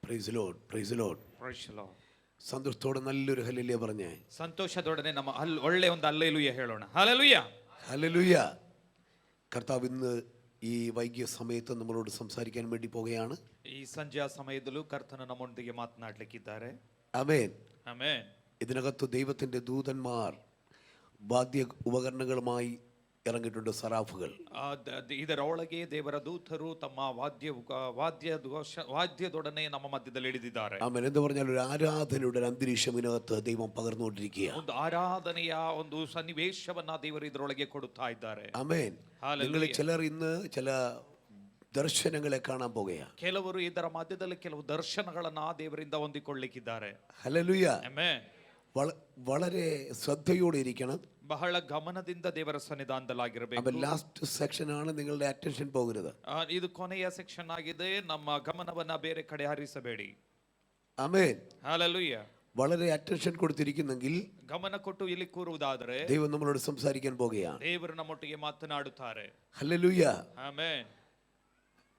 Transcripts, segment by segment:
Price Lord, praise Lord. Praise the Lord. സന്തോഷത്തോടെ നല്ലൊരു hallelujah പറഞ്ഞേ. ಸಂತೋಷದೊಡನೆ ನಮ್ಮ ಒಳ್ಳೆ ಒಂದು ಹಲ್ಲೆಲೂಯ ಹೇಳೋಣ. ಹല്ಲೆಲೂಯ, ഹല്ലേലൂയ. കർത്താവ് ഇന്ന് ഈ വൈകിയ സമയത്ത് നമ്മളോട് സംസാരിക്കാൻ വേണ്ടി പോകുകയാണ്. ಈ ಸಂಜೆಯ ಸಮಯದಲ್ಲೂ ಕರ್ತನು ನಮ್ಮೊಂದಿಗೆ ಮಾತನಾಡಲಿಕ್ಕಿದ್ದಾರೆ. ആമേൻ. ಆಮೆನ್. ഇതിനകത്ത് ദൈവത്തിന്റെ ദൂതന്മാർ വാദ്യ ഉപകരണങ്ങളുമായി ഇറങ്ങിയിട്ടുണ്ട്, സറാഫുകൾ. ಇದರೊಳಗೆ ದೇವರ ದೂತರು ತಮ್ಮ ವಾದ್ಯದೊಡನೆ ನಮ್ಮ ಮಧ್ಯದಲ್ಲಿ ಇಳಿದಿದ್ದಾರೆ. ആമേൻ. എന്ന് പറഞ്ഞാൽ ഒരു ആരാധനയുടെ ഒരു അന്തരീക്ഷം ഇതിനകത്ത് ദൈവം പകർന്നുകൊണ്ടിരിക്കുകയാണ്. ಒಂದು ಆರಾಧನೆಯ ಒಂದು ಸನ್ನಿವೇಶವನ್ನ ದೇವರು ಇದರೊಳಗೆ ಕೊಡುತ್ತಾ ಇದ್ದಾರೆ. ആമേൻ. നിങ്ങൾ ചിലർ ഇന്ന് ചില ദർശനങ്ങളെ കാണാൻ പോകുകയാണ്. ಕೆಲವರು ಇದರ ಮಧ್ಯದಲ್ಲಿ ಕೆಲವು ದರ್ಶನಗಳನ್ನ ದೇವರಿಂದ ಹೊಂದಿಕೊಳ್ಳಲಿಕ್ಕಿದ್ದಾರೆ. ഹല്ലേലൂയ. ಆಮೆನ್. വളരെ ശ്രദ്ധയോടെ ഇരിക്കണം. ಬಹಳ ಗಮನದಿಂದ ದೇವರ ಸನ್ನಿಧಾನದಲ್ಲಾಗಿರಬೇಕು. അപ്പോൾ ലാസ്റ്റ് സെക്ഷൻ ആണ്, നിങ്ങളുടെ അറ്റൻഷൻ പോകരുത്. ಇದು ಕೊನೆಯ ಸೆಕ್ಷನ್ ಆಗಿದೆ, ನಮ್ಮ ಗಮನವನ್ನ ಬೇರೆ ಕಡೆ ಹರಿಸಬೇಡಿ. ആമേൻ. ಹಲ್ಲೆಲೂಯಾ. വളരെ അറ്റൻഷൻ കൊടുത്തിരിക്കുന്നെങ്കിൽ ಗಮನ ಕೊಟ್ಟು ಇಲ್ಲಿ ಕೂರುವುದಾದರೆ ദൈവം നമ്മളോട് സംസാരിക്കാൻ പോകുകയാണ്. ದೇವರು ನಮ್ಮೊಟ್ಟಿಗೆ ಮಾತನಾಡುತ್ತಾರೆ. ഹല്ലേലൂയ. ಆಮೆನ್.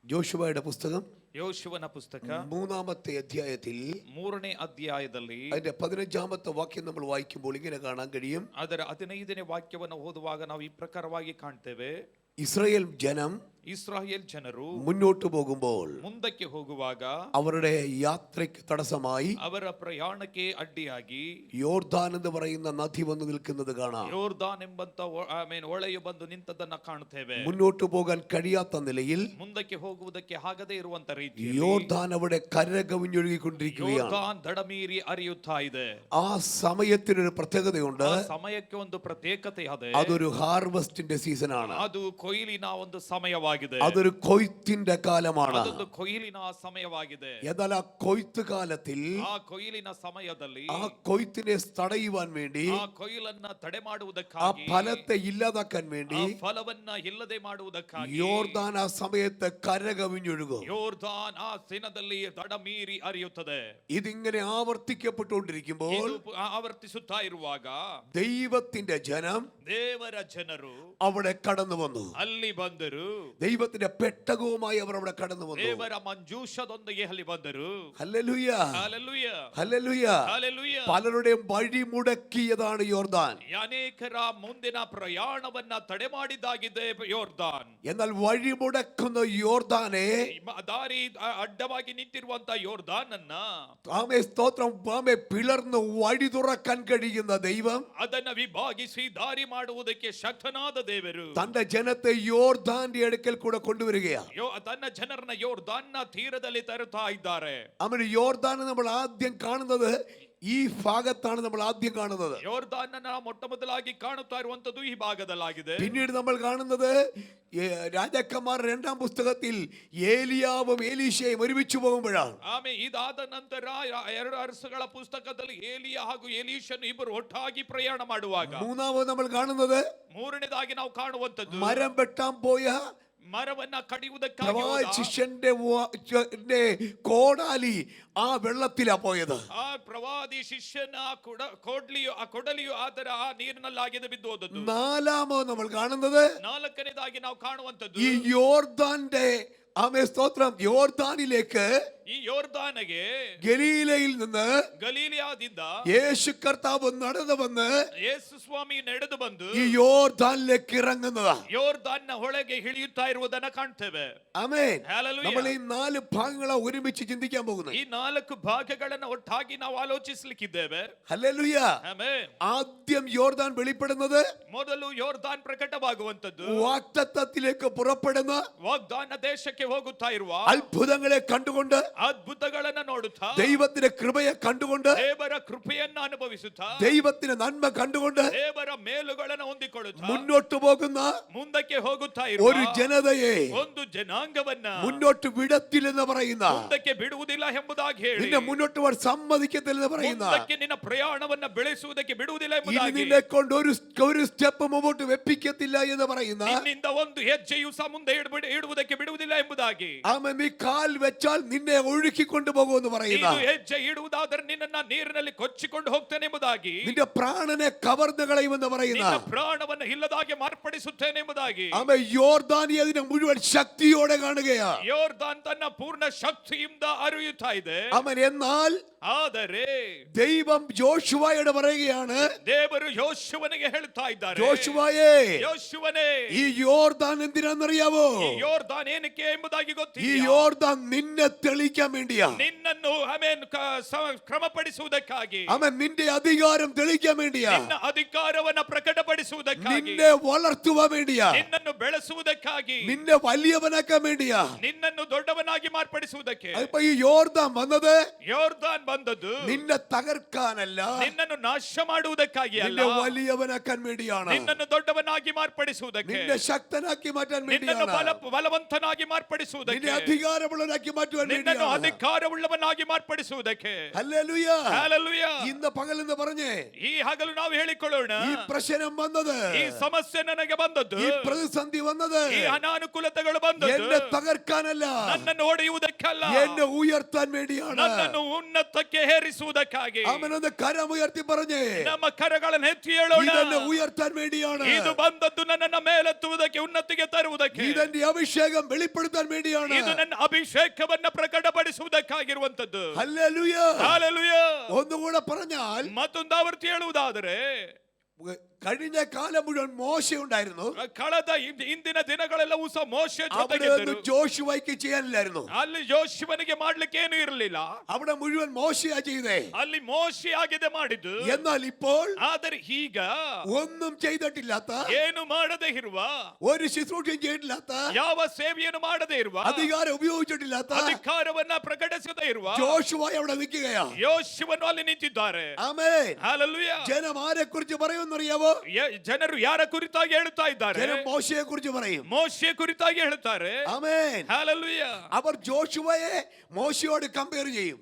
യോശുവയുടെ പുസ്തകം ಯೋಶುವನ ಪುಸ್ತಕ 3-ാമത്തെ അധ്യായത്തിൽ 3ನೇ ಅಧ್ಯಾಯದಲ್ಲಿ അതിന്റെ 15-ാമത്തെ വാക്യം നമ്മൾ വായിക്കുമ്പോൾ ഇങ്ങനെ കാണാൻ കഴിയും. ಅದರ 15ನೇ ವಾಕ್ಯವನ್ನು ಓದುವಾಗ ನಾವು ಈ ಪ್ರಕಾರವಾಗಿ ಕಾಣ್ತೇವೆ. ഇസ്രായേൽ ജനം ಇಸ್ರಾಯೇಲ್ ಜನರು മുന്നോട്ട് പോകുമ്പോൾ ಮುಂದಕ್ಕೆ ಹೋಗುವಾಗ അവരുടെ യാത്രയ്ക്ക് തടസ്സമായി ಅವರ ಪ್ರಯಾಣಕ್ಕೆ ಅಡ್ಡಿಯಾಗಿ യോർദാൻ എന്ന് പറയുന്ന നദി വന്ന് നിൽക്കുന്നത് കാണാം. ಯೋರ್ದಾನ್ ಎಂಬಂತ ಹೊಳೆಯು ಬಂದು ನಿಂತದನ್ನ ಕಾಣುತ್ತೇವೆ. മുന്നോട്ട് പോകാൻ കഴിയാത്ത നിലയിൽ ಮುಂದಕ್ಕೆ ಹೋಗುವುದಕ್ಕೆ ಆಗದೇ ಇರುವಂತ ರೀತಿ യോർദാൻ അവിടെ കരകവിഞ്ഞൊഴുകിക്കൊണ്ടിരിക്കുകയാണ്. ಯೋರ್ದಾನ್ ದಡಮೀರಿ ಹರಿಯುತ್ತಾ ಇದೆ. ആ സമയത്തിനൊരു പ്രത്യേകതയുണ്ട്. ಆ ಸಮಯಕ್ಕೆ ಒಂದು ಪ್ರತ್ಯೇಕತೆ ಇದೆ. അതൊരു ഹാർവസ്റ്റിന്റെ സീസൺ ആണ്. ಅದು ಕೊಯ್ಲಿನ ಒಂದು ಸಮಯವಾಗಿದೆ. അതൊരു കൊയ്ത്തിന്റെ കാലമാണ്. ಅದೊಂದು ಕೊಯ್ಲಿನ ಸಮಯವಾಗಿದೆ. എന്നാൽ ആ കൊയ്ത്ത് കാലത്തിൽ ಆ ಕೊಯ್ಲಿನ ಸಮಯದಲ್ಲಿ ആ കൊയ്ത്തിനെ തടയുവാൻ വേണ്ടി, ಆ ಕೊಯ್ಲನ್ನ ತಡೆ ആ ಮಾಡುವುದಕ್ಕಾಗಿ, ഫലത്തെ ഇല്ലാതാക്കാൻ വേണ്ടി ಆ ಫಲವನ್ನ ಇಲ್ಲದೆ ಮಾಡುವುದಕ್ಕಾಗಿ യോർദാൻ ആ സമയത്ത് കരകവിഞ്ഞൊഴുകും. ಯೋರ್ದಾನ್ ಆ ದಿನದಲ್ಲಿ ದಡ ಮೀರಿ ಹರಿಯುತ್ತದೆ. ഇതിങ്ങനെ ആവർത്തിക്കപ്പെട്ടുകൊണ്ടിരിക്കുമ്പോൾ ಇದು ಆವರ್ತಿಸುತ್ತಾ ಇರುವಾಗ ദൈവത്തിന്റെ ജനം ದೇವರ ಜನರು അവിടെ കടന്നു വന്നു. ಅಲ್ಲಿ ಬಂದರು. ദൈവത്തിന്റെ പെട്ടകവുമായി അവർ അവിടെ കടന്നു വന്നു. ದೇವರ ಮಂಜೂಷದೊಂದಿಗೆ ಅಲ್ಲಿ ಬಂದರು. Hallelujah, hallelujah, hallelujah. ಹಲ್ಲೆಲೂಯಾ. പലരുടെയും വഴി മുടക്കിയതാണ് യോർദാൻ. ಅನೇಕರ ಮುಂದಿನ ಪ್ರಯಾಣವನ್ನ ತಡೆ ಮಾಡಿದ್ದಾಗಿದೆ ಯೋರ್ದಾನ್. എന്നാൽ വഴി മുടക്കുന്ന യോർദാനെ, ದಾರಿ ಅಡ್ಡವಾಗಿ ನಿಂತಿರುವಂತ ಯೋರ್ದಾನ್ ಅನ್ನ ആമേ സ്തോത്രം, ആമേ പിളർന്ന് വഴി തുറക്കാൻ കഴിയുന്ന ദൈവം ಅದನ್ನ ವಿಭಾಗಿಸಿ ದಾರಿ ಮಾಡುವುದಕ್ಕೆ ಶಕ್ತನಾದ ದೇವರು തന്റെ ജനത്തെ യോർദാന്റെ അടുക്കൽ കൂടെ കൊണ്ടുവരികയാണ്. ತನ್ನ ಜನರನ್ನ ಯೋರ್ದಾನ್ನ ತೀರದಲ್ಲಿ ತರುತ್ತಾ ಇದ್ದಾರೆ. അവന് യോർദാൻ നമ്മൾ ആദ്യം കാണുന്നത് ഈ ഭാഗത്താണ്. നമ്മൾ ആദ്യം കാണുന്നത് ಯೋರ್ದಾನ್ನ ಮೊಟ್ಟ ಮೊದಲಾಗಿ ಕಾಣುತ್ತಾ ಇರುವಂತದ್ದು ಈ ಭಾಗದಲ್ಲಾಗಿದೆ. പിന്നീട് നമ്മൾ കാണുന്നത് രാജാക്കന്മാർ 2-ാം പുസ്തകത്തിൽ ഏലിയാവും എലീശയും ഒരുമിച്ച് പോകുമ്പോഴാണ്. ಆಮೇಲೆ ಇದಾದ ನಂತರ 2 ಅರಸುಗಳ ಪುಸ್ತಕದಲ್ಲಿ ಏಲಿಯ ಹಾಗೂ ಎಲೀಷನು ಇಬ್ಬರು ಒಟ್ಟಾಗಿ ಪ್ರಯಾಣ ಮಾಡುವಾಗ, 3-ാമത് നമ്മൾ കാണുന്നത് 3ನೇದಾಗಿ ನಾವು ಕಾಣುವಂತದ್ದು മരം വെട്ടാൻ പോയ ಮರವನ್ನ ಕಡಿಯುವುದಕ್ಕಾಗಿ ശിഷ്യന്റെ കോടാലി ആ വെള്ളത്തിലാ പോയത്. ಆ ಪ್ರವಾದಿ ಶಿಷ್ಯನ ಕೊಡಲಿಯು ಆತರ ಆ ನೀರಿನಲ್ಲಾಗಿದೆ ಬಿದ್ದು ಹೋದದ್ದು. 4-ാമത് നമ്മൾ കാണുന്നത് 4ನೇದಾಗಿ ನಾವು ಕಾಣುವಂತದ್ದು ഈ യോർദാന്റെ, ആമേ സ്തോത്രം, യോർദാനിലേക്ക്, ಈ ಯೋರ್ದಾನಿಗೆ ഗലീലയിൽ നിന്ന്, ಗಲೀಲಿಯಾದಿಂದ യേശു കർത്താവ് നടന്നു വന്ന് ಯೇಸು ಸ್ವಾಮಿ ನಡೆದು ಬಂದು ഈ യോർദാനിലേക്ക് ഇറങ്ങുന്നതാ. ಯೋರ್ದಾನ್ನ ಹೊಳೆಗೆ ಇಳಿಯುತ್ತಾ ಇರುವುದನ್ನ ಕಾಣ್ತೇವೆ. ആമേൻ. ಹಲ್ಲೆಲೂಯಾ. നമ്മൾ ഈ 4 ഭാഗങ്ങളെ ഒരുമിച്ച് ചിന്തിക്കാൻ പോകുന്നത്. ಈ 4 ಭಾಗಗಳನ್ನ ಒಟ್ಟಾಗಿ ನಾವು ಆಲೋಚಿಸಲಿಕ್ಕಿದ್ದೇವೆ. ഹല്ലേലൂയ. ಆಮೆನ್. ആദ്യം യോർദാൻ വെളിപ്പെടുന്നത് ಮೊದಲು ಯೋರ್ದಾನ್ ಪ್ರಕಟವಾಗುವಂತದ್ದು, വാഗ്ദത്തത്തിലേക്ക് പുറപ്പെടുന്ന, ವಾಗ್ದಾನ ದೇಶಕ್ಕೆ ಹೋಗುತ್ತಾ ಇರುವ, അത്ഭുതങ്ങളെ കണ്ടുകൊണ്ട്, ಅದ್ಭುತಗಳನ್ನ ನೋಡುತ್ತಾ, ദൈവത്തിന്റെ കൃപയെ കണ്ടുകൊണ്ട്, ದೇವರ ಕೃಪೆಯನ್ನ ಅನುಭವಿಸುತ್ತಾ, ദൈവത്തിന്റെ നന്മ കണ്ടുകൊണ്ട് ದೇವರ ಮೇಲುಗಳನ್ನ ಹೊಂದಿಕೊಳ್ಳುತ್ತಾ മുന്നോട്ട് പോകുന്ന ಮುಂದಕ್ಕೆ ಹೋಗುತ್ತಾ ಇರುವ ഒരു ജനതയെ ಒಂದು ಜನಾಂಗವನ್ನ മുന്നോട്ട് വിടത്തില്ലെന്ന് പറയുന്ന, ಮುಂದಕ್ಕೆ ಬಿಡುವುದಿಲ್ಲ ಎಂಬುದಾಗಿ ಹೇಳಿ, നിന്നെ മുന്നോട്ട് പോകാൻ സമ്മതിക്കത്തില്ലെന്ന് പറയുന്ന, ಮುಂದಕ್ಕೆ ನಿನ್ನ ಪ್ರಯಾಣವನ್ನ ಬೆಳೆಸುವುದಕ್ಕೆ ಬಿಡುವುದಿಲ್ಲ ಎಂಬುದಾಗಿ, നിന്നെ കൊണ്ട് ഒരു സ്റ്റെപ്പ് മുമ്പോട്ട് വെപ്പിക്കത്തില്ല എന്ന് പറയുന്ന, ನಿನ್ನಿಂದ ಒಂದು ಹೆಜ್ಜೆಯು ಸಹ ಮುಂದೆ ಇಡುವುದಕ್ಕೆ ಬಿಡುವುದಿಲ್ಲ ಎಂಬುದಾಗಿ, ആമേൻ, നീ കാൽ വെച്ചാൽ നിന്നെ ഒഴുക്കിക്കൊണ്ടു പോകുമെന്ന് പറയുന്ന ನೀನು ಹೆಜ್ಜೆ ಇಡುವುದಾದರೆ ನಿನ್ನನ್ನು ನೀರಿನಲ್ಲಿ ಕೊಚ್ಚಿಕೊಂಡು ಹೋಗ್ತೇನೆ ಎಂಬುದಾಗಿ, നിന്റെ പ്രാണനെ കവർന്നു കളയുമെന്ന് പറയുന്ന ನಿನ್ನ ಪ್ರಾಣವನ್ನು ಇಲ್ಲದಾಗಿ ಮಾರ್ಪಡಿಸುತ್ತೇನೆ ಎಂಬುದಾಗಿ, അവൻ യോർദാനി അതിനെ മുഴുവൻ ശക്തിയോടെ കാണുകയാ. ಯೋರ್ದಾನ್ ತನ್ನ ಪೂರ್ಣ ಶಕ್ತಿಯಿಂದ ಹರಿಯುತ್ತಾ ಇದೆ. അവൻ എന്നാൽ ಆದರೆ ദൈവം ജോഷുവയോട് പറയുകയാണ്, ದೇವರು ಯೋಶುವನಿಗೆ ಹೇಳ್ತಾ ಇದ್ದಾರೆ, ജോഷുവയേ, ಯೋಶುವನೇ, ഈ യോർദാൻ എന്തിനാണെന്നറിയാവോ? ಈ ಯೋರ್ದಾನ್ ಏನಕ್ಕೆ ಎಂಬುದಾಗಿ ഈ ಗೊತ್ತಿದೆಯಾ? യോർദാൻ നിന്നെ തെളിയിക്കാൻ വേണ്ടിയാ. ನಿನ್ನನ್ನು ಕ್ರಮಪಡಿಸುವುದಕ್ಕಾಗಿ, അവൻ നിന്റെ അധികാരം തെളിയിക്കാൻ വേണ്ടിയാ. ನಿನ್ನ ಅಧಿಕಾರವನ್ನ ಪ್ರಕಟಪಡಿಸುವುದಕ್ಕಾಗಿ, നിന്നെ വളർത്തുവാൻ വേണ്ടിയാ. ನಿನ್ನನ್ನು ಬೆಳೆಸುವುದಕ್ಕಾಗಿ, നിന്നെ വലിയവനാക്കാൻ വേണ്ടിയാ. ನಿನ್ನನ್ನು ದೊಡ್ಡವನಾಗಿ ಮಾರ್ಪಡಿಸುವುದಕ್ಕೆ. അപ്പൊ ഈ യോർദാൻ വന്നത് ಯೋರ್ದಾನ್ ಬಂದದ್ದು നിന്നെ തകർക്കാനല്ല, ನಿನ್ನನ್ನು ನಾಶ ಮಾಡುವುದಕ್ಕಾಗಿ ಅಲ್ಲ, നിന്നെ വലിയവനാക്കാൻ വേണ്ടിയാണ്. ನಿನ್ನನ್ನು ದೊಡ್ಡವನಾಗಿ ಮಾರ್ಪಡಿಸುವುದಕ್ಕೆ, നിന്നെ ശക്തനാക്കി മാറ്റാൻ ನಿನ್ನನ್ನು വേണ്ടിയാണ്. ಬಲವಂತನಾಗಿ നിന്നെ ಮಾರ್ಪಡಿಸುವುದಕ್ಕೆ, അധികാരമുള്ളവനാക്കി മാറ്റുവാൻ ನಿನ್ನನ್ನು വേണ്ടിയാണ്. ಅಧಿಕಾರವುಳ್ಳವನಾಗಿ ಮಾರ್ಪಡಿಸುವುದಕ್ಕೆ. ഹല്ലേലൂയ. ಹಲ್ಲೆಲೂಯಾ. ഇന്ന് പകലെന്ന് പറഞ്ഞേ, ಈ ಹಗಲು ನಾವು ಹೇಳಿಕೊಳ್ಳೋಣ, ഈ പ്രശ്നം വന്നത്, ಈ ಸಮಸ್ಯೆ ನನಗೆ ಬಂದದ್ದು, ഈ പ്രതിസന്ധി വന്നത് ಈ ಅನಾನುಕೂಲತೆಗಳು ಬಂದದ್ದು എന്നെ തകർക്കാനല്ല, ನನ್ನನ್ನು ಹೊಡೆಯುವುದಕ್ಕಲ್ಲ, എന്നെ ഉയർത്താൻ വേണ്ടിയാണ്. ನನ್ನನ್ನು ಉನ್ನತಕ್ಕೆ ಏರಿಸುವುದಕ್ಕಾಗಿ. അവനൊന്ന് കരമുയർത്തി പറഞ്ഞേ, ನಮ್ಮ ಕರಗಳನ್ನು ಎತ್ತಿ ಹೇಳೋಣ, ഇതെന്നെ ഉയർത്താൻ വേണ്ടിയാണ്. ಇದು ಬಂದದ್ದು ನನ್ನನ್ನು ಮೇಲೆತ್ತುವುದಕ್ಕೆ, ಉನ್ನತಿಗೆ ತರುವುದಕ್ಕೆ. ഇതെന്റെ അഭിഷേകം വെളിപ്പെടുത്താൻ വേണ്ടിയാണ്. ಇದು ನನ್ನ ಅಭಿಷೇಕವನ್ನ ಪ್ರಕಟಪಡಿಸುವುದಕ್ಕಾಗಿರುವಂತದ್ದು. ഹല്ലേലൂയ. ಹಲ್ಲೆಲೂಯಾ. ഒന്നുകൂടെ പറഞ്ഞാൽ, ಮತ್ತೊಂದು ಆವೃತ್ತಿ ಹೇಳುವುದಾದರೆ, കഴിഞ്ഞ കാലം മുഴുവൻ മോശ ഉണ്ടായിരുന്നു. ಕಳೆದ ಇಂದಿನ ದಿನಗಳೆಲ್ಲವೂ ಸಹ ಮೋಶೆ അവിടെ ಜೊತೆಗಿದ್ದರು. ഒന്നും ജോഷുവയ്ക്ക് ചെയ്യാനില്ലായിരുന്നു. ಅಲ್ಲಿ ಯೋಶುವನಿಗೆ ಮಾಡ್ಲಿಕ್ಕೆ ಏನು ಇರಲಿಲ್ಲ, അവിടെ മുഴുവൻ മോശയാ ചെയ്തേ. ಅಲ್ಲಿ ಮೋಶೆ ಆಗಿದೆ ಮಾಡಿದ್ದು. എന്നാൽ ഇപ്പോൾ ಆದರೆ ಈಗ ഒന്നും ചെയ്തിട്ടില്ലാത്ത, ಏನು ಮಾಡದೇ ಇರುವ, ഒരു ശുശ്രൂഷയും ചെയ്തിട്ടില്ലാത്ത, ಯಾವ ಸೇವೆಯನ್ನು ಮಾಡದೇ ಇರುವ, അധികാരം ഉപയോഗിച്ചിട്ടില്ലാത്ത ಅಧಿಕಾರವನ್ನ ಪ್ರಕಟಿಸದೇ ಇರುವ ജോഷുവ അവിടെ നിൽക്കുകയാ. ಯೋಶುವನು ಅಲ್ಲಿ ನಿಂತಿದ್ದಾರೆ. ആമേൻ. ಹಲ್ಲೆಲೂಯಾ. ജനം ആരെ കുറിച്ച് പറയുമെന്നറിയാവോ? ಜನರು ಯಾರ ಕುರಿತಾಗಿ ಹೇಳುತ್ತಾ ಇದ್ದಾರೆ? ജനം മോശയെ കുറിച്ച് പറയും. ಮೋಶೆ ಕುರಿತಾಗಿ ಹೇಳುತ್ತಾರೆ. ആമേൻ. ಹಲ್ಲೆಲೂಯಾ. അവർ ജോഷുവയെ മോശയോട് കമ്പയർ ചെയ്യും.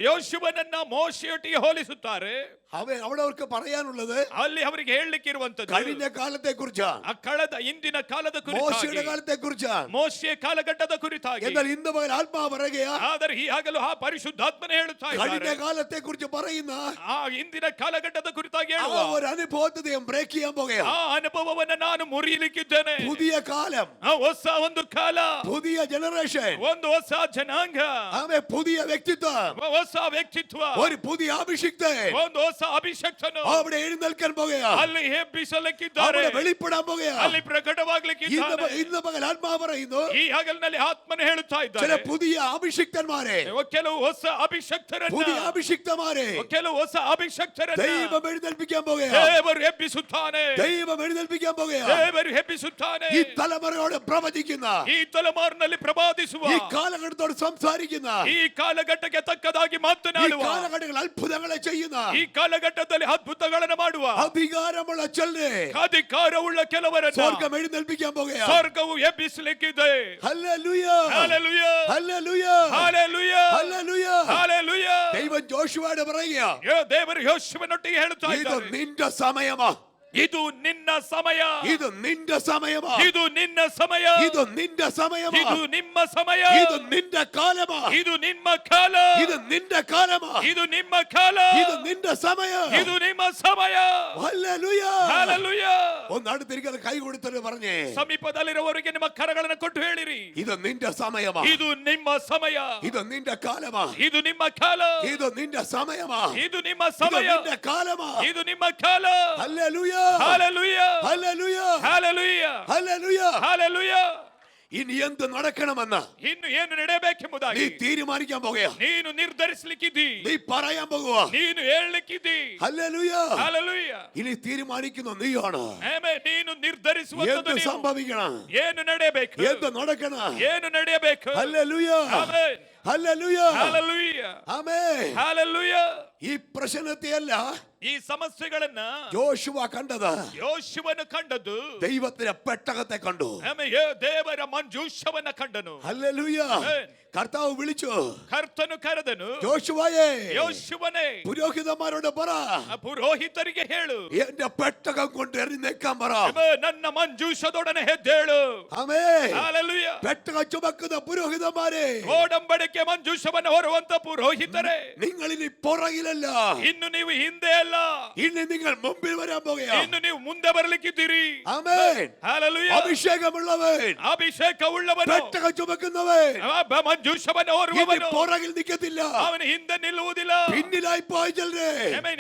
ಯೋಶುವನನ್ನ ಮೋಶೆಯೊಟ್ಟಿಗೆ ಹೋಲಿಸುತ್ತಾರೆ. അവിടെ അവർക്ക് പറയാനുള്ളത് ಅಲ್ಲಿ ಅವರಿಗೆ ಹೇಳಲಿಕ್ಕೆ ಇರುವಂತದ್ದು കഴിഞ്ഞ കാലത്തെ കുറിച്ചാണ്, ಕಳೆದ ಇಂದಿನ ಕಾಲದ മോശയുടെ ಕುರಿತಾಗಿ, കാലത്തെ കുറിച്ചാണ്. ಮೋಶೆಯ ಕಾಲಘಟ್ಟದ ಕುರಿತಾಗಿ. എന്നാൽ ഇന്ന് പകൽ ആത്മാവ് പറയുകയാ, ಆದರೆ ಈ ಹಗಲು ಆ ಪರಿಶುದ್ಧಾತ್ಮನೇ ಹೇಳುತ್ತಾ കഴിഞ്ഞ ಇದ್ದಾರೆ. ಕಾಲത്തെ കുറിച്ച് പറയുന്ന ಆ ಇಂದಿನ ಕಾಲಘಟ್ಟದ ಕುರಿತಾಗಿ ആ ಹೇಳುವ ഒരു അനുഭവത്തെ ബ്രേക്ക് ചെയ്യാൻ പോകുകയാ. ಆ ಅನುಭವವನ್ನ ನಾನು ಮುರಿಯಲಿಕ್ಕಿದ್ದೇನೆ. പുതിയ കാലം, ಆ ಹೊಸ ಒಂದು ಕಾಲ, പുതിയ ജനറേഷൻ, ಒಂದು ಹೊಸ ಜನಾಂಗ, ആമേ, പുതിയ വ്യക്തിത്വം, ಹೊಸ ವ್ಯಕ್ತಿತ್ವ, ഒരു പുതിയ അഭിഷിക്തൻ ಒಂದು ಹೊಸ ಅಭಿಷಕ್ತನು അവിടെ ಎഴുന്നേൽക്കാൻ പോകുകയാ. ಅಲ್ಲಿ ಎಬ್ಬಿಸಲಿಕ್ಕಿದ್ದಾರೆ, അവിടെ വെളിപ്പെടാൻ പോകുകയാ. ಅಲ್ಲಿ ಪ್ರಕಟವಾಗಲಿಕ್ಕಿದ್ದಾರೆ. ഇന്ന് പകൽ ആത്മാവ് പറയുന്നു, ಈ ಹಗಲಿನಲ್ಲಿ ಆತ್ಮನು ಹೇಳುತ್ತಾ ചില ಇದ್ದಾರೆ, പുതിയ അഭിഷിക്തന്മാരെ, ಕೆಲವು ಹೊಸ ಅಭಿಷಕ್ತರನ್ನ, പുതിയ അഭിഷിക്തന്മാരെ ಕೆಲವು ಹೊಸ ಅಭಿಷಕ್ತರನ್ನ ദൈവം എഴുന്നേൽപ്പിക്കാൻ പോകുകയാ. ದೇವರು ಎಬ್ಬಿಸುತ್ತಾನೆ. ദൈവം എഴുന്നേൽപ്പിക്കാൻ പോകുകയാ. ದೇವರು ಎಬ್ಬಿಸುತ್ತಾನೆ. ഈ തലമുറയോട് പ്രവചിക്കുന്ന, ಈ ತಲೆಮಾರಿನಲ್ಲಿ ಪ್ರವಾದಿಸುವ, ഈ കാലഘട്ടത്തോട് സംസാരിക്കുന്ന, ಈ ಕಾಲಘಟ್ಟಕ್ಕೆ ತಕ್ಕದಾಗಿ ഈ ಮಾತನಾಡುವ, കാലഘട്ടങ്ങൾ അത്ഭുതങ്ങളെ ചെയ്യുന്ന, ಈ ಕಾಲಘಟ್ಟದಲ್ಲಿ ಅದ್ಭುತಗಳನ್ನು ಮಾಡುವ അധികാരമുള്ള ചിലരെ ಅಧಿಕಾರವುಳ್ಳ ಕೆಲವರನ್ನ സ്വർഗം എഴുന്നേൽപ്പിക്കാൻ പോകുകയാ. ಸ್ವರ್ಗವು ಎಬ್ಬಿಸಲಿಕ್ಕಿದೆ. Hallelujah. Hallelujah. Hallelujah. Hallelujah. Hallelujah. Hallelujah. ദൈവം ജോഷുവയോട് പറയുകയാ, ದೇವರು ಯೋಶುವನೊಟ್ಟಿಗೆ ಹೇಳುತ್ತಾ ഇത് ಇದ್ದಾರೆ, നിന്റെ സമയമാ, ಇದು ನಿನ್ನ ಸಮಯ, ഇത് നിന്റെ സമയമാ, ಇದು ನಿನ್ನ ಸಮಯ, ഇത് നിന്റെ സമയമാ, ಇದು ನಿಮ್ಮ ಸಮಯ, ഇത് നിന്റെ കാലമാ, ಇದು ನಿಮ್ಮ ಕಾಲ, ഇത് നിന്റെ കാലമാ, ಇದು ನಿಮ್ಮ ಕಾಲ, ഇത് നിന്റെ സമയം. ಇದು ನಿಮ್ಮ ಸಮಯ. ഹല്ലേലൂയ. ಹಲ್ಲೆಲೂಯ. ഒന്ന് അടുത്തിരിക്കാതെ കൈ കൊടുത്തിട്ട് പറഞ്ഞേ, ಸಮೀಪದಲ್ಲಿರುವವರಿಗೆ ನಿಮ್ಮ ಕರಗಳನ್ನು ಕೊಟ್ಟು ಹೇಳಿರಿ, ഇത് നിന്റെ സമയമാ, ಇದು ನಿಮ್ಮ ಸಮಯ, ഇത് നിന്റെ കാലമാ, ಇದು ನಿಮ್ಮ ಕಾಲ, ഇത് നിന്റെ സമയമാ, ಇದು ನಿಮ್ಮ ഇത് ಸಮಯ, നിന്റെ കാലമാ. ಇದು ನಿಮ್ಮ ಕಾಲ. Hallelujah. Hallelujah. Hallelujah. Hallelujah. Hallelujah. Hallelujah. ഇനി എന്ത് നടക്കണമെന്ന് ಇನ್ನು ಏನು ನಡೆಯಬೇಕೆಂಬುದಾಗಿ നീ തീരുമാനിക്കാൻ പോകുകയാ. ನೀನು ನಿರ್ಧರಿಸಲಿಕ್ಕಿದ್ದಿ, നീ പറയാൻ പോകുക. ನೀನು ಹೇಳಲಿಕ್ಕಿದ್ದಿ. ഹല്ലേലൂയ. ಹಲ್ಲೆಲೂಯ. ഇനി തീരുമാനിക്കുന്ന നീയാണ്. ಆಮೆನ್. ನೀನು ನಿರ್ಧರಿಸುವಂತದ್ದು എന്ത് ನೀನು. സംഭവിക്കണം, ಏನು ನಡೆಯಬೇಕು, എന്ത് നടക്കണം. ಏನು ನಡೆಯಬೇಕು. Hallelujah. Amen. Hallelujah. Hallelujah. Amen. Hallelujah. ഈ പ്രശ്നത്തെയല്ല, ಈ ಸಮಸ್ಯೆಗಳನ್ನ യോശുവ കണ്ടത് ಯೋಶುವನು ಕಂಡದ್ದು ദൈവത്തിന്റെ പെട്ടകത്തെ കണ്ടു. ಆಮೇಲೆ ದೇವರ ಮಂಜೂಷವನ್ನ ಕಂಡನು. ഹല്ലേലൂയ. കർത്താവ് വിളിച്ചു, ಕರ್ತನು ಕರೆದನು, യോശുവയേ, ಯೋಶುವನೇ, പുരോഹിതന്മാരോട് പറ, ಪುರೋಹಿತರಿಗೆ ಹೇಳು, എന്റെ പെട്ടകം കൊണ്ട് എഴുന്നേക്കാൻ പറ, ನನ್ನ ಮಂಜೂಷದೊಡನೆ ಎದ್ದೇಳು. ആമേൻ. ಹಲ್ಲೆಲೂಯ. പെട്ടകം ചുമക്കുന്ന പുരോഹിതന്മാരെ, ಓಡಂಬಡಿಕೆ ಮಂಜೂಷವನ್ನು ಹೊರುವಂತ ಪುರೋಹಿತರೇ, നിങ്ങൾ ഇനി പുറകിലല്ല, ಇನ್ನು ನೀವು ಹಿಂದೆ ಅಲ್ಲ, ഇനി നിങ്ങൾ മുമ്പിൽ വരാൻ പോകുകയാ. ಇನ್ನು ನೀವು ಮುಂದೆ ಬರಲಿಕ್ಕಿದ್ದೀರಿ. ആമേൻ. ಹಲ್ಲೆಲೂಯ. അഭിഷേകമുള്ളവൻ, ಅಭಿಷೇಕವುಳ್ಳವನು, പെട്ടകം ചുമക്കുന്നവൻ ಮಂಜೂಷವನ್ನು ഇനി ಹೊರುವವನು പുറകിൽ നിൽക്കത്തില്ല, ಅವನು ಹಿಂದೆ ನಿಲ್ಲುವುದಿಲ್ಲ. പിന്നിലായി പോയ ചിലരെ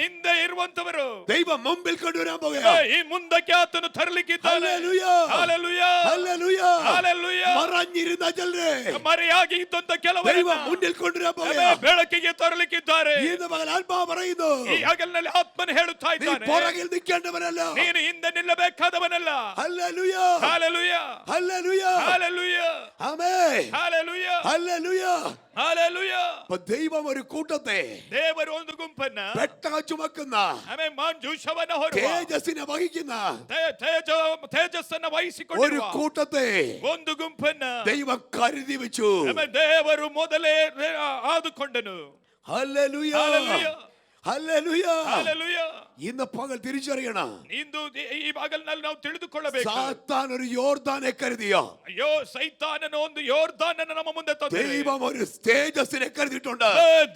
ಹಿಂದೆ ಇರುವಂತವರು ദൈവം മുമ്പിൽ കൊണ്ടുവരാൻ പോകുകയാ. ಈ ಮುಂದಕ್ಕೆ ಆತನು ತರಲಿಕ್ಕಿದ್ದಾನೆ. ഹല്ലേലൂയ. ಹಲ್ಲೆಲೂಯ. ഹല്ലേലൂയ. ಹಲ್ಲೆಲೂಯ. മറഞ്ഞിരുന്ന ചിലരെ ಮರೆಯಾಗಿ ಇದ್ದಂತ ಕೆಲವರು ദൈവം മുന്നിൽ കൊണ്ടുവരാൻ പോകുകയാ. ಬೆಳಕಿಗೆ ತರಲಿಕ್ಕಿದ್ದಾರೆ. ഇന്ന് പകൽ ആത്മാവ് പറയുന്നു, ಈ ಹಗಲಿನಲ್ಲಿ ಆತ್ಮನು ಹೇಳುತ್ತಾ നീ ಇದ್ದಾನೆ, പുറകിൽ നിൽക്കേണ്ടവനല്ല. ನೀನು ಹಿಂದೆ ನಿಲ್ಲಬೇಕಾದವನಲ್ಲ. Hallelujah. Hallelujah. Hallelujah. Hallelujah. Amen. Hallelujah. Hallelujah. Hallelujah. അപ്പൊ ദൈവം ഒരു കൂട്ടത്തെ, ದೇವರು ಒಂದು ಗುಂಪನ್ನ, പെട്ടകം ചുമക്കുന്ന, ಆಮೇಲೆ ಮಂಜೂಷವನ್ನ ಹೊರುವ, തേജസ്സിനെ വഹിക്കുന്ന ತೇಜಸ್ಸನ್ನ ഒരു ವಹಿಸಿಕೊಂಡಿರುವ കൂട്ടത്തെ ಒಂದು ಗುಂಪನ್ನ ദൈവം കരുതി വെച്ചു. ಆಮೇಲೆ ದೇವರು ಮೊದಲೇ ಆದುಕೊಂಡನು. ഹല്ലേലൂയ. ಹಲ್ಲೆಲೂಯ. ഹല്ലേലൂയ. ಹಲ್ಲೆಲೂಯ. ഇന്ന് പകൽ തിരിച്ചറിയണം, ಇಂದು ಈ ಹಗಲಿನಲ್ಲಿ ನಾವು ತಿಳಿದುಕೊಳ್ಳಬೇಕು, സാത്താൻ ഒരു യോർദാനെ കരുതിയ, ಅಯ್ಯೋ ಸೈತಾನನ ಒಂದು ಯೋರ್ದಾನನ ನಮ್ಮ ಮುಂದೆ ತಂದಿದ್ದಾನೆ. ദൈവം ഒരു തേജസ്സിനെ കരുതിയിട്ടുണ്ട്.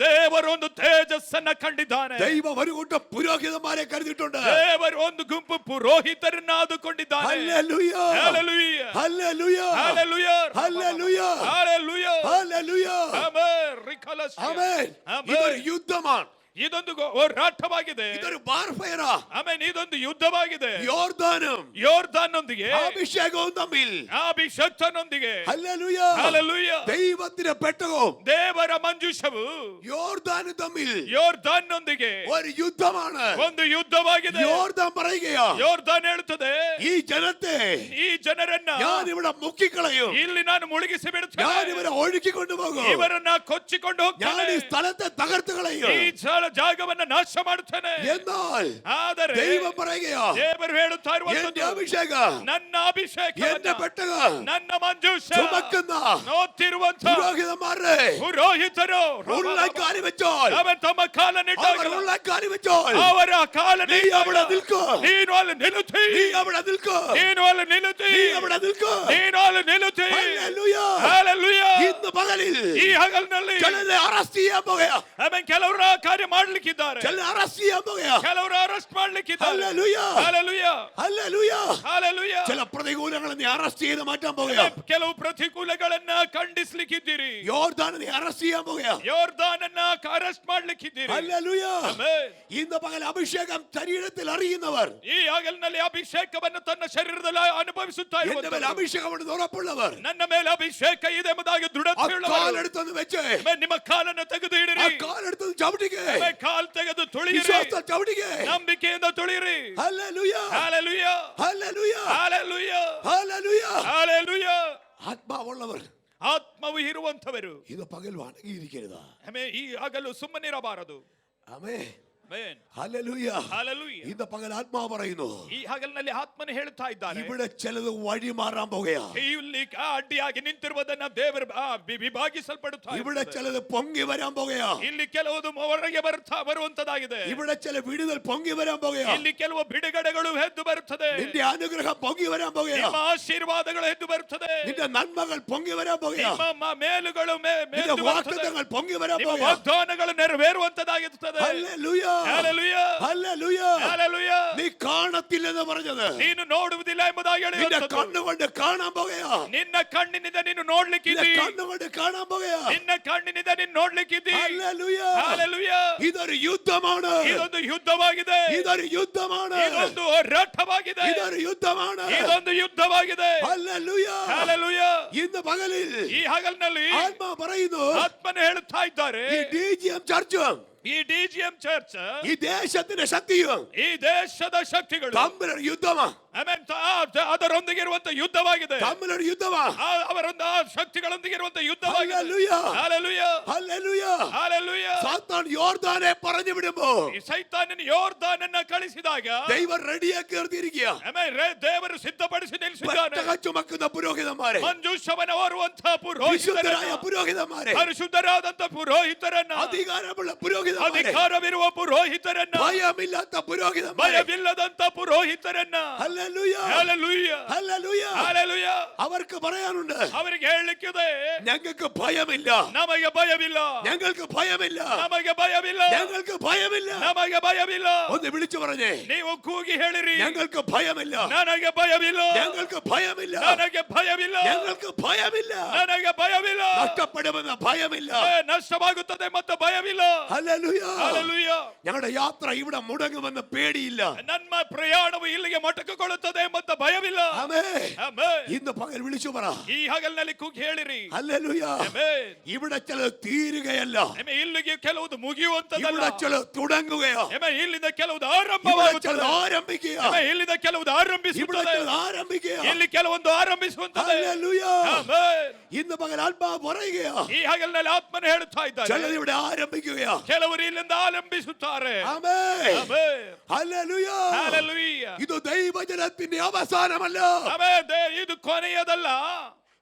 ದೇವರು ಒಂದು ತೇಜಸ್ಸನ್ನ ಕಂಡಿದ್ದಾನೆ. ദൈവം ഒരു കൂട്ടം പുരോഹിതന്മാരെ കരുതിയിട്ടുണ്ട്. ದೇವರು ಒಂದು ಗುಂಪು ಪುರೋಹಿತರನ್ನ ಆದುಕೊಂಡಿದ್ದಾನೆ. Hallelujah. Hallelujah. Hallelujah. Hallelujah. Hallelujah. Hallelujah. Hallelujah. Amen. ರಿಕಲಸ್ಯ. ആമേൻ. ആമേൻ. ഇതൊരു യുദ്ധമാണ്. ಇದೊಂದು ಹೋರಾಟವಾಗಿದೆ. ഇതൊരു വാർഫെയറാ. ಆಮೇನ್. ಇದೊಂದು ಯುದ್ಧವಾಗಿದೆ. യോർദാനും ಯೋರ್ದಾನೊಂದಿಗೆ, അഭിഷേകവും തമ്മിൽ, ಅಭಿಷಕ್ತನೊಂದಿಗೆ, ഹല്ലേലൂയ, ಹಲ್ಲೆಲೂಯ, ദൈവത്തിന്റെ പെട്ടകവും ದೇವರ ಮಂಜೂಷವು യോർദാനും തമ്മിൽ ಯೋರ್ದಾನ್ನೊಂದಿಗೆ ഒരു യുദ്ധമാണ്. ಒಂದು ಯುದ್ಧವಾಗಿದೆ. യോർദാൻ പറയുകയാ, ಯೋರ್ದಾನ್ ಹೇಳುತ್ತದೆ, ഈ ജനത്തെ ಈ ಜನರನ್ನ ഞാൻ ഇവിടെ മുക്കിക്കളയും, ಇಲ್ಲಿ ನಾನು ಮುಳುಗಿಸಿ ഞാൻ ಬಿಡುತ್ತೇನೆ, ഇവരെ ഒഴുക്കിക്കൊണ്ടുപോകും, ಇವರನ್ನ ಕೊಚ್ಚಿಕೊಂಡು ഞാൻ ಹೋಗ್ತೇನೆ, ഈ സ്ഥലത്തെ തകർത്ത് കളയും. ಈ ಜಾಗವನ್ನ ನಾಶ ಮಾಡುತ್ತೇನೆ. എന്നാൽ ಆದರೆ ദൈവം പറയുകയാ, ದೇವರು ಹೇಳುತ್ತಾ എന്റെ ಇರುವಂತದ್ದು, അഭിഷേകം, ನನ್ನ ಅಭಿಷೇಕ, എന്റെ പെട്ടകം ನನ್ನ ಮಂಜೂಷ ചുമക്കുന്ന ನೋತಿರುವಂತ പുരോഹിതന്മാരെ ಪುರೋಹಿತರು ഉള്ളക്കാരി വെച്ചോൾ, ಅವರ ತಮ್ಮ ಕಾಲನ್ನಿಟ್ಟಾಗ അവർ ഉള്ളക്കാരി വെച്ചോൾ, ಅವರ നീ ಕಾಲನ್ನಿಟ್ಟಾಗ അവിടെ നിൽക്കൂ, ನೀನು ಅಲ್ಲಿ ನಿಲ್ಲುತ್ತಿ, നീ അവിടെ നിൽക്കൂ, ನೀನು ಅಲ್ಲಿ ನಿಲ್ಲುತ್ತಿ, നീ അവിടെ നിൽക്കൂ. ನೀನು ಅಲ್ಲಿ ನಿಲ್ಲುತ್ತಿ. ഹല്ലേലൂയ. ಹಲ್ಲೆಲೂಯ. ഇന്ന് പകലിൽ ಈ ಹಗಲಿನಲ್ಲಿ ചിലരെ അറസ്റ്റ് ചെയ്യാൻ പോകുകയാ, ಆಮೇಲೆ ಕೆಲವರು ಆ ಕಾರ್ಯ ಮಾಡ್ಲಿಕ್ಕಿದ್ದಾರೆ, ചിലരെ അറസ്റ്റ് ചെയ്യാൻ പോകുകയാ. ಕೆಲವರು ಅರೆಸ್ಟ್ ಮಾಡ್ಲಿಕ್ಕಿದ್ದಾರೆ. ഹല്ലേലൂയ. ಹಲ್ಲೆಲೂಯ. ഹല്ലേലൂയ. ಹಲ್ಲೆಲೂಯ. ചില പ്രതികൂലങ്ങളെ നീ അറസ്റ്റ് ചെയ്ത് മാറ്റാൻ പോകുകയാ. ಕೆಲವು ಪ್ರತಿಕೂಲಗಳನ್ನ ಖಂಡಿಸ್ಲಿಕ್ಕಿದ್ದೀರಿ, യോർദാനെ നീ അറസ്റ്റ് ചെയ്യാൻ പോകുകയാ. ಯೋರ್ದಾನನ್ನ ಅರೆಸ್ಟ್ ಮಾಡ್ಲಿಕ್ಕಿದ್ದೀರಿ. ഹല്ലേലൂയ. ಆಮೆನ್. ഇന്ന് പകൽ അഭിഷേകം ശരീരത്തിൽ അറിയുന്നവർ, ಈ ಹಗಲಿನಲ್ಲಿ ಅಭಿಷೇಕವನ್ನು ತನ್ನ ಶರೀರದಲ್ಲಿ ಅನುಭವಿಸುತ್ತಾ എന്റെ മേൽ ಇರುವವರು, അഭിഷേകമുണ്ടെന്ന് ഉറപ്പുള്ളവർ, ನನ್ನ ಮೇಲೆ ಅಭಿಷೇಕ ಇದೆ ಎಂಬುದಾಗಿ ആ ದೃಢತೆಯುಳ್ಳವರು, കാലെടുത്തൊന്ന് വെച്ച് ಆಮೆನ್, ನಿಮ್ಮ ಕಾಲನ್ನು ತೆಗೆದು ആ ಇಡಿರಿ, കാലെടുത്തൊന്ന് ചവിട്ടിക്ക്, ಆಮೆನ್, ಕಾಲ್ ತೆಗೆದು ತುಳಿಯಿರಿ, വിശ്വാസത്താൽ ചവിട്ടിക്ക്. ನಂಬಿಕೆಯಿಂದ ತುಳಿಯಿರಿ. ഹല്ലേലൂയ. ഹല്ಲೆലൂയ. ഹല്ലേലൂയ. ഹല്ಲೆലൂയ. ഹല്ലേലൂയ. ഹല്ಲೆലൂയ. ആത്മാവുള്ളവർ ಆತ್ಮವು ಇರುವಂತವರು ഇത് പകൽ വണങ്ങിയിരിക്കരുത്. ಆಮೆನ್. ಈ ಹಗಲು ಸುಮ್ಮನಿರಬಾರದು. ആമേൻ. ಆಮೆನ್. ഹല്ലേലൂയ. ഹല്ಲೆലൂയ. ഇന്ന് പകൽ ആത്മാവ് പറയുന്നു, ಈ ಹಗಲಿನಲ್ಲಿ ಆತ್ಮನು ಹೇಳುತ್ತಾ ಇದ್ದಾನೆ, ഇവിടെ ചിലത് വഴി മാറാൻ പോകുകയാ, ಇಲ್ಲಿ ಅಡ್ಡಿಯಾಗಿ ನಿಂತಿರುವುದನ್ನ ದೇವರು ವಿಭಾಗಿಸಲ್ಪಡುತ್ತಾ ഇവിടെ ಇರುತ್ತದೆ. ചിലത് പൊങ്ങി വരാൻ പോകുകയാ, ಇಲ್ಲಿ ಕೆಲವುದು ಹೊರಗೆ ಬರುವಂತದಾಗಿದೆ, ഇവിടെ ചില വിടുതൽ പൊങ്ങി വരാൻ പോകുകയാ, ಇಲ್ಲಿ ಕೆಲವು ಬಿಡುಗಡೆಗಳು ಎದ್ದು ಬರುತ್ತದೆ, നിന്റെ അനുഗ്രഹം പൊങ്ങി വരാൻ പോകുകയാ, ನಿಮ್ಮ ಆಶೀರ್ವಾದಗಳು ಎದ್ದು ಬರುತ್ತದೆ, നിന്റെ നന്മകൾ പൊങ്ങി വരാൻ പോകുകയാ, ನಿಮ್ಮ ಮೇಲುಗಳು നിന്റെ ಎದ್ದು ಬರುತ್ತದೆ, വാഗ്ദത്തങ്ങൾ പൊങ്ങി വരാൻ ನಿಮ್ಮ പോകുകയാ. ವಾಗ್ದಾನಗಳು ನೆರವೇರುವಂತದಾಗಿರುತ್ತದೆ. ഹല്ലേലൂയ. ഹല്ലേലൂയ. ഹല്ലേലൂയ. ഹല്ലേലൂയ. നീ കാണത്തില്ലെന്ന് പറഞ്ഞത് ನೀನು ನೋಡುವುದಿಲ್ಲ ಎಂಬುದಾಗಿ നിന്റെ ಹೇಳುವಂತದ್ದು, കണ്ണുകൊണ്ട് കാണാൻ പോകുകയാ, ನಿನ್ನ ಕಣ್ಣಿನಿಂದ ನೀನು നിന്റെ ನೋಡ್ಲಿಕ್ಕಿದ್ದಿ, കണ്ണുകൊണ്ട് കാണാൻ പോകുകയാ. ನಿನ್ನ ಕಣ್ಣಿನಿಂದ ನೀನು ನೋಡ್ಲಿಕ್ಕಿದ್ದಿ. ഹല്ലേലൂയ. ഹല്ലേലൂയ. ഇതൊരു യുദ്ധമാണ്, ಇದೊಂದು ಯುದ್ಧವಾಗಿದೆ, ഇതൊരു യുദ്ധമാണ്, ಇದೊಂದು ಹೋರಾಟವಾಗಿದೆ, ഇതൊരു യുദ്ധമാണ്. ಇದೊಂದು ಯುದ್ಧವಾಗಿದೆ. ഹല്ലേലൂയ. ಹಲ್ಲೆಲೂಯ. ഇന്ന് പകലിൽ ಈ ಹಗಲಿನಲ್ಲಿ ആത്മാ പറയുന്നു, ಆತ್ಮನು ಹೇಳುತ್ತಾ ಇದ್ದಾರೆ, ഈ DGM ചർച്ചും ಈ ಡಿಜಿಎಂ ಚರ್ಚ್ ഈ ദേശത്തിന്റെ ശക്തിയും ಈ ದೇಶದ ಶಕ್ತಿಗಳು തമ്മിലൊരു യുദ്ധമാ. ಆಮೆನ್. ಅದರೊಂದಿಗೆ ಇರುವಂತ ಯುದ್ಧವಾಗಿದೆ. ತಮ್ಮನ ಯುದ್ಧವಾ ಅವರೊಂದ ಶಕ್ತಿಗಳೊಂದಿಗೆ ಇರುವಂತ ಯುದ್ಧವಾಗಿದೆ. Hallelujah hallelujah hallelujah hallelujah. സാത്താൻ യോർദാനെ പറഞ്ഞു വിടുമ്പോ ಈ ಸೈತಾನನ ಯೋರ್ದಾನನ್ನ ಕಳಿಸಿದಾಗ ദൈവം റെഡിയാക്കി നിർത്തിയിരിക്കുക. ಆಮೆನ್. ದೇವರು ಸಿದ್ಧಪಡಿಸಿ ನಿಲ್ಲಿಸಿದ್ದಾನೆ. പെട്ടക ചുമക്കുന്ന പുരോഹിതന്മാരെ, ಮಂಜೂಷವನ್ನ ಹೊರುವಂತ വിശുദ്ധരായ ಪುರೋಹಿತರನ್ನ, പുരോഹിതന്മാരെ, ಪರಿಶುದ್ಧರಾದಂತ ಪುರೋಹಿತರನ್ನ, അധികാരമുള്ള പുരോഹിതന്മാരെ, ಅಧಿಕಾರವಿರುವ ಪುರೋಹಿತರನ್ನ, ഭയമില്ലാത്ത പുരോഹിതന്മാരെ, ಭಯವಿಲ್ಲದಂತ ಪುರೋಹಿತರನ್ನ. Hallelujah hallelujah hallelujah. ഹല്ലേലൂയ. അവർക്ക് പറയാനുണ്ട്, ಅವರಿಗೆ ಹೇಳಲಿಕ್ಕಿದೆ, ഞങ്ങൾക്ക് ഭയമില്ല, ನಮಗೆ ಭಯವಿಲ್ಲ, ഞങ്ങൾക്ക് ഭയമില്ല, ನಮಗೆ ಭಯವಿಲ್ಲ, ഞങ്ങൾക്ക് ഭയമില്ല. ನಮಗೆ ಭಯವಿಲ್ಲ. ഒന്ന് വിളിച്ചു പറഞ്ഞേ, ನೀವು ಕೂಗಿ ಹೇಳಿರಿ, ഞങ്ങൾക്ക് ഭയമില്ല, ನನಗೆ ಭಯವಿಲ್ಲ, ഞങ്ങൾക്ക് ഭയമില്ല, ನನಗೆ ಭಯವಿಲ್ಲ, ഞങ്ങൾക്ക് ഭയമില്ല, ನನಗೆ ಭಯವಿಲ್ಲ. നഷ്ടപ്പെടുമെന്ന ഭയമില്ല. ನಷ್ಟವಾಗುತ್ತದೆ ಮತ್ತು ಭಯವಿಲ್ಲ. ഹല്ലേലൂയ. ಹಲ್ಲೆಲೂಯ. ഞങ്ങളുടെ യാത്ര ഇവിടെ മുടങ്ങുമെന്ന് പേടിയില്ല. ನನ್ನ ಪ್ರಯಾಣವು ಇಲ್ಲಿಗೆ ಮೊಟಕುಗೊಳ್ಳುತ್ತದೆ ಮತ್ತು ಭಯವಿಲ್ಲ. ആമേൻ. ಆಮೆನ್. ഇന്ന് പകൽ വിളിച്ചു പറ, ಈ ಹಗಲಿನಲ್ಲಿ ಕೂಗಿ ಹೇಳಿರಿ. ഹല്ലേലൂയ. ಆಮೆನ್. ഇവിടെ ചിലത് തീരുകയല്ല, ಆಮೆನ್. ಇಲ್ಲಿಗೆ ಕೆಲವುದು ಮುಗಿಯುವಂತದಲ್ಲ. ഇവിടെ ചിലത് തുടങ്ങുകയോ, ಆಮೆನ್. ಇಲ್ಲಿಂದ ಕೆಲವುದು ഇവിടെ ಆರಂಭವಾಗುತ್ತದೆ. ചിലത് ആരംഭിക്കുക, ಆಮೆನ್. ಇಲ್ಲಿಂದ ಕೆಲವುದು ഇവിടെ ಆರಂಭಿಸುತ್ತದೆ. ചിലത് ആരംഭിക്കുക. ಇಲ್ಲಿ ಕೆಲವೊಂದು ಆರಂಭಿಸುವಂತದೆ. ഹല്ലേലൂയ. ಆಮೆನ್. ഇന്ന് പകൽ ആത്മാവ് പറയുകയാ, ಈ ಹಗಲಿನಲ್ಲಿ ಆತ್ಮನು ಹೇಳುತ್ತಾ ಇದ್ದಾನೆ, ചിലത് ഇവിടെ ആരംഭിക്കുകയാ. ಕೆಲವರು ಇಲ್ಲಿಂದ ಆರಂಭಿಸುತ್ತಾರೆ. ആമേൻ. ಆಮೆನ್. ഹല്ലേലൂയ. ಹಲ್ಲೆಲೂಯ. ഇത് ദൈവജനത്തിന്റെ അവസാനമല്ല, ಆಮೆನ್. ಇದು ಕೊನೆಯದಲ್ಲ.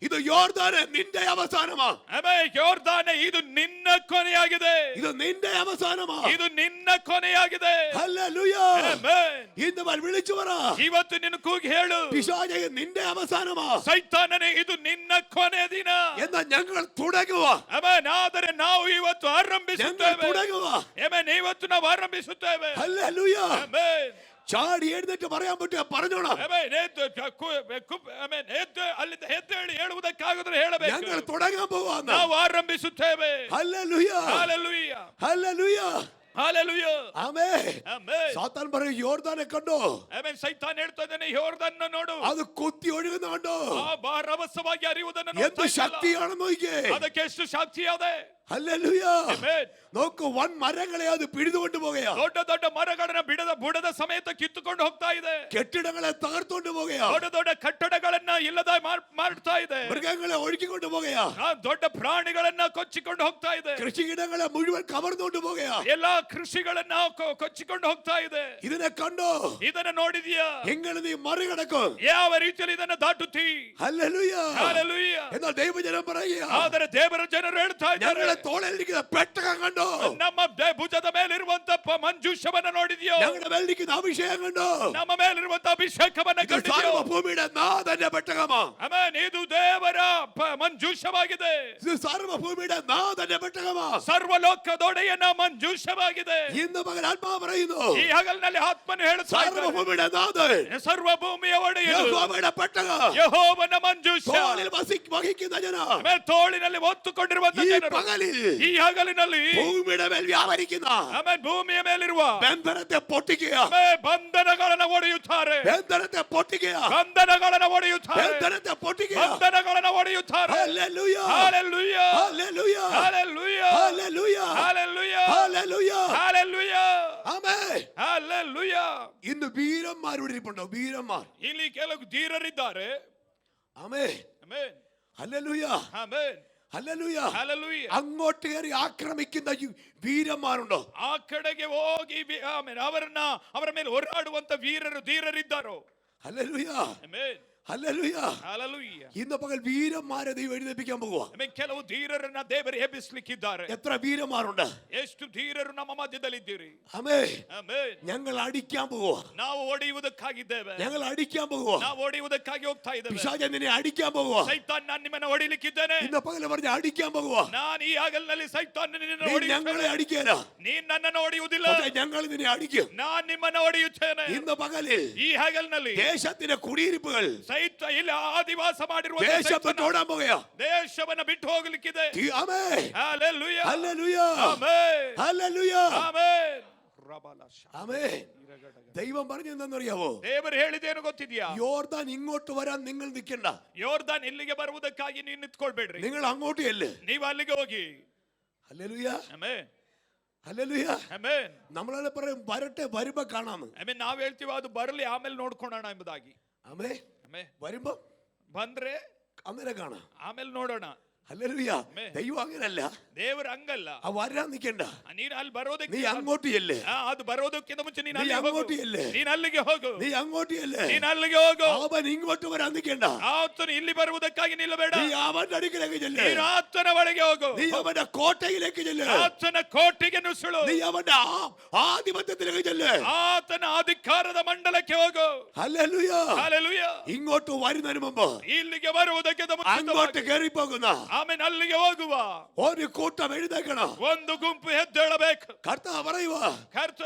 ഇത് യോർദാനെ നിന്റെ അവസാനമാ. ಆಮೆನ್. ಯೋರ್ದಾನೆ, ಇದು ನಿನ್ನ ಕೊನೆಯಾಗಿದೆ. ഇത് നിന്റെ അവസാനമാ. ಇದು ನಿನ್ನ ಕೊನೆಯಾಗಿದೆ. ഹല്ലേലൂയ. ಆಮೆನ್. ഇന്ന് പകൽ വിളിച്ചു പറ, ಇವತ್ತು ನಿನ್ನ ಕೂಗಿ ಹೇಳು, പിശാചേ നിന്റെ അവസാനമാ. ಸೈತಾನನೇ, ಇದು ನಿನ್ನ ಕೊನೆಯ ದಿನ. എന്നാൽ ഞങ്ങൾ തുടങ്ങുക, ಆಮೆನ್. ಆದರೆ ನಾವು ಇವತ್ತು ഞങ്ങൾ ಆರಂಭಿಸುತ್ತೇವೆ. തുടങ്ങുക. ಆಮೆನ್. ಇವತ್ತು ನಾವು ಆರಂಭಿಸುತ್ತೇವೆ. ഹല്ലേലൂയ. ಆಮೆನ್. ചാടി എഴുന്നേറ്റ് പറയാൻ പറ്റുക പറഞ്ഞോളാം, ಆಮೆನ್. ಆಮೆನ್. ಅಲ್ಲಿಂದ ಎದ್ದೇಳಿ ಹೇಳುವುದಕ್ಕಾಗದ್ರೆ ಹೇಳಬೇಕು. ഞങ്ങൾ തുടങ്ങാൻ പോവാന്ന്. ನಾವು ಆರಂಭಿಸುತ್ತೇವೆ. ഹല്ലേലൂയ. ഹല്ലേലൂയ. ഹല്ലേലൂയ. ഹല്ലേലൂയ. ആമേൻ. ಆಮೆನ್. സാത്താൻ പറയും, യോർദാനെ കണ്ടോ, ಆಮೆನ್. ಸೈತಾನ್ ಹೇಳ್ತಾ ಇದ್ದಾನೆ, ಯೋರ್ದನ್ನ ನೋಡು, അത് കുത്തി ഒഴുകുന്ന കണ്ടോ, ಆ ರಭಸವಾಗಿ ಹರಿಯುವುದನ್ನು എന്ത് ನೋಡ್ತಾ ಇದ್ದಲ್ಲ? ശക്തിയാണെന്ന് നോക്കിയേ. ಅದಕ್ಕೆ ಎಷ್ಟು ಶಕ್ತಿಯಾದೆ. ഹല്ലേലൂയ. ಆಮೆನ್. നോക്കൂ, വൻ മരങ്ങളെ അത് പിടിതുകൊണ്ട് പോവുകയാ, ದೊಡ್ಡ ದೊಡ್ಡ ಮರಗಳನ್ನ ಬುಡದ ಸಮೇತ ಕಿತ್ತುಕೊಂಡು ಹೋಗ್ತಾ ಇದೆ. കെട്ടിടങ്ങളെ തകർത്തുകൊണ്ട് പോവുകയാ, ದೊಡ್ಡ ದೊಡ್ಡ ಕಟ್ಟಡಗಳನ್ನ ಇಲ್ಲದ ಮಾಡ್ತಾ ಇದೆ. മൃഗങ്ങളെ ഒഴുക്കിക്കൊണ്ട് പോവുകയാ, ಆ ದೊಡ್ಡ ಪ್ರಾಣಿಗಳನ್ನ ಕೊಚ್ಚಿಕೊಂಡು ಹೋಗ್ತಾ ಇದೆ. കൃഷിയിടങ്ങളെ മുഴുവൻ കവർന്നുകൊണ്ട് പോവുകയാ. ಎಲ್ಲಾ ಕೃಷಿಗಳನ್ನ ಕೊಚ್ಚಿಕೊಂಡು ಹೋಗ್ತಾ ಇದೆ. ഇതിനെ കണ്ടോ, ಇದನ್ನ ನೋಡಿದ್ಯಾ? എങ്ങനെ നീ മറികടക്കും? ಯಾವ ರೀತಿಯಲ್ಲಿ ಇದನ್ನ ದಾಟುತ್ತಿ? ഹല്ലേലൂയ. ಹಲ್ಲೆಲೂಯ. എന്നാൽ ദൈവജനം പറയുക, ಆದರೆ ದೇವರ ಜನರು ಹೇಳ್ತಾ ಇದ್ದಾರೆ, ഞങ്ങളുടെ തോളിലിരിക്കുന്ന പെട്ടകം കണ്ടോ, ನಮ್ಮ ಭುಜದ ಮೇಲಿರುವಂತ ಮಂಜೂಷವನ್ನ ನೋಡಿದ್ಯೋ? ഞങ്ങളുടെ മേലിരിക്കുന്ന അഭിഷേകം കണ്ടോ, ನಮ್ಮ ಮೇಲಿರುವಂತ ಅಭಿಷೇಕವನ್ನ ഇത് ಕಂಡಿದ್ಯೋ? സർവ്വഭൂമിയുടെ നാഥന്റെ പെട്ടകമാ. ಆಮೆನ್. ಇದು ದೇವರ ಮಂಜೂಷವಾಗಿದೆ. ഇത് സർവ്വഭൂമിയുടെ നാഥന്റെ പെട്ടകമാ. ಸರ್ವಲೋಕದೊಡೆಯನ ಮಂಜೂಷವಾಗಿದೆ. ഇന്ന് പകൽ ആത്മാവ് പറയുന്നു, ಈ ಹಗಲಿನಲ್ಲಿ ಆತ್ಮನು ಹೇಳುತ್ತಾ ಇದ್ದಾನೆ, സർവ്വഭൂമിയുടെ നാഥൻ ಸರ್ವಭೂಮಿಯ ಒಡೆಯನು യഹോവയുടെ പെട്ടകം ಯೆಹೋವನ ಮಂಜೂಷ തോളിൽ വഹിക്കുന്ന ജന ಆಮೆನ್. ತೋಳಿನಲ್ಲಿ ಹೊತ್ತುಕೊಂಡಿರುವಂತ ഈ ಜನರು പകലിൽ ಈ ಹಗಲಿನಲ್ಲಿ ഭൂമിയുടെ മേൽ വ്യാപരിക്കുന്ന ಆಮೆನ್ ಭೂಮಿಯ ಮೇಲಿರುವ ബന്ധനത്തെ പൊട്ടിക്കുക, ಆಮೆನ್ ಬಂಧನಗಳನ್ನು ಒಡೆಯುತ್ತಾರೆ. ബന്ധനത്തെ പൊട്ടിക്കുക, ಬಂಧನಗಳನ್ನು ಒಡೆಯುತ್ತಾರೆ. ബന്ധനത്തെ പൊട്ടിക്കുക. ಬಂಧನಗಳನ್ನು ಒಡೆಯುತ್ತಾರೆ. Hallelujah. Hallelujah. Hallelujah. Hallelujah. Hallelujah. Hallelujah. Hallelujah. Hallelujah. Amen. Hallelujah. ഇന്ന് വീരന്മാർ ഇവിടെ ഇരിപ്പുണ്ടോ? വീരന്മാർ. ಇಲ್ಲಿ ಕೆಲವು ಧೀರರಿದ್ದಾರೆ. Amen. Amen. Hallelujah. Amen. Hallelujah. Hallelujah. അങ്ങോട്ട് കയറി ആക്രമിക്കുന്ന വീരന്മാരുണ്ടോ? ಆ ಕಡೆಗೆ ಹೋಗಿ ಆಮೆನ್ ಅವರ ಮೇಲೆ ಹೋರಾಡುವಂತ ಧೀರರಿದ್ದಾರೋ? ഹല്ലേലൂയ. ಆಮೆನ್. ഹല്ലേലൂയ. ಹಲ್ಲೆಲೂಯ. ഇന്ന് പകൽ വീരന്മാരെ ദൈവം എഴുന്നേൽപ്പിക്കാൻ പോകുക. ಆಮೆನ್. ಕೆಲವು ಧೀರರನ್ನ ದೇವರು ಎಬ್ಬಿಸಲಿಕ್ಕಿದ್ದಾರೆ. എത്ര വീരന്മാരുണ്ട്? ಎಷ್ಟು ಧೀರರು ನಮ್ಮ ಮಧ್ಯದಲ್ಲಿದ್ದೀರಿ? ആമേൻ. ಆಮೆನ್. ഞങ്ങൾ അടിക്കാൻ പോകുക. ನಾವು ಹೊಡೆಯುವುದಕ್ಕಾಗಿದ್ದೇವೆ. ഞങ്ങൾ അടിക്കാൻ പോകുക. ನಾವು ಹೊಡೆಯುವುದಕ್ಕಾಗಿ ಹೋಗ್ತಾ ಇದ್ದೇವೆ. പിശാചൻ നിന്നെ അടിക്കാൻ പോകുക. ಸೈತಾನ್ ನಾನು ನಿಮ್ಮನ್ನ ಹೊಡಿಲಿಕ್ಕಿದ್ದೇನೆ. ഇന്ന് പകൽ പറഞ്ഞ അടിക്കാൻ പോകുക. ನಾನು ಈ ಹಗಲಿನಲ್ಲಿ ಸೈತಾನ್ ನಿನ್ನನ್ನು നീ ഞങ്ങളെ ಹೊಡೆಯುತ್ತೇನೆ. അടിക്കാന, ನೀನ್ ನನ್ನನ್ನು ಹೊಡೆಯುವುದಿಲ್ಲ, പക്ഷേ ഞങ്ങൾ നിന്നെ അടിക്കും. ನಾನ್ ನಿಮ್ಮನ್ನ ಹೊಡೆಯುತ್ತೇನೆ. ഇന്ന് പകലിൽ ಈ ಹಗಲಿನಲ್ಲಿ ദേശത്തിന്റെ കുടിയിരിപ്പുകൾ ಇಲ್ಲ ಆದಿವಾಸ ಮಾಡಿರುವ ദേശം വിട്ടോടാൻ പോകുക. ದೇಶವನ್ನ ಬಿಟ್ಟು ಹೋಗಲಿಕ್ಕಿದೆ. Amen. Hallelujah. Hallelujah. Amen. Hallelujah. Amen. Amen. ദൈവം പറഞ്ഞു എന്താണെന്നറിയാവോ? ದೇವರು ಹೇಳಿದೇನು ಗೊತ್ತಿದ್ಯಾ? യോർദാൻ ഇങ്ങോട്ട് വരാൻ നിങ്ങൾ നിൽക്കണ്ട. ಯೋರ್ದಾನ್ ಇಲ್ಲಿಗೆ ಬರುವುದಕ್ಕಾಗಿ ನೀವು ನಿಂತ್ಕೊಳ್ಬೇಡ್ರಿ. നിങ്ങൾ അങ്ങോട്ട് ചെല്ല്. ನೀವು ಅಲ್ಲಿಗೆ ಹೋಗಿ. ഹല്ലേലൂയ. ಆಮೆನ್. ഹല്ലേലൂയ. ಆಮೆನ್. നമ്മളെ പറയും വരട്ടെ, വരുമ്പോ കാണാന്ന്. ಆಮೆನ್. ನಾವ್ ಹೇಳ್ತೀವಿ ಅದು ಬರಲಿ ಆಮೇಲೆ ನೋಡ್ಕೊಳ್ಳೋಣ ಎಂಬುದಾಗಿ. ആമേ ಆಮೆನ್. വരുമ്പോ ಬಂದ್ರೆ അന്നേരം കാണാം. ಆಮೇಲೆ ನೋಡೋಣ. ഹല്ലേലൂയ. ദൈവം അങ്ങനല്ല, ದೇವರು ಹಂಗಲ್ಲ. ആ വരാൻ നിൽക്കണ്ട, ನೀನು ಅಲ್ಲಿ ಬರೋದಕ್ಕೆ നീ അങ്ങോട്ട് ചെല്ല്. ಅದು ಬರೋದಕ್ಕಿಂತ ಮುಂಚೆ ನೀನು നീ ಅಲ್ಲಿಗೆ ಹೋಗು. അങ്ങോട്ട് ചെല്ല്. ನೀನು ಅಲ್ಲಿಗೆ ಹೋಗು. നീ അങ്ങോട്ട് ചെല്ല്. ನೀನು ಅಲ್ಲಿಗೆ ಹೋಗು. അവൻ ഇങ്ങോട്ട് വരാൻ നിൽക്കണ്ട. ಆತನು ಇಲ್ಲಿ ಬರುವುದಕ್ಕಾಗಿ ನಿಲ್ಲಬೇಡ. നീ അവന്റെ അടുക്കിലേക്ക് ചെല്ല്. ನೀನು ಆತನ ಒಳಗೆ ಹೋಗು. നീ അവന്റെ കോട്ടയിലേക്ക് ചെല്ല്. ಆತನ ಕೋಟೆಗೆ ನುಸುಳು. നീ അവന്റെ ആധിപത്യത്തിലേക്ക് ചെല്ല്. ಆತನ ಅಧಿಕಾರದ ಮಂಡಲಕ್ಕೆ ಹೋಗು. ഹല്ലേലൂയ. ಹಲ್ಲೆಲೂಯ. ഇങ്ങോട്ട് വരുന്നതിന് മുമ്പ് ಇಲ್ಲಿಗೆ ಬರುವುದಕ್ಕೆ അങ്ങോട്ട് കയറി പോകുന്ന ಆಮೇಲೆ ಅಲ್ಲಿಗೆ ಹೋಗುವ ഒരു കൂട്ടം എഴുന്നേക്കണം. ಒಂದು ಗುಂಪು ಎದ್ದೇಳಬೇಕು. കർത്താവ് പറയുക, ಕರ್ತ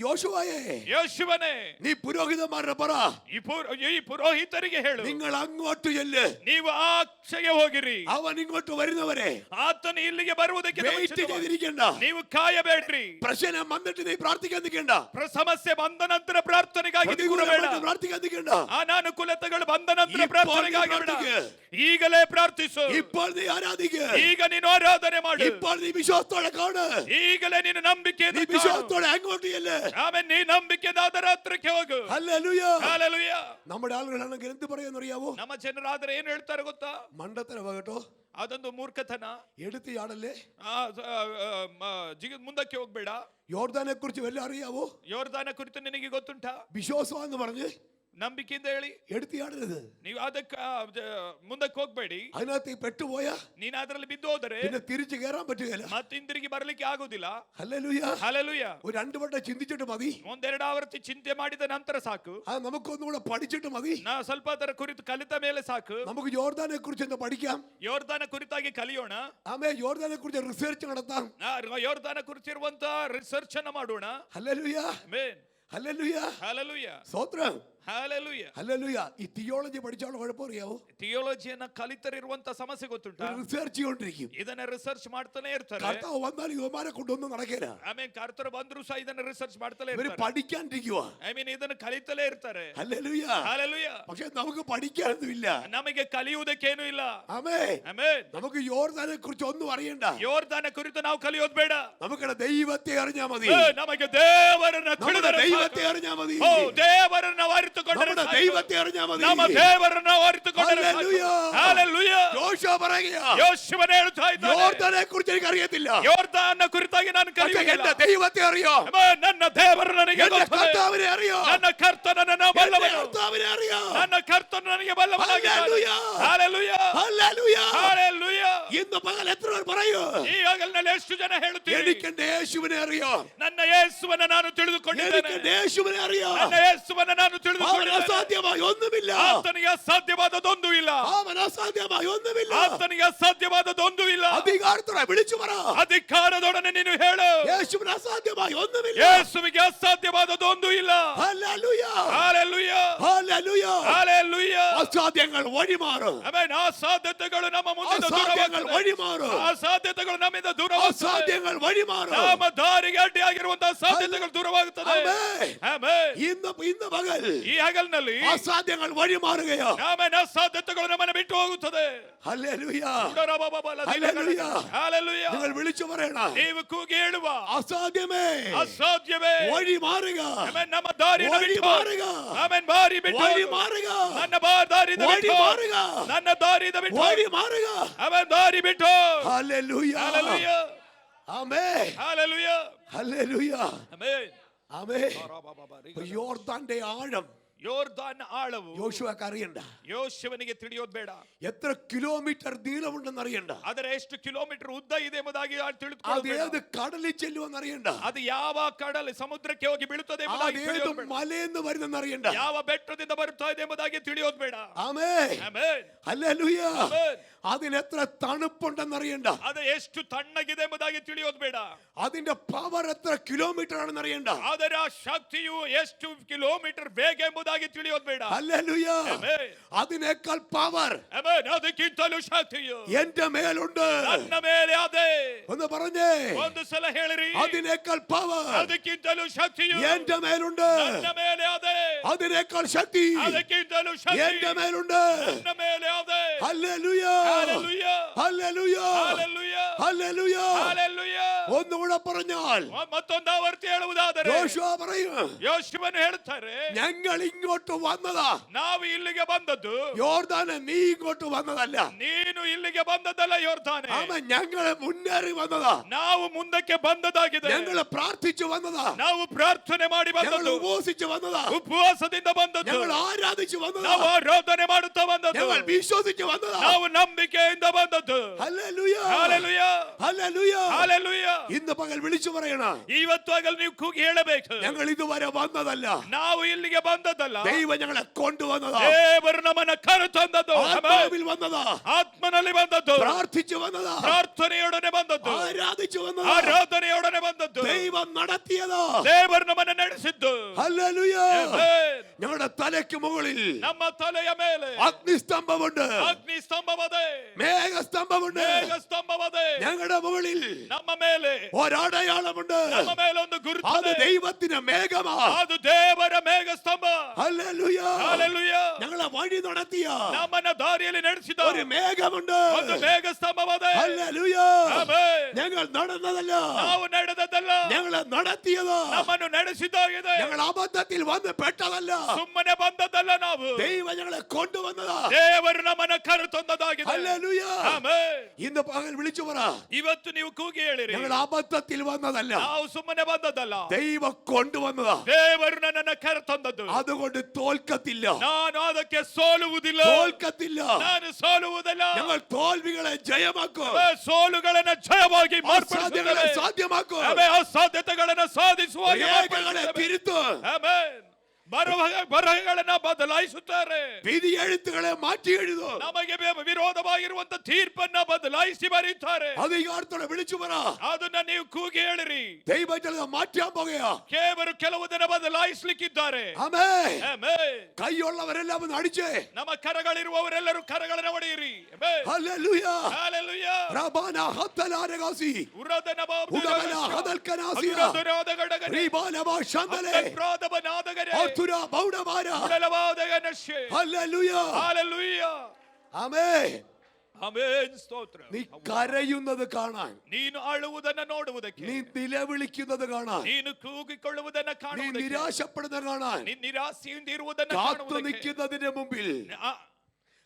യോശുവയെ, ಯೇಸುವನೇ, നീ പുരോഹിതന്മാരുടെ പറ, ಈ ಪುರೋಹಿತರಿಗೆ ಹೇಳು, നിങ്ങൾ അങ്ങോട്ട് ചെല്ല്. ನೀವು ಆಚೆಗೆ ಹೋಗಿರಿ. അവൻ ഇങ്ങോട്ട് വരുന്നവരെ ಆತನು ಇಲ್ಲಿಗೆ ಬರುವುದಕ್ಕೆ വെയിറ്റ് ചെയ്തിരിക്കണ്ട. ನೀವು ಕಾಯಬೇಡ್ರಿ. പ്രശ്നം വന്നിട്ട് നീ പ്രാർത്ഥിക്കാൻ നിൽക്കണ്ട. ಸಮಸ್ಯೆ ಬಂದ ನಂತರ ಪ್ರಾರ್ಥನೆಗಾಗಿ ಕೂರಬೇಡ. പ്രാർത്ഥിക്കാൻ നിൽക്കണ്ട. ಅನಾನುಕೂಲತೆಗಳು ಬಂದ ನಂತರ ഇപ്പോൾ ಪ್ರಾರ್ಥನೆಗಾಗಿ ಬೇಡ. ಈಗಲೇ ಪ್ರಾರ್ಥಿಸು. ഇപ്പോൾ നീ ആരാധിക്ക്. ಈಗ ನೀನು ಆರಾಧನೆ ಮಾಡು. ഇപ്പോൾ നീ വിശ്വാസത്തോടെ കാണ്. ಈಗಲೇ ನೀನು ನಂಬಿಕೆಯಿಂದ നീ വിശ്വാസത്തോടെ അങ്ങോട്ട് ചെല്ല്. ಆಮೇಲೆ ನೀ ನಂಬಿಕೆಯಿಂದ ಅದರ ಹತ್ರಕ್ಕೆ ಹೋಗು. ഹല്ലേലൂയ. ಹಲ್ಲೆಲೂಯ. നമ്മുടെ ആളുകളാണെങ്കിൽ എന്ത് പറയാന്ന് അറിയാവോ? ನಮ್ಮ ಜನರಾದ್ರೆ ಏನು ಹೇಳ್ತಾರೆ ಗೊತ್ತಾ? മണ്ടത്തരവാ കേട്ടോ. ಅದೊಂದು ಮೂರ್ಖತನ. എടുത്തിയാടല്ലേ. ಮುಂದಕ್ಕೆ ಹೋಗ್ಬೇಡ. യോർദാനെ കുറിച്ച് വല്ല അറിയാവോ? ಯೋರ್ದಾನ ಕುರಿತು ನಿನಗೆ ಗೊತ್ತುಂಟಾ? വിശ്വാസമാണെന്ന് പറഞ്ഞ് ನಂಬಿಕೆಯಿಂದ ಹೇಳಿ എടുത്തിയാടരുത്. ನೀವು ಅದಕ್ಕೆ ಮುಂದಕ್ಕೆ ಹೋಗ್ಬೇಡಿ. അതിനകത്ത് ഈ പെട്ടുപോയാ ನೀನು ಅದರಲ್ಲಿ ಬಿದ್ದು ಹೋದರೆ പിന്നെ തിരിച്ചു കയറാൻ പറ്റുകയില്ല. ಮತ್ತೆ ಹಿಂದಿರುಗಿ ಬರ್ಲಿಕ್ಕೆ ಆಗುದಿಲ್ಲ. ഹല്ലേലൂയ. ಹಲ್ಲೆಲೂಯ. ഒരു രണ്ടു വട്ടം ചിന്തിച്ചിട്ട് മതി. ಒಂದೆರಡು ಆವರ್ತಿ ಚಿಂತೆ ಮಾಡಿದ ನಂತರ ಸಾಕು. അത് നമുക്കൊന്നുകൂടെ പഠിച്ചിട്ട് മതി. ನಾ ಸ್ವಲ್ಪ ಅದರ ಕುರಿತು ಕಲಿತ ಮೇಲೆ ಸಾಕು. നമുക്ക് യോർദാനെ കുറിച്ച് ഒന്ന് പഠിക്കാം. ಯೋರ್ದಾನ ಕುರಿತಾಗಿ ಕಲಿಯೋಣ. ആമേ യോർദാനെ കുറിച്ച് റിസർച്ച് നടത്താം. ಯೋರ್ದಾನ ಕುರಿತಿರುವಂತ ರಿಸರ್ಚ್ ಅನ್ನ ಮಾಡೋಣ. ഹല്ലേലൂയ. ಆಮೆನ್. ഹല്ലേലൂയ. ಹಲ್ಲೆಲೂಯ. സ്തോത്രം. ಹಲ್ಲೆಲೂಯ. ഹല്ലേലൂയ. ഈ തിയോളജി പഠിച്ചാലുള്ള കുഴപ്പം അറിയാവോ? ಥಿಯೋಲಜಿಯನ್ನ ಕಲಿತರಿರುವಂತ ಸಮಸ್ಯೆ ಗೊತ್ತುಂಟಾ? റിസർച്ച് ചെയ്തോണ്ടിരിക്കും. ಇದನ್ನ ರಿಸರ್ಚ್ ಮಾಡ್ತಾನೆ ಇರ್ತಾರೆ. കർത്താവ് വന്നാൽ യുവമാരെ കൊണ്ടൊന്നും നടക്കില്ല. ಆಮೇಲೆ ಕರ್ತರು ಬಂದ್ರು ಸಹ ಇದನ್ನ ರಿಸರ್ಚ್ ಮಾಡ್ತಲೇ ഇവര് ಇರ್ತಾರೆ. പഠിക്കാണ്ടിരിക്കുക. ಐ ಮೀನ್ ಇದನ್ನ ಕಲಿತಲೇ ಇರ್ತಾರೆ. ഹല്ലേലൂയ. ಹಲ್ಲೆಲೂಯ. പക്ഷെ നമുക്ക് പഠിക്കാനൊന്നുമില്ല. ನಮಗೆ ಕಲಿಯುವುದಕ್ಕೇನು ಇಲ್ಲ. ആമേൻ. ಆಮೆನ್. നമുക്ക് യോർദാനെ കുറിച്ച് ഒന്നും അറിയണ്ട. ಯೋರ್ದಾನ ಕುರಿತು ನಾವು ಕಲಿಯೋದು ಬೇಡ. നമുക്കടെ ദൈവത്തെ അറിഞ്ഞാ മതി. ನಮಗೆ ದೇವರನ್ನ ತಿಳಿದರೆ ദൈവത്തെ അറിഞ്ഞാ മതി. ಓ ದೇವರನ್ನ ಅರಿತುಕೊಂಡರೆ നമ്മുടെ ദൈവത്തെ അറിഞ്ഞാ മതി. ನಮ್ಮ ದೇವರನ್ನ ಅರಿತುಕೊಂಡರೆ ഹല്ലേലൂയ. ಹಲ್ಲೆಲೂಯ. യോശുവ പറയുക, ಯೋಶುವನೇ ಹೇಳ್ತಾ ಇದ್ದಾನೆ, യോർദാനെ കുറിച്ച് എനിക്ക് അറിയത്തില്ല. ಯೋರ್ದಾನ ಕುರಿತಾಗಿ ನಾನು പക്ഷേ ಕಲಿಯುವುದಿಲ್ಲ. എന്റെ ദൈവത്തെ അറിയാം. ಆಮೆನ್. ನನ್ನ ದೇವರು ನನಗೆ എന്റെ ಗೊತ್ತು. കർത്താവിനെ അറിയാം. ನನ್ನ ಕರ್ತನನ್ನ ನಾನು എന്റെ ಬಲ್ಲವನು. കർത്താവിനെ അറിയാം. ನನ್ನ ಕರ್ತನು ನನಗೆ ಬಲ್ಲವನಾಗಿದ್ದಾನೆ. ഹല്ലേലൂയ. ಹಲ್ಲೆಲೂಯ. ഹല്ലേലൂയ. ಹಲ್ಲೆಲೂಯ. ഇന്ന് പകൽ എത്ര പേർ പറയൂ, ಈ ಹಗಲಿನಲ್ಲಿ ಎಷ್ಟು ಜನ ಹೇಳುತ್ತೀರಿ, എനിക്ക് എന്റെ യേശുവിനെ അറിയാം. ನನ್ನ ಯೇಸುವನ್ನ ನಾನು എനിക്ക് ತಿಳಿದುಕೊಂಡಿದ್ದೇನೆ. എന്റെ യേശുവിനെ അറിയാം. ನನ್ನ ಯೇಸುವನ್ನ ನಾನು അവൻ ತಿಳಿದುಕೊಂಡಿದ್ದೇನೆ. അസാധ്യമായി ഒന്നുമില്ല. ಆತನಿಗೆ ಅಸಾಧ್ಯವಾದದೊಂದು ಇಲ್ಲ. അവൻ അസാധ്യമായി ഒന്നുമില്ല. ಆತನಿಗೆ ಅಸಾಧ್ಯವಾದದೊಂದು ಇಲ್ಲ. അധികാരത്തോടെ വിളിച്ചു പറ, ಅಧಿಕಾರದೊಡನೆ ನೀನು ಹೇಳು, യേശുവിന് അസാധ്യമായി ഒന്നുമില്ല. ಯೇಸುವಿಗೆ ಅಸಾಧ್ಯವಾದದೊಂದು ಇಲ್ಲ. ഹല്ലേലൂയ. ಹಲ್ಲೆಲೂಯ. ഹല്ലേലൂയ. ಹಲ್ಲೆಲೂಯ. അസാധ്യങ്ങൾ വഴിമാറും. ಆಮೆನ್. ಅಸಾಧ್ಯತೆಗಳು ನಮ್ಮ ಮುಂದೆ അസാധ്യങ്ങൾ ದೂರವಾಗುತ್ತವೆ. വഴിമാറും. ಅಸಾಧ್ಯತೆಗಳು ನಮ್ಮಿಂದ ದೂರವಾಗುತ್ತವೆ. അസാധ്യങ്ങൾ വഴിമാറും. ನಮ್ಮ ದಾರಿಗೆ ಅಡ್ಡಿಯಾಗಿರುವಂತಹ ಸಾಧ್ಯತೆಗಳು ದೂರವಾಗುತ್ತದೆ. ആമേൻ. ಆಮೆನ್. ഇന്ന് പകൽ ಈ ಹಗಲಿನಲ್ಲಿ അസാധ്യങ്ങൾ വഴിമാറുകയോ. ಆಮೆನ್. ಅಸಾಧ್ಯತೆಗಳು ನಮ್ಮನ್ನು ಬಿಟ್ಟು ಹೋಗುತ್ತದೆ. ഹല്ലേലൂയ. ಹಲ್ಲೆಲೂಯ. ಹಲ್ಲೆಲೂಯ. നിങ്ങൾ വിളിച്ചു പറയണ, ನೀವು ಕೂಗಿ ಹೇಳುವ, അസാധ്യമേ ಅಸಾಧ್ಯವೇ വഴി മാറുക. ಆಮೆನ್. ನಮ್ಮ ದಾರಿಯನ್ನು വഴി ಬಿಟ್ಟು മാറുക. ಆಮೆನ್. ದಾರಿ ಬಿಟ್ಟು വഴി മാറുക. ನನ್ನ ದಾರಿಯಿಂದ വഴി ಬಿಟ್ಟು മാറുക. ನನ್ನ ದಾರಿಯಿಂದ ಬಿಟ್ಟು വഴി മാറുക. ಆಮೆನ್. ದಾರಿ ಬಿಟ್ಟು hallelujah. Hallelujah. Amen. Hallelujah. Hallelujah. Amen. ആമേൻ. യോർദാന്റെ ആഴം ಯೋರ್ದಾನ್ ಆಳವು യോശുവക്ക് അറിയണ്ട. ಯೋಶುವನಿಗೆ ತಿಳಿಯೋದು ಬೇಡ. എത്ര കിലോമീറ്റർ നീളമുണ്ടെന്ന് അറിയണ്ട. ಅದರ ಎಷ್ಟು ಕಿಲೋಮೀಟರ್ ಉದ್ದ ಇದೆ ಎಂಬುದಾಗಿ അത് ತಿಳಿದುಕೊಳ್ಳೋದು ഏത് കടലിൽ ചെല്ലുമെന്ന് അറിയണ്ട. ಅದು ಯಾವ ಕಡಲ ಸಮುದ್ರಕ್ಕೆ ಹೋಗಿ ಬೀಳುತ್ತದೆ അത് ಎಂಬುದಾಗಿ ഏത് ತಿಳಿಯೋದು ಬೇಡ. മലയെന്ന് വരുന്നെന്ന് അറിയണ്ട. ಯಾವ ಬೆಟ್ಟದಿಂದ ಬರುತ್ತಾ ಇದೆ ಎಂಬುದಾಗಿ ತಿಳಿಯೋದು ಬೇಡ. ആമേൻ. ಆಮೆನ್. ഹല്ലേലൂയ. ಆಮೆನ್. അതിനെത്ര തണുപ്പുണ്ടെന്ന് അറിയണ്ട. ಅದು ಎಷ್ಟು ತಣ್ಣಗಿದೆ ಎಂಬುದಾಗಿ ತಿಳಿಯೋದು ಬೇಡ. അതിന്റെ പവർ എത്ര കിലോമീറ്റർ ആണെന്ന് അറിയണ്ട. ಅದರ ಶಕ್ತಿಯು ಎಷ್ಟು ಕಿಲೋಮೀಟರ್ ಬೇಗ ಎಂಬುದಾಗಿ ತಿಳಿಯೋದು ಬೇಡ. ഹല്ലേലൂയ. ಆಮೆನ್. അതിനേക്കാൾ പവർ ಆಮೆನ್. ಅದಕ್ಕಿಂತಲೂ ಶಕ್ತಿಯು എന്റെ മേലുണ്ട്. ನನ್ನ ಮೇಲೆ ಅದೇ. ഒന്ന് പറഞ്ഞേ, ಒಂದು ಸಲ ಹೇಳಿರಿ, അതിനേക്കാൾ പവർ ಅದಕ್ಕಿಂತಲೂ ಶಕ್ತಿಯು എന്റെ മേലുണ്ട്. ನನ್ನ ಮೇಲೆ ಅದೇ. അതിനേക്കാൾ ശക്തി ಅದಕ್ಕಿಂತಲೂ ಶಕ್ತಿ എന്റെ മേലുണ്ട്. ನನ್ನ ಮೇಲೆ ಅದೇ. Hallelujah. Hallelujah. Hallelujah. Hallelujah. Hallelujah. Hallelujah. ഒന്നുകൂടെ പറഞ്ഞാൽ ಮತ್ತೊಂದು ಆವರ್ತಿ ಹೇಳುವುದಾದರೆ യോശുവ പറയും, ಯೋಶುವನು ಹೇಳ್ತಾರೆ, ഞങ്ങൾ ഇങ്ങോട്ട് വന്നതാ, ನಾವು ಇಲ್ಲಿಗೆ ಬಂದದ್ದು, യോർദാനെ നീ ഇങ്ങോട്ട് വന്നതല്ല. ನೀನು ಇಲ್ಲಿಗೆ ಬಂದದ್ದಲ್ಲ ಯೋರ್ದಾನೆ, അവൻ ഞങ്ങളെ മുന്നേറി വന്നതാ, ನಾವು ಮುಂದಕ್ಕೆ ಬಂದದಾಗಿದೆ, ഞങ്ങള് പ്രാർത്ഥിച്ചു വന്നതാ, ನಾವು ಪ್ರಾರ್ಥನೆ ಮಾಡಿ ഞങ്ങൾ ಬಂದದ್ದು, ഉപവസിച്ചു വന്നതാ, ಉಪವಾಸದಿಂದ ಬಂದದ್ದು, ഞങ്ങൾ ആരാധിച്ചു വന്നതാ, ನಾವು ಆರಾಧನೆ ಮಾಡುತ್ತಾ ಬಂದದ್ದು, ഞങ്ങൾ വിശ്വസിച്ചു വന്നതാ. ನಾವು ನಂಬಿಕೆಯಿಂದ ಬಂದದ್ದು. Hallelujah, hallelujah, hallelujah. ಹಲ್ಲೆಲೂಯ. ഇന്ന് പകൽ വിളിച്ചു പറയണ, ಇವತ್ತು ಆಗಲ್ ನೀವು ಕೂಗಿ ಹೇಳಬೇಕು, ഞങ്ങൾ ഇതുവരെ വന്നതല്ല, ನಾವು ಇಲ್ಲಿಗೆ ಬಂದದ್ದಲ್ಲ, ദൈവം ഞങ്ങളെ കൊണ്ടുവന്നതാ, ದೇವರು ನಮ್ಮನ್ನ ಕರೆ ತಂದದ್ದು, ആത്മാവിൽ വന്നതാ, ಆತ್ಮನಲ್ಲಿ ಬಂದದ್ದು, പ്രാർത്ഥിച്ചു വന്നതാ, ಪ್ರಾರ್ಥನೆಯೊಡನೆ ಬಂದದ್ದು, ആരാധിച്ചു വന്നതാ, ಆರಾಧನೆಯೊಡನೆ ಬಂದದ್ದು, ദൈവം നടത്തിയതാ. ದೇವರು ನಮ್ಮನ್ನ ನಡೆಸಿದ್ದು. ഹല്ലേലൂയ. ಆಮೆನ್. ഞങ്ങളുടെ തലയ്ക്ക് മുകളിൽ ನಮ್ಮ ತಲೆಯ ಮೇಲೆ അഗ്നിസ്തംഭമുണ്ട്, ಅಗ್ನಿ ಸ್ತಂಭವದೆ, മേഘസ്തംഭമുണ്ട്, ಮೇಘ ಸ್ತಂಭವದೆ, ഞങ്ങളുടെ മുകളിൽ ನಮ್ಮ ಮೇಲೆ ഒരടയാളമുണ്ട്, ನಮ್ಮ ಮೇಲೆ ಒಂದು അത് ಗುರುತು, ദൈവത്തിന്റെ മേഘമാ. ಅದು ದೇವರ ಮೇಘ ಸ್ತಂಭ. ഹല്ലേലൂയ. ಹಲ್ಲೆಲೂಯ. ഞങ്ങളെ വഴി നടത്തിയ ನಮ್ಮನ್ನ ದಾರಿಯಲ್ಲಿ ನಡೆಸಿದ ഒരു മേഘമുണ്ട്. ಒಂದು ಮೇಘ ಸ್ತಂಭವದೆ. ഹല്ലേലൂയ. ಆಮೆನ್. ഞങ്ങൾ നടന്നതല്ല, ನಾವು ನಡೆದದ್ದಲ್ಲ, ഞങ്ങളെ നടത്തിയതാ. ನಮ್ಮನ್ನು ನಡೆಸಿದಾಗಿದೆ, ഞങ്ങൾ അബദ്ധത്തിൽ വന്ന് പെട്ടതല്ല, ಸುಮ್ಮನೆ ಬಂದದ್ದಲ್ಲ, ನಾವು ദൈവം ഞങ്ങളെ കൊണ്ടുവന്നതാ. ದೇವರು ನಮ್ಮನ್ನ ಕರೆ ತಂದದಾಗಿದೆ. ഹല്ലേലൂയ. ಆಮೆನ್. ഇന്ന് പകൽ വിളിച്ചു പറ, ಇವತ್ತು ನೀವು ಕೂಗಿ ಹೇಳಿರಿ, ഞങ്ങൾ അബദ്ധത്തിൽ വന്നതല്ല, ನಾವು ಸುಮ್ಮನೆ ಬಂದದ್ದಲ್ಲ, ദൈവം കൊണ്ടുവന്നതാ. ದೇವರು ನನ್ನನ್ನ ಕರೆ ತಂದದ್ದು. അതുകൊണ്ട് തോൽക്കത്തില്ല, ನಾನು ಅದಕ್ಕೆ ಸೋಲುವುದಿಲ್ಲ, തോൽക്കത്തില്ല. ನಾನು ಸೋಲುವುದಿಲ್ಲ, ഞങ്ങൾ തോൽവികളെ ജയമാക്കും, ಸೋಲುಗಳನ್ನ ಜಯವಾಗಿ അസാധ്യങ്ങളെ ಮಾರ್ಪಡಿಸುತ್ತೇವೆ. സാധ്യമാക്കും, ಆಮೆನ್. ಅಸಾಧ್ಯತೆಗಳನ್ನ ಸಾಧಿಸುವಾಗ രേഖകളെ ಮಾರ್ಪಡಿಸುತ್ತೇವೆ. തിരുത്തും, ಆಮೆನ್. ಬರಹಗಳನ್ನ ಬದಲಾಯಿಸುತ್ತಾರೆ, വിധി എഴുത്തുകളെ മാറ്റി എഴുതും. ನಮಗೆ ವಿರೋಧವಾಗಿರುವಂತ ತೀರ್ಪನ್ನ ಬದಲಾಯಿಸಿ ಬರೀತಾರೆ. അധികാരത്തോടെ വിളിച്ചു പറ, ಅದನ್ನ ನೀವು ಕೂಗಿ ಹೇಳಿರಿ, ദൈവം ചിലത് മാറ്റാൻ പോകുകയാ. ಕೇವಲ ಕೆಲವುದನ್ನ ಬದಲಾಯಿಸಲಿಕ್ಕಿದ್ದಾರೆ. ആമേൻ. ಆಮೆನ್. കൈയുള്ളവരെല്ലാം ഒന്ന് അടിച്ചേ. ನಮ್ಮ ಕರಗಳಿರುವವರೆಲ್ಲರೂ ಕರಗಳನ್ನು ಹೊಡೆಯಿರಿ. ಆಮೆನ್. ഹല്ലേലൂയ. ಹಲ್ಲೆಲೂಯ. റബാന ഹത്തലാരഗാസി ಉರದನ ഉടമന ഹദൽകനാസിയ റിബാനബ ശന്തലേ ಪ್ರಾದಬನಾದಗರೆ അതുര ബൗഡമാര. ಉಡಲವಾದಗನಶ್ಯೆ. ഹല്ലേലൂയ. ಹಲ್ಲೆಲೂಯ. ആമേൻ. ಆಮೆನ್. ಸ್ತೋತ್ರ. നീ കരയുന്നത് കാണാൻ, ನೀನು ಅಳುವುದನ್ನ ನೋಡುವುದಕ್ಕೆ, നീ നിലവിളിക്കുന്നത് കാണാൻ, ನೀನು ಕೂಗಿಕೊಳ್ಳುವುದನ್ನ നീ ಕಾಣುವುದಕ್ಕೆ, നിരാശപ്പെടുന്നത് കാണാൻ, ನೀನು ನಿರಾಸೆಯಿಂದ ಇರುವುದನ್ನ കാത്തു ಕಾಣುವುದಕ್ಕೆ, നിൽക്കുന്നതിന് മുമ്പിൽ, ಆ-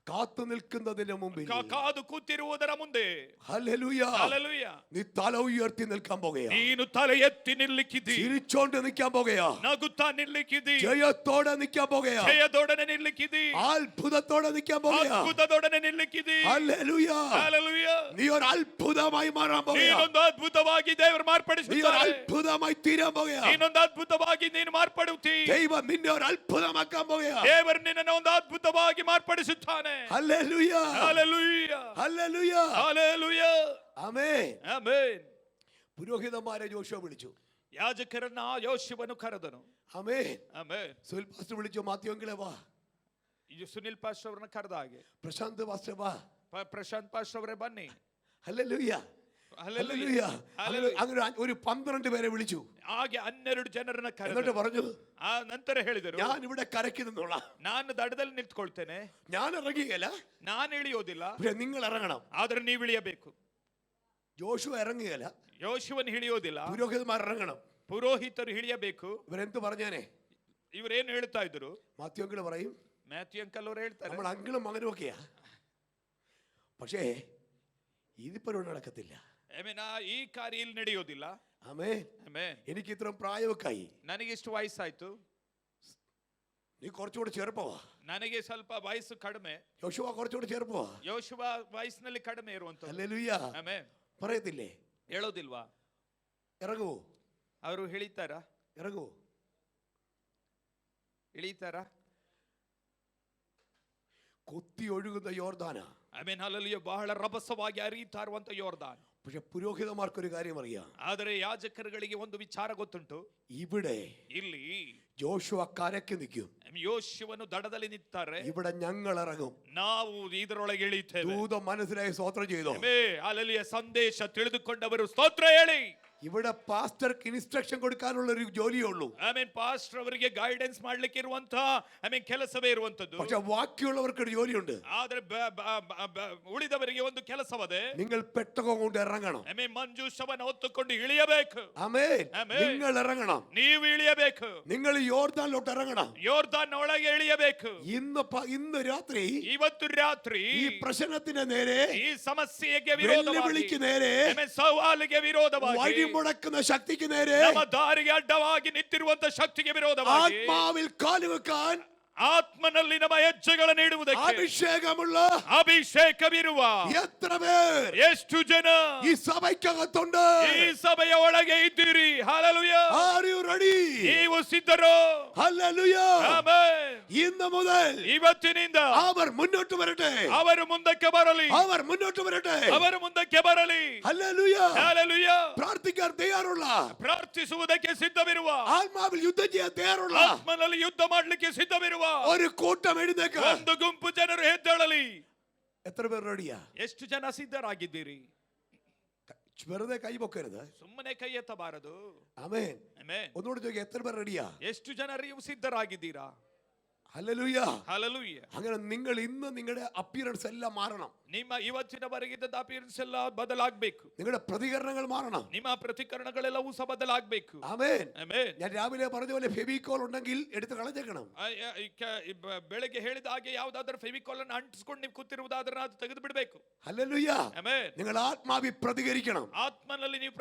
കാത്തു നിൽക്കുന്നതിന് മുമ്പിൽ, ಕಾದು ಕೂತಿರುವುದರ ಮುಂದೆ, ഹല്ലേലൂയ, ಹಲ್ಲೆಲೂಯ, നീ തല ഉയർത്തി നിൽക്കാൻ പോകുകയാ, ನೀನು ತಲೆ ಎತ್ತಿ ನಿಲ್ಲಿಕ್ಕಿದ್ದಿ, ചിരിച്ചോണ്ട് നിൽക്കാൻ പോകുകയാ, ನಗುತ್ತಾ ನಿಲ್ಲಿಕ್ಕಿದ್ದಿ, ജയത്തോടെ നിൽക്കാൻ പോകുകയാ, ಜಯದೊಡನೆ ನಿಲ್ಲಿಕ್ಕಿದ್ದಿ, അത്ഭുതത്തോടെ നിൽക്കാൻ പോകുകയാ. ಅದ್ಭುತದೊಡನೆ ನಿಲ್ಲಿಕ್ಕಿದ್ದಿ. ഹല്ലേലൂയ. ಹಲ್ಲೆಲೂಯ. നീ ഒരു അത്ഭുതമായി മാറാൻ പോകുകയാ, ನೀನೊಂದು ಅದ್ಭುತವಾಗಿ ದೇವರು നീ ഒരു ಮಾರ್ಪಡಿಸುತ್ತಾರೆ. അത്ഭുതമായി തീരാൻ പോകുകയാ. ನೀನೊಂದು ಅದ್ಭುತವಾಗಿ ನೀನು ಮಾರ್ಪಡುತ್ತಿ. ദൈവം നിന്നെ ഒരു അത്ഭുതമാക്കാൻ പോകുകയാ. ದೇವರು ನಿನ್ನನ್ನು ಒಂದು ಅದ್ಭುತವಾಗಿ ಮಾರ್ಪಡಿಸುತ್ತಾನೆ. Hallelujah. Hallelujah. Hallelujah. Hallelujah. Amen. Amen. പുരോഹിതന്മാരെ ജോഷുവ വിളിച്ചു. ಯಾಜಕರನ್ನ ಯೋಶುವನು ಕರೆದನು. ആമേൻ. ಆಮೆನ್. സുനിൽ പാസ്റ്റർ വിളിച്ചു. മാത്യുവെങ്കിലെ വാ. ಇದು ಸುನಿಲ್ ಪಾಸ್ಟ್ ಅವರನ್ನ ಕರೆದ ಹಾಗೆ, പ്രശാന്ത് പാസ്റ്റർ വാ. ಪ್ರಶಾಂತ್ ಪಾಸ್ಟ್ ಅವರೇ ಬನ್ನಿ. ഹല്ലേലൂയ. ഹല്ലേലൂയ. അങ്ങനെ ഒരു 12 പേരെ വിളിച്ചു. ಹಾಗೆ 12 ಜನರನ್ನ എന്നിട്ട് ಕರೆದು പറഞ്ഞു, ಆ ನಂತರ ಹೇಳಿದರು, ഞാൻ ഇവിടെ കരയ്ക്ക് നിന്നോളാം, ನಾನು ದಡದಲ್ಲಿ ನಿಂತ್ಕೊಳ್ತೇನೆ, ഞാൻ ഇറങ്ങിയല്ല, ನಾನು ಇಳಿಯೋದಿಲ್ಲ, പക്ഷെ നിങ്ങൾ ഇറങ്ങണം. ಆದ್ರೆ ನೀವು ಇಳಿಯಬೇಕು. ജോഷുവ ഇറങ്ങിയല്ല, ಯೋಶುವನು ಇಳಿಯೋದಿಲ್ಲ, പുരോഹിതന്മാർ ഇറങ്ങണം. ಪುರೋಹಿತರು ಇಳಿಯಬೇಕು. ഇവരെന്ത് പറഞ്ഞേനെ? ಇವರೇನು ಹೇಳ್ತಾ ಇದ್ರು? മാത്യുവെങ്കില് പറയും, ಮ್ಯಾಥ್ಯೂ ಅಂಕಲ್ ಅವರು ಹೇಳ್ತಾರೆ, നമ്മൾ അങ്കിളും മകനും ഒക്കെയാ, പക്ഷേ ഇതിപ്പോഴും നടക്കത്തില്ല. ಈ ಕಾರ್ಯ ಇಲ್ಲಿ ನಡೆಯೋದಿಲ್ಲ. ആമേൻ. ಆಮೆನ್. എനിക്ക് ഇത്രയും പ്രായമൊക്കെ ആയി, ನನಗೆ ಇಷ್ಟು ವಯಸ್ಸಾಯ್ತು, നീ കുറച്ചുകൂടെ ചെറുപ്പവാ. ನನಗೆ ಸ್ವಲ್ಪ ವಯಸ್ಸು ಕಡಿಮೆ, യോശുവ കുറച്ചുകൂടെ ചെറുപ്പവാ. ಯೋಶುವ ವಯಸ್ಸಿನಲ್ಲಿ ಕಡಿಮೆ ಇರುವಂತ. ഹല്ലേലൂയ. ಆಮೆನ್. പറയത്തില്ലേ? ಹೇಳೋದಿಲ್ವಾ? ഇറങ്ങുവോ? ಅವರು ಇಳಿತಾರ? ഇറങ്ങുവോ? ಇಳಿತಾರ? കൊത്തി ഒഴുകുന്ന യോർദാന. ಆಮೆನ್. ಹಲ್ಲೆಲೂಯ. ಬಹಳ ರಭಸವಾಗಿ ಹರಿಯುತ್ತಾ ಇರುವಂತ ಯೋರ್ದಾನ್. പക്ഷെ പുരോഹിതന്മാർക്കൊരു കാര്യം അറിയാം. ಆದರೆ ಯಾಜಕರುಗಳಿಗೆ ಒಂದು ವಿಚಾರ ಗೊತ್ತುಂಟು. ഇവിടെ ಇಲ್ಲಿ ജോഷുവ കരയ്ക്ക് നിൽക്കും. ಯೋಶುವನು ದಡದಲ್ಲಿ ನಿಂತಾರೆ, ഇവിടെ ഞങ്ങൾ ഇറങ്ങും. ನಾವು ಇದರೊಳಗೆ ಇಳಿತೇವೆ. ദൂതം മനസ്സിലായി സ്തോത്രം ചെയ്തു. ಅಲ್ಲಿಯ ಸಂದೇಶ ತಿಳಿದುಕೊಂಡವರು ಸ್ತೋತ್ರ ಹೇಳಿ. ഇവിടെ പാസ്റ്റർക്ക് ഇൻസ്ട്രക്ഷൻ കൊടുക്കാനുള്ള ഒരു ജോലിയേ ഉള്ളൂ. ಪಾಸ್ಟರ್ ಅವರಿಗೆ ಗೈಡೆನ್ಸ್ ಮಾಡ್ಲಿಕ್ಕೆ ಇರುವಂತಹ ಕೆಲಸವೇ ಇರುವಂತದ್ದು. പക്ഷെ ബാക്കിയുള്ളവർക്ക് ഒരു ജോലിയുണ്ട്. ಆದ್ರೆ ಉಳಿದವರಿಗೆ ಒಂದು ಕೆಲಸವದೆ. നിങ്ങൾ പെട്ടകം കൊണ്ട് ഇറങ്ങണം. ಮಂಜೂಷವನ್ನು ಹೊತ್ತುಕೊಂಡು ಇಳಿಯಬೇಕು. ആമേൻ. നിങ്ങൾ ഇറങ്ങണം. ನೀವು ಇಳಿಯಬೇಕು. നിങ്ങൾ യോർദാനിലോട്ട് ഇറങ്ങണം. ಯೋರ್ದಾನ್ ಒಳಗೆ ಇಳಿಯಬೇಕು. ഇന്ന് രാത്രി, ಇವತ್ತು ರಾತ್ರಿ ഈ പ്രശ്നത്തിന് നേരെ, ಈ ಸಮಸ್ಯೆಗೆ ವಿರೋಧವಾಗಿ, നേരെ, ಸವಾಲಿಗೆ ವಿರೋಧವಾಗಿ, മുടക്കുന്ന ശക്തിക്ക് നേരെ, ನಮ್ಮ ದಾರಿಗೆ ಅಡ್ಡವಾಗಿ ನಿಂತಿರುವಂತ ಶಕ್ತಿಗೆ ವಿರೋಧವಾಗಿ ആത്മാവിൽ കാലുവെക്കാൻ, ಆತ್ಮನಲ್ಲಿ ನಮ್ಮ ಹೆಜ್ಜೆಗಳನ್ನು ಇಡುವುದಕ್ಕೆ ಅಭಿಷೇಕವಿರುವ എത്ര പേർ, ಎಷ್ಟು ಜನ ഈ സഭയ്ക്കകത്തുണ്ട്? ಈ ಸಭೆಯ ಒಳಗೆ ಇದ್ದೀರಿ? ഹല്ലേലൂയ. Are you ready? ನೀವು ಸಿದ್ಧರೋ? ഹല്ലേലൂയ. ಆಮೆನ್. ഇന്ന് മുതൽ ಇವತ್ತಿನಿಂದ അവർ മുന്നോട്ട് വരട്ടെ. ಅವರು ಮುಂದಕ್ಕೆ ಬರಲಿ. അവർ മുന്നോട്ട് വരട്ടെ. ಅವರು ಮುಂದಕ್ಕೆ ಬರಲಿ. ഹല്ലേലൂയ. ഹല്ലേലൂയ. പ്രാർത്ഥിക്കാൻ തയ്യാറുള്ള, ಪ್ರಾರ್ಥಿಸುವುದಕ್ಕೆ ಸಿದ್ಧವಿರುವ, ആത്മാവിൽ യുദ്ധം ചെയ്യാൻ തയ്യാറുള്ള, ಆತ್ಮನಲ್ಲಿ ಯುದ್ಧ ಮಾಡಲಿಕ್ಕೆ ಸಿದ್ಧವಿರುವ ഒരു കൂട്ടം എഴുന്നേൽക്കുക. ಒಂದು ಗುಂಪು ಜನರು ಎದ್ದೇಳಲಿ. എത്ര പേർ റെഡിയാ? ಎಷ್ಟು ಜನ ಸಿದ್ಧರಾಗಿದ್ದೀರಿ? വെറുതെ കൈ പൊക്കരുത്. ಸುಮ್ಮನೆ ಕೈ ಎತ್ತಬಾರದು. ആമേൻ. ಆಮೆನ್. ഒന്നുകൂടി ചോദിക്കുക, എത്ര പേർ റെഡിയാ? ಎಷ್ಟು ಜನರು ಸಿದ್ಧರಾಗಿದ್ದೀರಾ? ഹല്ലേലൂയ. ഹല്ലേലൂയ. അങ്ങനെ നിങ്ങൾ ഇന്ന് നിങ്ങളുടെ അപ്പിയറൻസ് എല്ലാം മാറണം. ನಿಮ್ಮ ಇವತ್ತಿನವರೆಗಿದ್ದ ಅಪಿಯರೆನ್ಸ್ ಎಲ್ಲ ಬದಲಾಗಬೇಕು. നിങ്ങളുടെ പ്രതികരണങ്ങൾ മാറണം. ನಿಮ್ಮ ಪ್ರತಿಕರಣಗಳೆಲ್ಲವೂ ಸಹ ಬದಲಾಗಬೇಕು. ആമേൻ. ಆಮೆನ್. ഞാൻ രാവിലെ പറഞ്ഞ പോലെ ഫെവിക്കോൾ ഉണ്ടെങ്കിൽ എടുത്ത് കളഞ്ഞേക്കണം. ಬೆಳಗ್ಗೆ ಹೇಳಿದ ಹಾಗೆ ಯಾವುದಾದರೂ ಫೆವಿಕಾಲ್ ಅನ್ನು ಅಂಟಿಸಿಕೊಂಡು ನೀವು ಕೂತಿರುವುದಾದ್ರೆ ಅದು ತೆಗೆದು ಬಿಡಬೇಕು. ഹല്ലേലൂയ. ಆಮೆನ್. നിങ്ങൾ ആത്മാവിൽ പ്രതികരിക്കണം. ಆತ್ಮನಲ್ಲಿ ನೀವು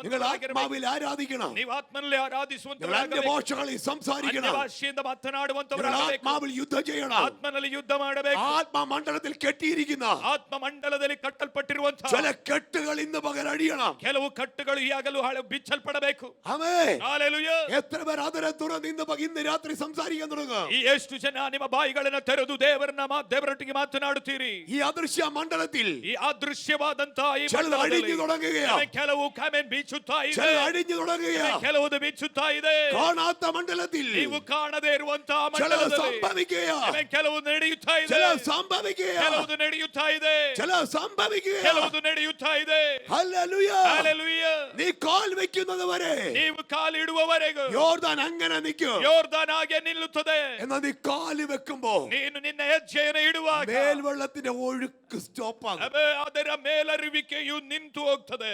നിങ്ങൾ ആത്മാവിൽ ആരാധിക്കണം. ನೀವು ಆತ್ಮನಲ್ಲಿ ಆರಾಧಿಸುವಂತವರಾಗಬೇಕು. ഭാഷകളിൽ സംസാരിക്കണം. ಭಾಷೆಯಿಂದ ಮಾತನಾಡುವಂತವರಾಗಬೇಕು. ആത്മാവിൽ യുദ്ധം ചെയ്യണം. ಆತ್ಮನಲ್ಲಿ ಯುದ್ಧ ಮಾಡಬೇಕು. ആത്മാ മണ്ഡലത്തിൽ കെട്ടിയിരിക്കുന്ന, ಆತ್ಮ ಮಂಡಲದಲ್ಲಿ ಕಟ್ಟಲ್ಪಟ್ಟಿರುವಂತಹ ചില കെട്ടുകൾ ഇന്ന് പകൽ അഴിയണം. ಕೆಲವು ಕಟ್ಟುಗಳು ಈಗಲೂ ಬಿಚ್ಚಲ್ಪಡಬೇಕು. ആമേൻ. ഹല്ലേലൂയ. എത്ര പേർ അതിനെ തുറന്ന് ഇന്ന് രാത്രി സംസാരിക്കാൻ തുടങ്ങും? ಈ ಎಷ್ಟು ಜನ ನಿಮ್ಮ ಬಾಯಿಗಳನ್ನು ತೆರೆದು ದೇವರೊಟ್ಟಿಗೆ ಮಾತನಾಡುತ್ತೀರಿ? ഈ അദൃശ്യ മണ്ഡലത്തിൽ ಈ ಅದೃಶ್ಯವಾದಂತಹ ಈ ചിലത് അഴിഞ്ഞു തുടങ്ങുകയാണ്. ಕೆಲವು ಕಾಮೆನ್ ಬೀಚುತ್ತಾ ಇದೆ. ചിലത് അഴിഞ്ഞു തുടങ്ങുകയാണ്. ಕೆಲವುದು ಬಿಚ್ಚುತ್ತಾ ಇದೆ. കാണാത്ത മണ്ഡലത്തിൽ ನೀವು ಕಾಣದೇ ಇರುವಂತಹ ചിലത് ಮಂಡಲದಲ್ಲಿ സംഭവിക്കുകയാണ്. ಕೆಲವು ನಡೆಯುತ್ತಾ ಇದೆ. ചിലത് സംഭവിക്കുകയാണ്. ಕೆಲವುದು ನಡೆಯುತ್ತಾ ಇದೆ. ചിലത് സംഭവിക്കുകയാണ്. ಕೆಲವುದು ನಡೆಯುತ್ತಾ ಇದೆ. ഹല്ലേലൂയ. ഹല്ലേലൂയ. നീ കാൽ വെക്കുന്നത് വരെ, ನೀವು ಕಾಲಿಡುವವರೆಗೂ യോർദാൻ അങ്ങനെ നിൽക്കും. ಯೋರ್ದಾನ್ ಹಾಗೆ ನಿಲ್ಲುತ್ತದೆ. എന്നാൽ നീ കാല് വെക്കുമ്പോ ನೀನು ನಿನ್ನ ಹೆಜ್ಜೆಯನ್ನು ಇಡುವಾಗ മേൽവെള്ളത്തിന്റെ ഒഴുക്ക് സ്റ്റോപ്പ് ആകും. ಅದರ ಮೇಲರಿವಿಕೆಯು ನಿಂತು ಹೋಗ್ತದೆ.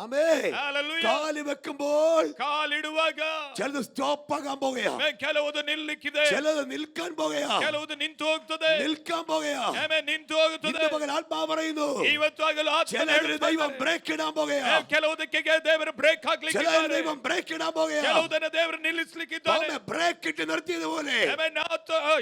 ആമേൻ. ഹല്ലേലൂയ. കാല് വെക്കുമ്പോൾ ಕಾಲಿಡುವಾಗ ചിലത് സ്റ്റോപ്പ് ആകാൻ പോകുകയാ. ಕೆಲವುದು ನಿಲ್ಲಿಕ್ಕಿದೆ. ചിലത് നിൽക്കാൻ പോകുകയാ. ಕೆಲವುದು ನಿಂತು ಹೋಗ್ತದೆ. നിൽക്കാൻ പോകുകയാ. ನಿಂತು ಹೋಗುತ್ತದೆ. ഇന്ന് പകൽ ആത്മാവ് പറയുന്നു, ಇವತ್ತು ಆಗಲು ചിലതിന് ദൈവം ബ്രേക്ക് ഇടാൻ പോകുകയാ. ಕೆಲವುದಕ್ಕೆ ದೇವರು ಬ್ರೇಕ್ ಹಾಕ್ಲಿಕ್ಕೆ ചിലതിന് ദൈവം ബ്രേക്ക് ഇടാൻ പോകുകയാ. ಕೆಲವುದನ್ನ ದೇವರು ನಿಲ್ಲಿಸಲಿಕ್ಕಿದ್ದಾನೆ. ബ്രേക്ക് ഇട്ട് നിർത്തിയതുപോലെ,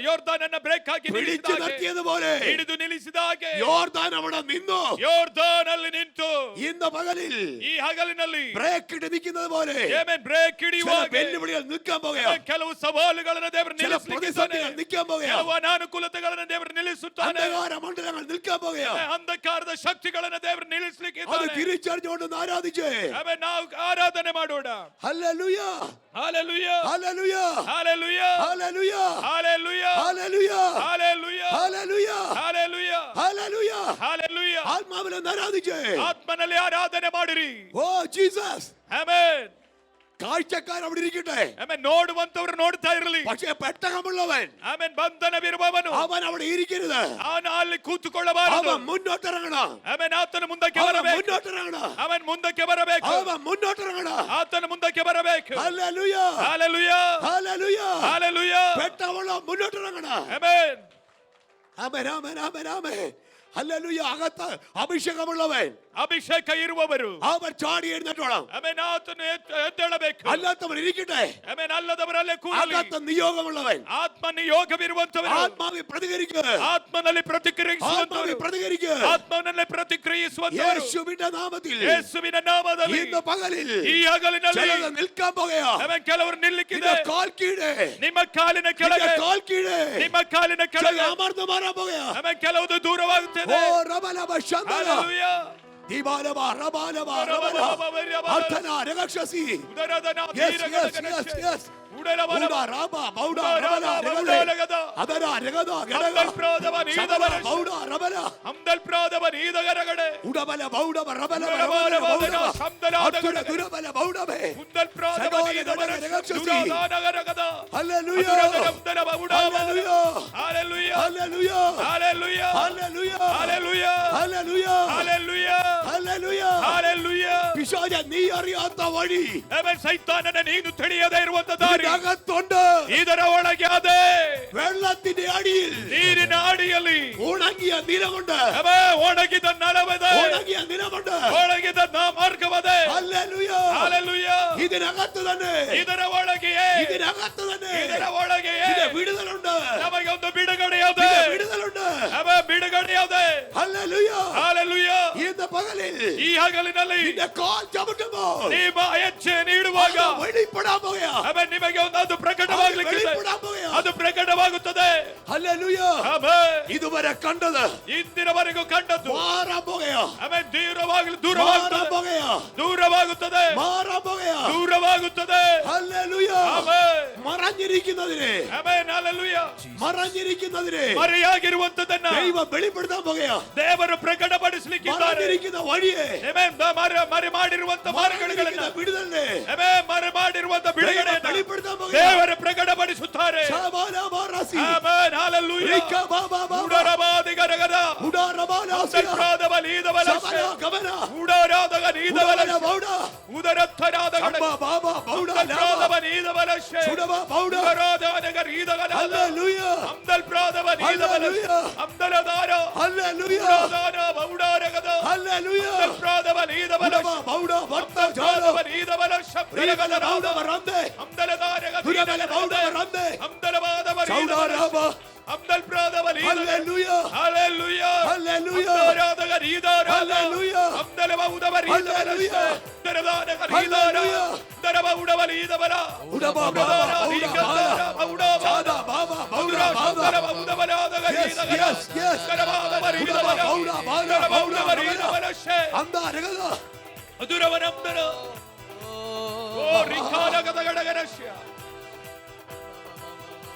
ಯೋರ್ದಾನನ್ನ ಬ್ರೇಕ್ ಹಾಕಿ പിടിച്ചു നിർത്തിയതുപോലെ ಹಿಡಿದು ನಿಲ್ಲಿಸಿದ ಹಾಗೆ യോർദാൻ അവിടെ നിന്നു. ಯೋರ್ದಾನಲ್ಲಿ ನಿಂತು ഇന്ന് പകലിൽ ಈ ಹಗಲಿನಲ್ಲಿ ബ്രേക്ക് ഇട്ട് നിൽക്കുന്നത് പോലെ ಬ್ರೇಕ್ ಹಿಡಿಯುವಾಗ വെല്ലുവിളികൾ നിൽക്കാൻ പോകുകയാ. ಕೆಲವು ಸವಾಲುಗಳನ್ನು ದೇವರು ചില പ്രതിസന്ധികൾ നിൽക്കാൻ പോകുകയാ. ಕೆಲವು ಅನಾನುಕೂಲತೆಗಳನ್ನು ದೇವರು ನಿಲ್ಲಿಸುತ್ತಾನೆ. അന്ധകാര മണ്ഡലങ്ങൾ നിൽക്കാൻ പോകുകയാ. ಅಂಧಕಾರದ ಶಕ್ತಿಗಳನ್ನು ದೇವರು ನಿಲ್ಲಿಸಲಿಕ್ಕೆ അത് തിരിച്ചറിഞ്ഞുകൊണ്ട് ആരാധിച്ചേ. ನಾವು ಆರಾಧನೆ ಮಾಡೋಣ. Hallelujah. Hallelujah. Hallelujah. Hallelujah. Hallelujah. Hallelujah. Hallelujah. Hallelujah. Hallelujah. Hallelujah. Hallelujah. Hallelujah. ആത്മാവിൽ ആരാധിച്ചേ. ಆತ್ಮನಲ್ಲಿ ಆರಾಧನೆ ಮಾಡಿರಿ. Oh Jesus. ಆಮೆನ್. കാഴ്ചക്കാർ അവിടെ ഇരിക്കട്ടെ. ಆಮೆನ್. ನೋಡುವಂತವರು ನೋಡ್ತಾ ಇರಲಿ. പക്ഷേ പെട്ടകമുള്ളവൻ, ಆಮೆನ್, ಬಂಧನವಿರುವವನು അവൻ അവിടെ ഇരിക്കരുത്. ಅವನು ಅಲ್ಲಿ ಕೂತುಕೊಳ್ಳಬಾರದು. അവൻ മുന്നോട്ടിറങ്ങണം. ಆಮೆನ್. ಆತನು ಮುಂದಕ್ಕೆ അവൻ ಬರಬೇಕು. മുന്നോട്ടിറങ്ങണം. ಅವನು ಮುಂದಕ್ಕೆ ಬರಬೇಕು. അവൻ മുന്നോട്ടിറങ്ങണം. ಆತನು ಮುಂದಕ್ಕೆ ಬರಬೇಕು. ഹല്ലേലൂയ. ഹല്ലേലൂയ. ഹല്ലേലൂയ. ഹല്ലേലൂയ. പെട്ടകമുള്ള മുന്നോട്ടിറങ്ങണം. ആമേൻ. ആമേൻ. ആമേൻ. ആമേൻ. ആമേൻ. ഹല്ലേലൂയ. അകത്ത് അഭിഷേകമുള്ളവൻ, ಅಭಿಷೇಕ ಇರುವವರು അവൻ ചാടി എഴുന്നേറ്റോളാം. ಆಮೆನ್. ಆತನು ಎದ್ದೇಳಬೇಕು. അല്ലാത്തവൻ ഇരിക്കട്ടെ. ಆಮೆನ್. ಅಲ್ಲದವರಲ್ಲೇ ಕೂಡಲಿ. അകത്ത് നിയോഗമുള്ളവൻ, ಆತ್ಮ ನಿಯೋಗವಿರುವಂತವರು ആത്മാവിൽ പ്രതികരിക്കുക. ಆತ್ಮನಲ್ಲಿ ആത്മാവിൽ ಪ್ರತಿಕ್ರಿಯಿಸುವಂತವರು പ്രതികരിക്കുക. ಆತ್ಮನಲ್ಲಿ ಪ್ರತಿಕ್ರಿಯಿಸುವಂತವರು യേശുവിന്റെ നാമത്തിൽ ಯೇಸುವಿನ ನಾಮದಲ್ಲಿ ഇന്ന് പകലിൽ ಈ ಹಗಲಿನಲ್ಲಿ ചിലത് നിൽക്കാൻ പോകുകയാ. ಆಮೆನ್. ಕೆಲವರು ನಿಲ್ಲಿಕ್ಕಿದೆ. നിന്റെ കാൽ കീഴേ, ನಿಮ್ಮ ಕಾಲಿನ നിന്റെ ಕೆಳಗೆ, കാൽ കീഴേ ನಿಮ್ಮ ಕಾಲಿನ ചിലത് ಕೆಳಗೆ അമർന്നു മാറാൻ പോകുകയാ. ಆಮೆನ್. ಕೆಲವುದು ದೂರವಾಗುತ್ತದೆ. ഓ റബലബ ശന്തല. ಹಲ್ಲೆಲೂಯಾ. ദിബാലബ റബാലബ റബല അർത്ഥന രഗക്ഷസി യെസ് യെസ് യെസ് യെസ് ബൗഡ റബ ബൗഡ റബല രഗല അതര രഗദ ഗഡഗ ശബല ബൗഡ റബല അംദൽ പ്രാദവ നീതകരകടെ ഉഡബല ബൗഡ റബല റബല ബൗഡ അത്തുര ദുരബല ബൗഡബേ ഉംദൽ പ്രാദവ നീതകര രഗക്ഷസി നഗരഗദ ഹല്ലേലൂയ അംദല ബൗഡ hallelujah hallelujah hallelujah hallelujah hallelujah hallelujah hallelujah hallelujah hallelujah hallelujah പിശാച നീ അറിയാത്ത വഴി അവൻ സൈത്താനനെ നീನು ತಿಳಿಯದೇ ಇರುವಂತ ದಾರಿ അകത്തുണ്ട് ಇದರ ಒಳಗೆ ಅದೇ വെള്ളത്തിന്റെ അടിയിൽ ನೀರಿನ ಅಡಿಯಲ್ಲಿ ഉണങ്ങിയ നിലമുണ്ട് ಅವೇ ಒಣಗಿದ ನಲವದೆ ഉണങ്ങിയ നിലമുണ്ട് ಒಣಗಿದ ಮಾರ್ಗವದೆ ഹല്ലേലൂയ ഹല്ലേലൂയ ഇതിനകത്ത് തന്നെ ಇದರ ಒಳಗೆಯೇ ഇതിനകത്ത് തന്നെ ಇದರ ಒಳಗೆಯೇ ഇതിന് വിടുതലുണ്ട് ನಮಗೆ ಒಂದು ಬಿಡುಗಡೆಯಾದೆ ഇതിന് വിടുതലുണ്ട് ಅವೇ ಬಿಡುಗಡೆಯಾದೆ ഹല്ലേലൂയ ಹല്ಲೇಲೂಯ ഇന്ന് പകലിൽ ಈ ಹಗಲಿನಲ್ಲಿ നിന്റെ കാൽ ചവിട്ടുമ്പോൾ ನೀ ಹೆಜ್ಜೆ ನೀಡುವಾಗ വെളിപ്പെടാൻ പോകുകയാ ಅವೇ ನಿಮಗೆ ಒಂದು ಪ್ರಕಟವಾಗಲಿಕ್ಕೆ വെളിപ്പെടാൻ പോകുകയാ ಅದು ಪ್ರಕಟವಾಗುತ್ತದೆ ഹല്ലേലൂയ ಆಮೆನ್ ഇതുവരെ കണ്ടത് ಇಂದಿನವರೆಗೂ ಕಂಡದ್ದು മാറാൻ പോകുകയാ ಆಮೆನ್ മാറാൻ പോകുകയാ ದೂರವಾಗುತ್ತದೆ മാറാൻ പോകുകയാ ದೂರವಾಗುತ್ತದೆ ഹല്ലേലൂയ ಆಮೆನ್ മറഞ്ഞിരിക്കുന്നതിനെ ಆಮೆನ್ ಹಲ್ಲೆಲೂಯ മറഞ്ഞിരിക്കുന്നതിനെ ಮರೆಯಾಗಿರುವಂತದನ್ನ ദൈവം വെളിപ്പെടുത്താൻ പോകുകയാ ದೇವರು ಪ್ರಕಟಪಡಿಸಲಿಕ್ಕಿದ್ದಾರೆ മറഞ്ഞിരിക്കുന്ന വഴിയെ ಆಮೆನ್ ಮರೆ ಮಾಡಿರುವಂತ ಮಾರ್ಗಗಳನ್ನು വിടുതലിനെ ಆಮೆನ್ ಮರೆ ಮಾಡಿರುವಂತ ಬಿಡುಗಡೆಯನ್ನು വെളിപ്പെടുത്താൻ പോകുകയാ ದೇವರು ಪ್ರಕಟಪಡಿಸುತ್ತಾರೆ ശബാല മാറാസി ಆಮೆನ್ ಹಲ್ಲೆಲೂಯ റിക ബാബാ ബാബാ ಉಡರಬಾದಿಗರಗದ ഉഡാറബാലാസിയ ಪ್ರಾದವ ನೀದವಲಶ ശബല ഗമന ಉಡರಾದಗ ನೀದವಲಶ ഉഡാല ബൗഡ ಉದರತ್ತರಾದ അമ്മ ബാബാ ബൗഡ ലാബ ಪ್ರಾದವ ನೀದವಲಶ സുഡബ ബൗഡ ಉದರಾದಗ ನೀದಗಲ ഹല്ലേലൂയ ಅಮ್ದಲ್ ಪ್ರಾದವ ನೀದವಲಶ അംദലദാര ഹല്ലേലൂയ ಪ್ರಾದನ ಬೌಡಾರಗದ ഹല്ലേലൂയ ಪ್ರಾದವ ನೀದವಲಶ ഉഡബ ബൗഡ വർത്ത ജാല ಪ್ರಾದವ ನೀದವಲಶ റികല ബൗഡ വറന്ദേ അംദലദാരഗ ദുരബല ബൗഡ വറന്ദേ അംദലവാദവ ചൗഡാരാബ അംദൽ പ്രാദവ ഹല്ലേലൂയ ഹല്ലേലൂയ ഹല്ലേലൂയ അംദലദാരഗ നീദാര ഹല്ലേലൂയ അംദലവൗദവ ഹല്ലേലൂയ ദരദാരഗ നീദാര ദരവൗദവ നീദവല ഉഡബ ബാബാ ബൗഡ ചാദാ ബാബാ ബൗഡ ബാബാ ദരവൗദവലാദഗ നീദഗല യെസ് യെസ് ദരവൗദവ നീദവല ബൗഡ ബാല ദരവൗദവ നീദവലശ അന്താ രഗദ അദുരവനംദന ഓ റിഖാലഗദഗടഗരശ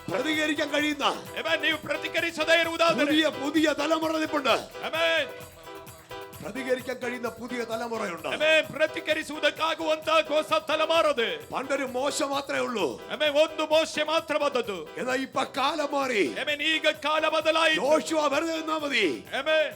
പ്രതികരിക്കാൻ കഴിയുന്ന ആമേൻ ನೀವು ಪ್ರತಿകരിಸದೇ ಇರುವುದಾದರೆ പുതിയ പുതിയ തലമുറ നിൽപ്പുണ്ട് ಆಮೆನ್ പ്രതികരിക്കാൻ കഴിയുന്ന പുതിയ തലമുറയുണ്ട് ಆಮೆನ್ ಪ್ರತಿകരിಸುವುದಕ್ಕಾಗುವಂತ ಹೊಸ ತಲೆಮಾರದೆ പണ്ടൊരു മോശം മാത്രമേ ഉള്ളൂ ಆಮೆನ್ ಒಂದು ಮೋಶೆ ಮಾತ್ರ ಬಂದದ್ದು എന്നാൽ ഇപ്പൊ കാലം മാറി ಆಮೆನ್ ಈಗ ಕಾಲ ಬದಲಾಯಿತು യോശുവ വെറുതെ നിന്നാ മതി ಆಮೆನ್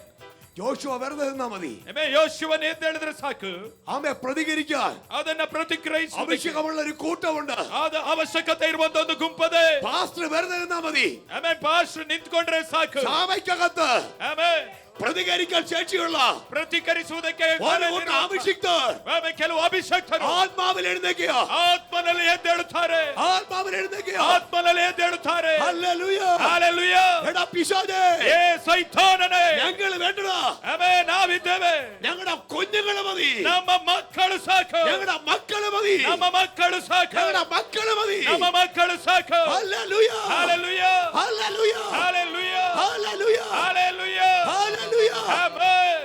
യോശുവ വെറുതെ നിന്നാ മതി ಆಮೆನ್ ಯೋಶುವನ ಎಂದು ಹೇಳಿದ್ರೆ ಸಾಕು ആമെ പ്രതികരിക്കാൻ ಅದನ್ನ ಪ್ರತಿಕ್ರಿಯಿಸುವ അഭിഷേകമുള്ള ഒരു കൂട്ടമുണ്ട് ಆದ ಅವಶ್ಯಕತೆ ಇರುವಂತ ಒಂದು ಗುಂಪದೆ പാസ്റ്റർ വെറുതെ നിന്നാ മതി ಆಮೆನ್ ಪಾಸ್ಟರ್ ನಿಂತ್ಕೊಂಡ್ರೆ ಸಾಕು സഭയ്ക്കകത്ത് ಆಮೆನ್ പ്രതികരിക്കാൻ ശേഷിയുള്ള ಪ್ರತಿಕ್ರಿಯಿಸುವುದಕ್ಕೆ ഒരു കൂട്ടം അഭിഷിക്തർ ಆಮೆನ್ ಕೆಲವು ಅಭಿಷಕ್ತರು ആത്മാവിൽ എഴുന്നേക്കുക ಆತ್ಮನಲ್ಲಿ ಎದ್ದೇಳುತ್ತಾರೆ ആത്മാവിൽ എഴുന്നേക്കുക ಆತ್ಮನಲ್ಲಿ ಎದ್ದೇಳುತ್ತಾರೆ ഹല്ലേലൂയ ಹಲ್ಲೆಲೂಯ എടാ പിശാചേ ಏ ಸೈತಾನನೇ ഞങ്ങൾ വേണ്ടടാ ಆಮೆನ್ ನಾವಿದ್ದೇವೆ ഞങ്ങളുടെ കുഞ്ഞുങ്ങളെ മതി ನಮ್ಮ ಮಕ್ಕಳು ಸಾಕು ഞങ്ങളുടെ മക്കളെ മതി ನಮ್ಮ ಮಕ್ಕಳು ಸಾಕು ഞങ്ങളുടെ മക്കളെ മതി ನಮ್ಮ ಮಕ್ಕಳು ಸಾಕು hallelujah hallelujah hallelujah hallelujah hallelujah hallelujah hallelujah amen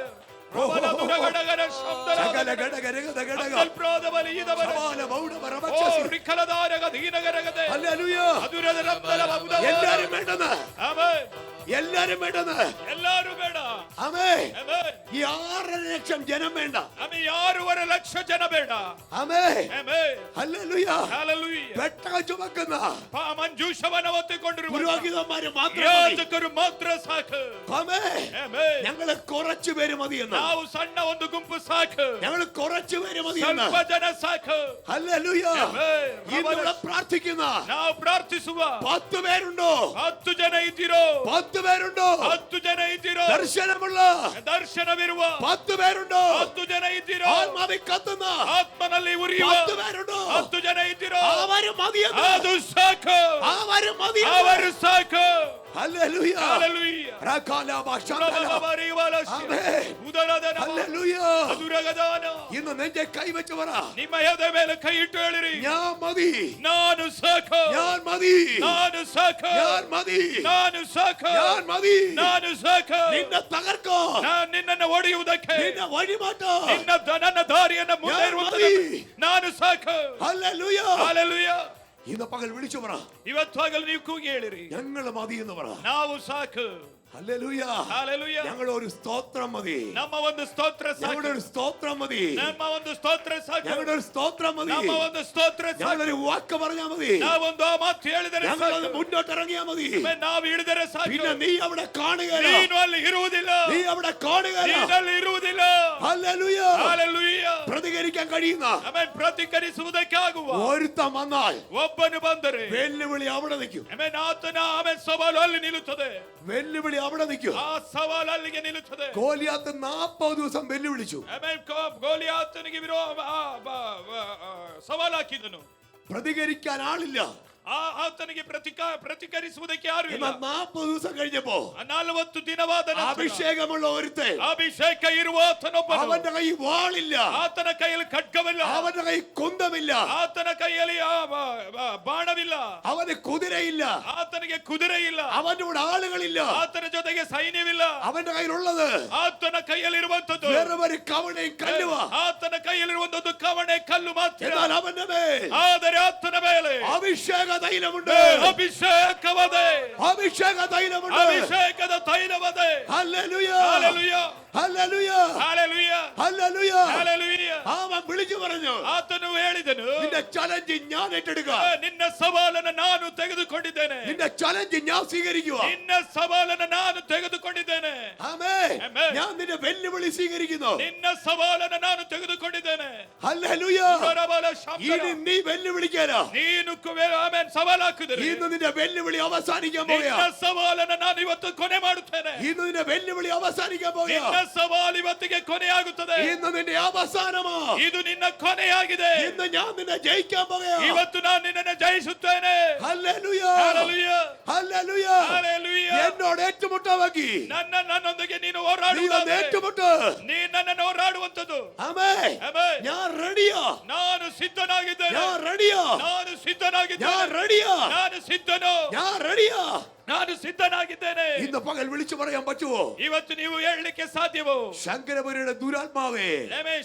ಪ್ರಬಲ ದುರಗಡಗರ ಶಬ್ದದ സകല ഘടകരഗത ഘടക ಅಮಲ್ ಪ್ರಾದಬಲಿದವರ സമാന ബൗഡ ಓ വറവക്ഷസി ರಿಖಲದಾರಗ ದೀನಗರಗದೆ ഹല്ലേലൂയ ಅದುರದ ರಬ್ದಲ ಬೌದವ എല്ലാരും വേണ്ടെന്ന് ಆಮೆನ್ എല്ലാരും വേണ്ടെന്ന് ಎಲ್ಲರೂ ಬೇಡ ആമേ ಆಮೆನ್ ഈ 6.5 ലക്ഷം ജനം വേണ്ട ಆಮೆನ್ 6.5 ಲಕ್ಷ ಜನ ಬೇಡ ആമേ ಆಮೆನ್ ഹല്ലേലൂയ ಹಲ್ಲೆಲೂಯ പെട്ടക ചുമക്കുന്ന ಮಂಜೂಷವನ ಹೊತ್ತಿಕೊಂಡಿರುವ പുരോഹിതന്മാര് മാത്രം മതി. ಯಾಜಕರು ಮಾತ್ರ ಸಾಕು ആമേ ಆಮೆನ್ ഞങ്ങള് കുറച്ചു പേര് മതിയെന്ന് ನಾವು ಸಣ್ಣ ಒಂದು ಗುಂಪು ಸಾಕು ഞങ്ങള് കുറച്ചു പേര് മതിയെന്ന് ಸ್ವಲ್ಪ ಜನ ಸಾಕು ഹല്ലേലൂയ ಆಮೆನ್ ഇന്നിവിടെ പ്രാർത്ഥിക്കുന്ന ನಾವು ಪ್ರಾರ್ಥಿಸುವ 10 പേരുണ്ടോ 10 ಜನ ಇದ್ದೀರೋ 10 പേരുണ്ടോ 10 ಜನ ಇದ್ದೀರೋ ദർശനമുള്ള ದರ್ಶನವಿರುವ 10 പേരുണ്ടോ 10 ಜನ ಇದ್ದೀರೋ ആത്മാവിൽ കത്തുന്ന ಆತ್ಮನಲ್ಲಿ ಉರಿಯುವ 10 പേരുണ്ടോ 10 ಜನ ಇದ್ದೀರೋ അവര് മതിയെന്ന് ಅದು ಸಾಕು അവര് മതിയെന്ന് ಅವರು ಸಾಕು hallelujah hallelujah റകാലാബ Shanthala amen hallelujah ഇന്ന് നെഞ്ചെ കൈവച്ച് പറ ನಿಮ್ಮ ಎದೆ ಮೇಲೆ ಕೈ ಇಟ್ಟು ಹೇಳಿರಿ ഞാൻ മതി ನಾನು ಸಾಕು ഞാൻ മതി ನಾನು ಸಾಕು ഞാൻ മതി ನಾನು ಸಾಕು ഞാൻ മതി ನಾನು ಸಾಕು നിന്നെ തകർക്കോ ನಾನು ನಿನ್ನನ್ನು ಒಡೆಯುವುದಕ್ಕೆ നിന്നെ വഴിമാറ്റോ ನನ್ನ ದಾರಿಯನ್ನು ಮುಂದೆ ಇರುವುದಕ್ಕೆ ನಾನು ಸಾಕು ഹല്ലേലൂയ ಹಲ್ಲೆಲೂಯ ഇന്ന് പകൽ വിളിച്ചു പറ ಇವತ್ತು ಹಗಲು ನೀವು ಕೂಗಿ ಹೇಳಿರಿ ഞങ്ങൾ മതി എന്ന് പറ ನಾವು ಸಾಕು ഹല്ലേലൂയ ಹಲ್ಲೆಲೂಯ ഞങ്ങൾ ഒരു സ്തോത്രം മതി ನಮ್ಮ ಒಂದು ಸ್ತೋತ್ರ ಸಾಕು ഞങ്ങളുടെ ഒരു സ്തോത്രം മതി ನಮ್ಮ ಒಂದು ಸ್ತೋತ್ರ ಸಾಕು ഞങ്ങളുടെ ഒരു സ്തോത്രം മതി ನಮ್ಮ ಒಂದು ಸ್ತೋತ್ರ ಸಾಕು ഞങ്ങളൊരു വാക്ക് പറഞ്ഞാൽ മതി ನಾವೊಂದು ಆ ಮಾತು ಹೇಳಿದರೆ ഞങ്ങളൊന്ന് മുന്നോട്ട് ഇറങ്ങിയാൽ മതി ನಾವು ಇಳಿದರೆ ಸಾಕು പിന്നെ നീ അവിടെ കാണുകയില്ല ನೀನು ಅಲ್ಲಿ ಇರುವುದಿಲ್ಲ നീ അവിടെ കാണുകയില്ല ನೀನು ಅಲ್ಲಿ ಇರುವುದಿಲ್ಲ ഹല്ലേലൂയ ಹಲ್ಲೆಲೂಯ പ്രതികരിക്കാൻ കഴിയുന്ന ಆಮೆನ್ ಪ್ರತಿಕರಿಸುವುದಕ್ಕಾಗುವ ഒരുത്തൻ വന്നാൽ ಒಬ್ಬನು ಬಂದರೆ വെല്ലുവിളി അവിടെ നിൽക്കും ಆಮೆನ್ ಆತನ ಆಮೆನ್ ಸವಾಲು ಅಲ್ಲಿ ನಿಲ್ಲುತ್ತದೆ വെല്ലുവിളി അവിടെ നിൽക്കും ಆ ಸವಾಲು ಅಲ್ಲಿಗೆ ನಿಲ್ಲುತ್ತದೆ ഗോലിയാത്ത് 40 ദിവസം വെല്ലുവിളിച്ചു ಆಮೆನ್ ಗೋಲಿಯಾತನಿಗೆ ಸವಾಲು ಹಾಕಿದನು പ്രതികരിക്കാൻ ആളില്ല ಆತನಿಗೆ ಪ್ರತಿಕರಿಸುವುದಕ್ಕೆ ಯಾರು ಇಲ್ಲ 40 ദിവസം കഴിഞ്ഞപ്പോ 40 ದಿನವಾದ ನಂತರ അഭിഷേകമുള്ള ഒരുത്തൻ ಅಭಿಷೇಕ ಇರುವ ಆತನೊಬ್ಬನು അവന്റെ കൈ വാളില്ല ಆತನ ಕೈಯಲ್ಲಿ ಖಡ್ಗವಿಲ್ಲ അവന്റെ ಕೈ കുന്തമില്ല ಆತನ ಕೈಯಲ್ಲಿ ಬಾಣವಿಲ್ಲ അവന് കുതിരയില്ല ಆತನಿಗೆ ಕುದುರೆ ಇಲ್ಲ അവന്റെ കൂടെ ആളുകളില്ല ಆತನ ಜೊತೆಗೆ ಸೈನ್ಯವಿಲ್ಲ അവന്റെ കയ്യിലുള്ളത് ಆತನ ಕೈಯಲ್ಲಿರುವಂತದ್ದು വെറും ഒരു കവണയും കല്ലുവാ ಆತನ ಕೈಯಲ್ಲಿರುವಂತದ್ದು ಕವಣೆ ಕಲ್ಲು ಮಾತ್ರ എന്നാൽ അവന്റെ മേൽ ಆದರೆ ಆತನ ಮೇಲೆ അഭിഷേക തൈലമുണ്ട് ಅಭಿಷೇಕವದೆ അഭിഷേക തൈലമുണ്ട് ಅಭಿಷೇಕದ ತೈಲವದೆ hallelujah hallelujah hallelujah hallelujah hallelujah hallelujah അവൻ വിളിച്ചു പറഞ്ഞു ಆತನು ಹೇಳಿದನು നിന്റെ ചലഞ്ച് ഞാൻ ഏറ്റെടുക്കുക ನಿನ್ನ ಸವಾಲನ್ನು ನಾನು ತೆಗೆದುಕೊಂಡಿದ್ದೇನೆ നിന്റെ ചലഞ്ച് ഞാൻ സ്വീകരിക്കുക ನಿನ್ನ ಸವಾಲನ್ನು ನಾನು ತೆಗೆದುಕೊಂಡಿದ್ದೇನೆ ആമേൻ ആമേൻ. ഞാൻ നിന്റെ വെല്ലുവിളി സ്വീകരിക്കുന്നു ನಿನ್ನ ಸವಾಲನ್ನು ನಾನು ತೆಗೆದುಕೊಂಡಿದ್ದೇನೆ ഹല്ലേലൂയ ഇനി നീ വെല്ലുവിളിക്കാനാ ನೀನು ಆಮೇಲೆ ಸವಾಲು ಹಾಕಿದರೆ ഇന്ന് നിന്റെ വെല്ലുവിളി അവസാനിക്കാൻ പോയാ ನಿನ್ನ ಸವಾಲನ್ನು ನಾನು ಇವತ್ತು ಕೊನೆ ಮಾಡುತ್ತೇನೆ ഇന്ന് നിന്റെ വെല്ലുവിളി അവസാനിക്കാൻ പോയാ ನಿನ್ನ ಸವಾಲು ಇವತ್ತಿಗೆ ಕೊನೆಯಾಗುತ್ತದೆ ഇന്ന് നിന്റെ അവസാനമാ ಇದು ನಿನ್ನ ಕೊನೆಯಾಗಿದೆ ഇന്ന് ഞാൻ നിന്നെ ജയിക്കാൻ പോയാ ಇವತ್ತು ನಾನು ನಿನ್ನನ್ನು ಜಯಿಸುತ್ತೇನೆ ഹല്ലേലൂയ ಹಲ್ಲೆಲೂಯ ഹല്ലേലൂയ ಹಲ್ಲೆಲೂಯ എന്നോട് ഏറ്റുമുട്ടാവാക്കി ನನ್ನೊಂದಿಗೆ ನೀನು നീ ഒന്ന് ಹೋರಾಡುವುದಾದರೆ ഏറ്റുമുട്ട് ನೀ ನನ್ನನ್ನು ಹೋರಾಡುವಂತದ್ದು ആമേൻ ಆಮೆನ್. ഞാൻ റെഡിയാ ನಾನು ಸಿದ್ಧನಾಗಿದ್ದೇನೆ ഞാൻ റെഡിയാ ನಾನು ಸಿದ್ಧನಾಗಿದ್ದೇನೆ ഞാൻ റെഡിയാ ನಾನು ಸಿದ್ಧನು ഞാൻ റെഡിയാ ನಾನು ಸಿದ್ಧನಾಗಿದ್ದೇನೆ ഇന്ന് പകൽ വിളിച്ചു പറയാൻ പറ്റുമോ ಇವತ್ತು ನೀವು ಹೇಳಲಿಕ್ಕೆ ಸಾಧ್ಯವೋ ശങ്കരപുരയുടെ ദുരാത്മാവേ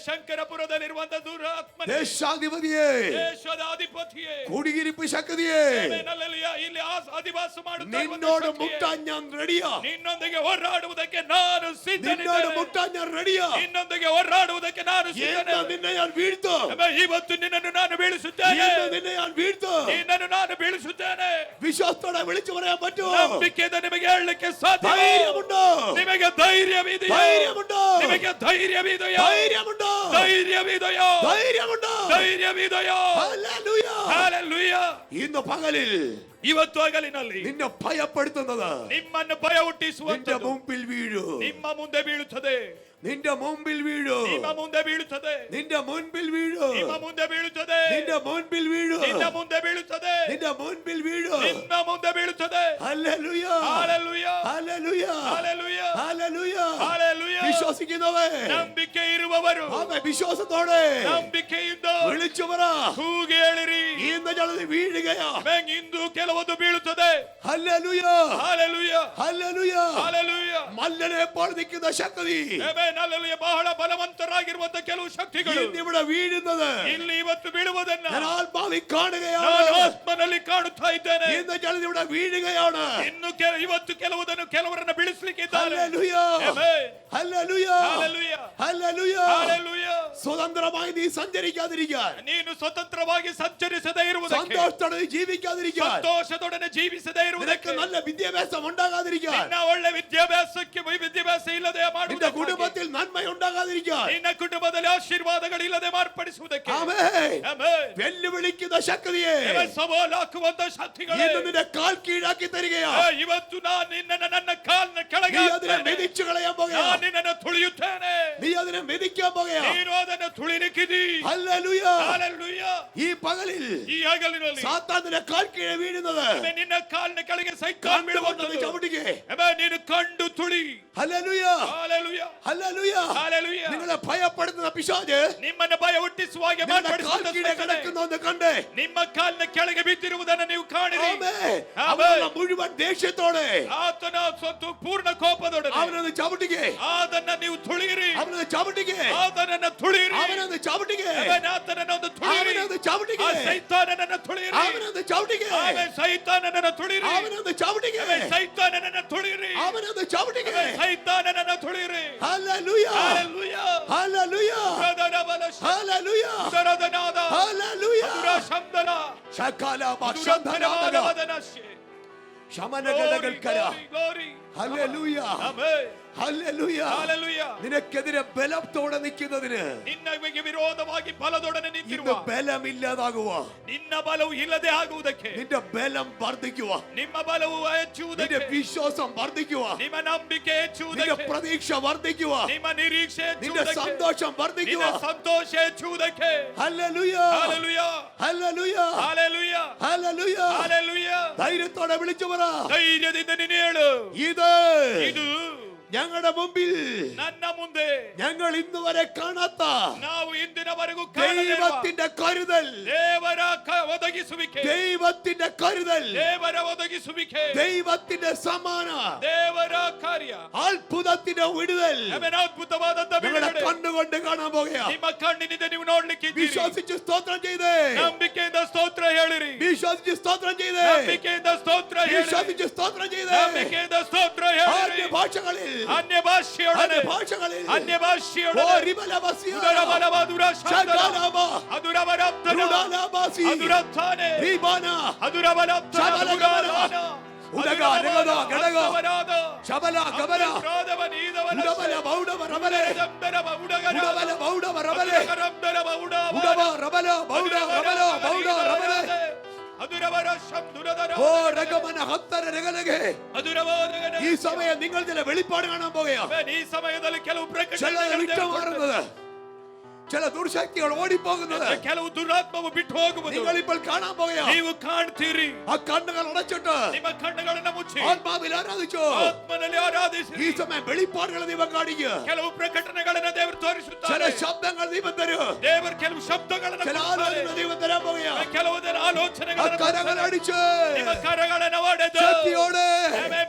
ಶಂಕರಪುರದಲ್ಲಿರುವಂತ ದುರಾತ್ಮನೇ ദേശാധിപതിയേ ದೇಶದ ಅಧಿಪತಿಯೇ കുടിയിരിപ്പ് ശക്തിയേ ಹಲ್ಲೆಲೂಯ ಇಲ್ಲಿ ಅಧಿವಾಸ ಮಾಡುತ್ತಾ ಇರುವಂತ നിന്നോട് ಶಕ್ತಿಯೇ, മുട്ടാൻ ഞാൻ റെഡിയാ ನಿನ್ನೊಂದಿಗೆ ಹೋರಾಡುವುದಕ್ಕೆ ನಾನು നിന്നോട് ಸಿದ್ಧನಿದ್ದೇನೆ മുട്ടാൻ ഞാൻ റെഡിയാ ನಿನ್ನೊಂದಿಗೆ ಹೋರಾಡುವುದಕ್ಕೆ ನಾನು എന്ന് ಸಿದ್ಧನೇ നിന്നെ ഞാൻ വീഴ്ത്തും ಇವತ್ತು ನಿನ್ನನ್ನು ನಾನು ಬೀಳಿಸುತ್ತೇನೆ എന്ന് നിന്നെ ഞാൻ വീഴ്ത്തും ನಿನ್ನನ್ನು ನಾನು ಬೀಳಿಸುತ್ತೇನೆ വിശ്വാസത്തോടെ വിളിച്ചു പറയാൻ പറ്റുമോ ನಂಬಿಕೆಯಿಂದ ನಿಮಗೆ ಹೇಳಲಿಕ್ಕೆ ಸಾಧ್ಯ ധൈര്യമുണ്ടോ ನಿಮಗೆ ಧೈರ್ಯವಿದೆಯೋ ധൈര്യമുണ്ടോ ನಿಮಗೆ ಧೈರ್ಯವಿದೆಯೋ ധൈര്യമുണ്ടോ ಧೈರ್ಯವಿದೆಯೋ ധൈര്യമുണ്ടോ ಧೈರ್ಯವಿದೆಯೋ ഹല്ലേലൂയ ಹಲ್ಲೆಲೂಯ ഇന്ന് പകലിൽ ಇವತ್ತು ಹಗಲಿನಲ್ಲಿ നിന്നെ ഭയപ്പെടുത്തുന്നത് ನಿಮ್ಮನ್ನು ಭಯ നിന്റെ ಹುಟ್ಟಿಸುವಂತದ್ದು മുമ്പിൽ വീഴൂ ನಿಮ್ಮ ಮುಂದೆ ಬೀಳುತ್ತದೆ നിന്റെ മുമ്പിൽ വീഴൂ ನಿಮ್ಮ ಮುಂದೆ ಬೀಳುತ್ತದೆ നിന്റെ മുൻപിൽ വീഴൂ ನಿಮ್ಮ ಮುಂದೆ ಬೀಳುತ್ತದೆ നിന്റെ മുൻപിൽ വീഴൂ ನಿನ್ನ ಮುಂದೆ ಬೀಳುತ್ತದೆ നിന്റെ മുൻപിൽ വീഴൂ ನಿಮ್ಮ ಮುಂದೆ ಬೀಳುತ್ತದೆ hallelujah hallelujah hallelujah hallelujah hallelujah hallelujah വിശ്വസിക്കുന്നവൻ ನಂಬಿಕೆ ಇರುವವರು ആമേൻ വിശ്വാസത്തോടെ ನಂಬಿಕೆಯಿಂದ വിളിച്ചു പറ ಕೂಗಿ ಹೇಳಿರಿ ഇന്ന് ചിലത് വീഴുകയാ ಇಂದು ಕೆಲವೊಂದು ಬೀಳುತ್ತದೆ ഹല്ലേലൂയ ಹಲ್ಲೆಲೂಯ ഹല്ലേലൂയ ಹಲ್ಲೆಲೂಯ മല്ലനെ പോലെ നിൽക്കുന്ന ശക്തി ಆಮೆನ್ ಹಲ್ಲೆಲೂಯ ಬಹಳ ಬಲವಂತರಾಗಿರುವಂತ ಕೆಲವು ಶಕ್ತಿಗಳು ഇന്ന് ഇവിടെ വീഴുന്നത് ಇಲ್ಲಿ ಇವತ್ತು ಬೀಳುವುದನ್ನ ഞാൻ ആത്മാവിൽ കാണുകയാണ് ನಾನು ಆತ್ಮನಲ್ಲಿ ಕಾಣುತ್ತಾ ಇದ್ದೇನೆ ഇന്ന് ചിലത് ഇവിടെ വീഴുകയാണ് ಇನ್ನು ಇವತ್ತು ಕೆಲವರನ್ನ ಬೀಳಿಸಲಿಕ್ಕಿದ್ದಾರೆ hallelujah amen hallelujah hallelujah hallelujah hallelujah സ്വതന്ത്രമായി നീ സഞ്ചരിക്കാതിരിക്കാൻ ನೀನು ಸ್ವತಂತ್ರವಾಗಿ ಸಂಚರಿಸದೇ ಇರುವುದಕ್ಕೆ സന്തോഷത്തോടെ നീ ജീവിക്കാതിരിക്കാൻ ಸಂತೋಷದೊಡನೆ ಜೀವಿಸದೇ നിനക്ക് ಇರುವುದಕ್ಕೆ നല്ല വിദ്യാഭ്യാസം ഉണ്ടാകാതിരിക്കാൻ ನಿನ್ನ ಒಳ್ಳೆ ವಿದ್ಯಾಭ್ಯಾಸ ಇಲ್ಲದೆ നിന്റെ ಮಾಡುವುದಕ್ಕೆ കുടുംബത്തിൽ നന്മ ഉണ്ടാകാതിരിക്കാൻ ನಿನ್ನ ಕುಟುಂಬದಲ್ಲಿ ಆಶೀರ್ವಾದಗಳಿಲ್ಲದೆ ಮಾರ್ಪಡಿಸುವುದಕ್ಕೆ ആമേൻ ಆಮೆನ್. വെല്ലുവിളിക്കുന്ന ശക്തിയെ ಆಮೆನ್. ಸವಾಲು ಹಾಕುವಂತ ಶಕ್ತಿಗಳೇ ഇന്ന് നിന്റെ കാൽ കീഴാക്കി തരികയാ ಇವತ್ತು ನಾನು ನನ್ನ കാലിನ ಕೆಳಗೆ നീ അതിനെ ಹಾಕ್ತೇನೆ. മെതിച്ചു കളയാൻ പോകയാ ನಾನು ನಿನ್ನನ್ನು ತುಳಿಯುತ್ತೇನೆ നീ അതിനെ മെതിക്കാൻ പോകയാ ನೀನು ಅದನ್ನು ತುಳಿಲಿಕ್ಕಿದಿ ഹല്ലേലൂയ ಹಲ್ಲೆಲೂಯ ഈ പകലിൽ ಈ ಹಗಲಿನಲ್ಲಿ സാത്താന്റെ കാൽ കീഴെ വീഴുന്നത് ನಿನ್ನ ಕಾಲಿನ ಕೆಳಗೆ ಸೈತಾನ್ ಬೀಳುವಂತದ್ದು ചവിട്ടിಗೆ ನೀನು ಕಂಡು ತುಳಿ. Hallelujah hallelujah hallelujah hallelujah. നിങ്ങളെ ഭയപ്പെടുത്തുന്ന പിശാച് ನಿಮ್ಮನ್ನ ಭಯ ಹುಟ್ಟಿಸುವ ಹಾಗೆ ಮಾತನಾಡುವಂತ കിടക്കുന്നതെന്ന് കണ്ടേ ನಿಮ್ಮ ಕಾಲಿನ ಕೆಳಗೆ ಬಿದ್ದಿರುವುದನ್ನು ನೀವು ಕಾಣಿರಿ. അവൻ മുഴുവൻ ദേഷ്യത്തോടെ ಆತನ ಸ್ವತ್ತು ಪೂರ್ಣ ಕೋಪದೊಡನೆ അവനൊന്ന് ചവിട്ടിಗೆ ಅದನ್ನ ನೀವು ತುಳಿಯಿರಿ. അവനൊന്ന് ചവിട്ടിಗೆ ಆತನನ್ನ ತುಳಿಯಿರಿ. അവനൊന്ന് ചവിട്ടിಗೆ ಆತನನ್ನ ತುಳಿಯಿರಿ. അവനൊന്ന് ചവിട്ടിಗೆ ಸೈತಾನನನ್ನ ತುಳಿಯಿರಿ. അവനൊന്ന് ചവിട്ടിಗೆ ಸೈತಾನನನ್ನ ತುಳಿಯಿರಿ. അവനൊന്ന് ചവിട്ടിಗೆ ಸೈತಾನನನ್ನ ತುಳಿಯಿರಿ. അവനൊന്ന് ചവിട്ടിಗೆ ಸೈತಾನನನ್ನ ತುಳಿಯಿರಿ. ഹല്ലേലൂയ ಹಲ್ಲೆಲೂಯಾ ഹല്ലേലൂയ ഹല്ലേലൂയ ದರದನಾದ ഹല്ലേലൂയ ಮಧುರ ಶಬ್ದನ ശകാല ಮಧುರಧನವಾದ ഭാഷ ವದನಶ್ಯ ശമനഗണകൾക്കര glory. Hallelujah amen. Hallelujah hallelujah. നിനക്കെതിരെ ബലത്തോടെ നിൽക്കുന്നതിന് ನಿನ್ನಗೆ ವಿರೋಧವಾಗಿ ಬಲದೊಡನೆ ഇന്ന് ನಿಂತಿರುವ ബലമില്ലാതാകുക ನಿನ್ನ ಬಲವು ಇಲ್ಲದೆ ಆಗುವುದಕ್ಕೆ നിന്റെ ബലം വർദ്ധിക്കുക ನಿಮ್ಮ ಬಲವು നിന്റെ ಹೆಚ್ಚುವುದಕ್ಕೆ വിശ്വാസം വർദ്ധിക്കുക ನಿಮ್ಮ ನಂಬಿಕೆ നിന്റെ ಹೆಚ್ಚುವುದಕ್ಕೆ പ്രതീക്ഷ വർദ്ധിക്കുക ನಿಮ್ಮ ನಿರೀಕ್ಷೆ നിന്റെ ಹೆಚ್ಚುವುದಕ್ಕೆ സന്തോഷം വർദ്ധിക്കുക ನಿನ್ನ ಸಂತೋಷ ಹೆಚ್ಚುವುದಕ್ಕೆ hallelujah hallelujah hallelujah hallelujah hallelujah hallelujah. ധൈര്യത്തോടെ വിളിച്ചു പറ ധൈര്യದಿಂದ ನೀನು ಹೇಳು ഇത് ಇದು ഞങ്ങളുടെ മുമ്പിൽ ನನ್ನ ಮುಂದೆ ഞങ്ങൾ ഇന്ന് വരെ കാണാത്ത ನಾವು ಇಂದಿನವರೆಗೂ ദൈവത്തിന്റെ കരുതൽ ದೇವರ ಒದಗಿಸುವಿಕೆ ദൈവത്തിന്റെ കരുതൽ ದೇವರ ಒದಗಿಸುವಿಕೆ ദൈവത്തിന്റെ സമാന ದೇವರ ಕಾರ್ಯ അത്ഭുതത്തിന്റെ വിടുതൽ ಅದ್ಭುತವಾದಂತ ഞങ്ങളുടെ ಬಿಡುಗಡೆ കണ്ണുകൊണ്ട് കാണാൻ പോകുക ನಿಮ್ಮ ಕಣ್ಣಿನಿಂದ ನೀವು ನೋಡ್ಲಿಕ್ಕೆ വിശ്വസിച്ച് സ്തോത്രം ചെയ്തേ ನಂಬಿಕೆಯಿಂದ ಸ್ತೋತ್ರ ಹೇಳಿರಿ വിശ്വസിച്ച് സ്തോത്രം ചെയ്തേ ನಂಬಿಕೆಯಿಂದ ಸ್ತೋತ್ರ ಹೇಳಿರಿ വിശ്വസിച്ച് സ്തോത്രം ചെയ്തേ ನಂಬಿಕೆಯಿಂದ ಸ್ತೋತ್ರ ಹೇಳಿರಿ ഭാഷകളിൽ ಅನ್ಯ ಭಾಷೆಯೊಡನೆ ഭാഷകളിൽ ಅನ್ಯ ಭಾಷೆಯೊಡನೆ റിബലവസ്യ ಉದರಬಲವಾದುರ ಶಬ್ದನ ശകാലമ ಅದುರವರಬ್ಧನ ರುಡಾಲಬಾಸಿ ಅದುರಥಾನೆ റിബാന ಅದುರಬಲಬ್ಧನ ശബലഗമന ഉദഗ രഗദ ഗടഗ ശബല ഗമന ഉടബല ബൗഡവ റബലെ ഉടബല ബൗഡവ റബലെ ഉടബ റബല ബൗഡ റബല ബൗഡ റബലെ ഓ രഗമന ഹത്തര രഗലഗെ ഈ സമയം നിങ്ങൾ ചില വെളിപ്പാട് കാണാൻ പോകുകയാണ് ഈ സമയದಲ್ಲಿ ಕೆಲವು ചില വിട്ടുമാറുന്നത് ചില ദുർശക്തികൾ ഓടിപ്പോകുന്നത് ಕೆಲವು ದುರಾತ್ಮವು ಬಿಟ್ಟು ಹೋಗುವುದು നിങ്ങൾ ഇപ്പോൾ കാണാൻ പോകുകയാണ് ನೀವು ಕಾಣ್ತೀರಿ ആ കണ്ണുകൾ അടച്ചിട്ട് ನಿಮ್ಮ ಕಣ್ಣುಗಳನ್ನು ಮುಚ್ಚಿ ആത്മാവിൽ ആരാധിച്ചു ಆತ್ಮನಲ್ಲಿ ಆರಾಧಿಸಿರಿ ഈ സമയം വെളിപ്പാടുകൾ ദൈവം കാണിക്കുക ಕೆಲವು ಪ್ರಕಟಣೆಗಳನ್ನು ದೇವರು ചില ತೋರಿಸುತ್ತಾರೆ ശബ്ദങ്ങൾ ദൈവം തരും ದೇವರು ಕೆಲವು ಶಬ್ದಗಳನ್ನು ചില ആലോചന ദൈവം തരാൻ പോകുകയാണ് ಕೆಲವು ಆಲೋಚನೆಗಳನ್ನು കരങ്ങൾ അടിച്ച് ನಿಮ್ಮ ಕರಗಳನ್ನು ಒಡೆದು ശക്തിയോടെ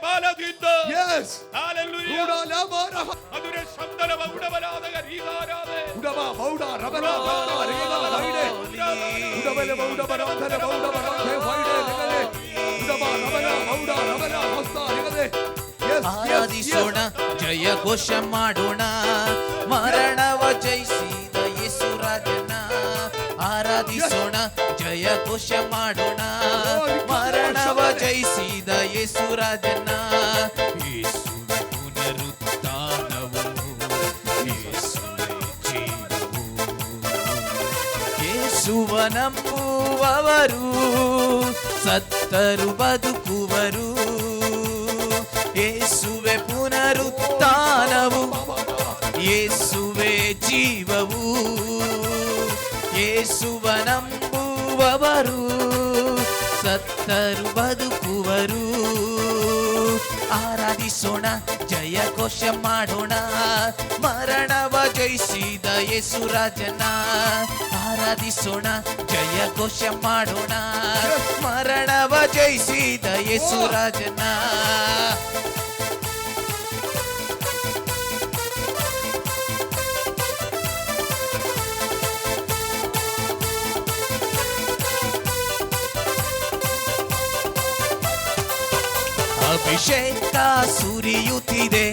ಬಾಲದಿಂದ യെസ് ಹಲ್ಲೆಲೂಯಾ ಮಧುರ ಶಬ್ದನ ಉಡಬಲಾದ ರೀಲಾರಾದೆ ഉടബ ബൗഡ റബല ബൗഡ രഗല വൈഡെ ഉടബല ബൗഡ ബരന്ധര ബൗഡ ബരന്ധെ വൈഡെ രഗലെ ഉടബ റബല ബൗഡ റബല ഹസ്ത രഗലെ ಆರಾಧಿಸೋಣ ಜಯ ಘೋಷ ಮಾಡೋಣ ಮರಣವ ಜಯಿಸಿದ ಯೇಸು ರಾಜನ ಆರಾಧಿಸೋಣ ಜಯ ಘೋಷ ಮಾಡೋಣ ಮರಣವ ಜಯಿಸಿದ ಯೇಸು ರಾಜನ ಯೇಸುವೆ ಪುನರುತ್ಥಾನವು ಯೇಸುವೆ ಜೀವವು ಯೇಸುವ ನಂಬುವವರು ಸತ್ತರು ಬದುಕುವರು ಯೇಸುವೆ ಪುನರುತ್ಥಾನವು ಯೇಸುವೆ ಜೀವವು ಯೇಸುವ ನಂಬುವವರು ಸತ್ತರು ಬದುಕುವರು ಆರಾಧಿಸೋಣ ಜಯ ಘೋಷ ಮಾಡೋಣ ಮರಣವ ಜಯಿಸಿದ ಯೇಸು ರಾಜನ ಆರಾಧಿಸೋಣ ಜಯ ಘೋಷ ಮಾಡೋಣ ಮರಣವ ಜಯಿಸಿದ ಯೇಸು ರಾಜನ ಅಭಿಷೇಕ ಸುರಿಯುತ್ತಿದೆ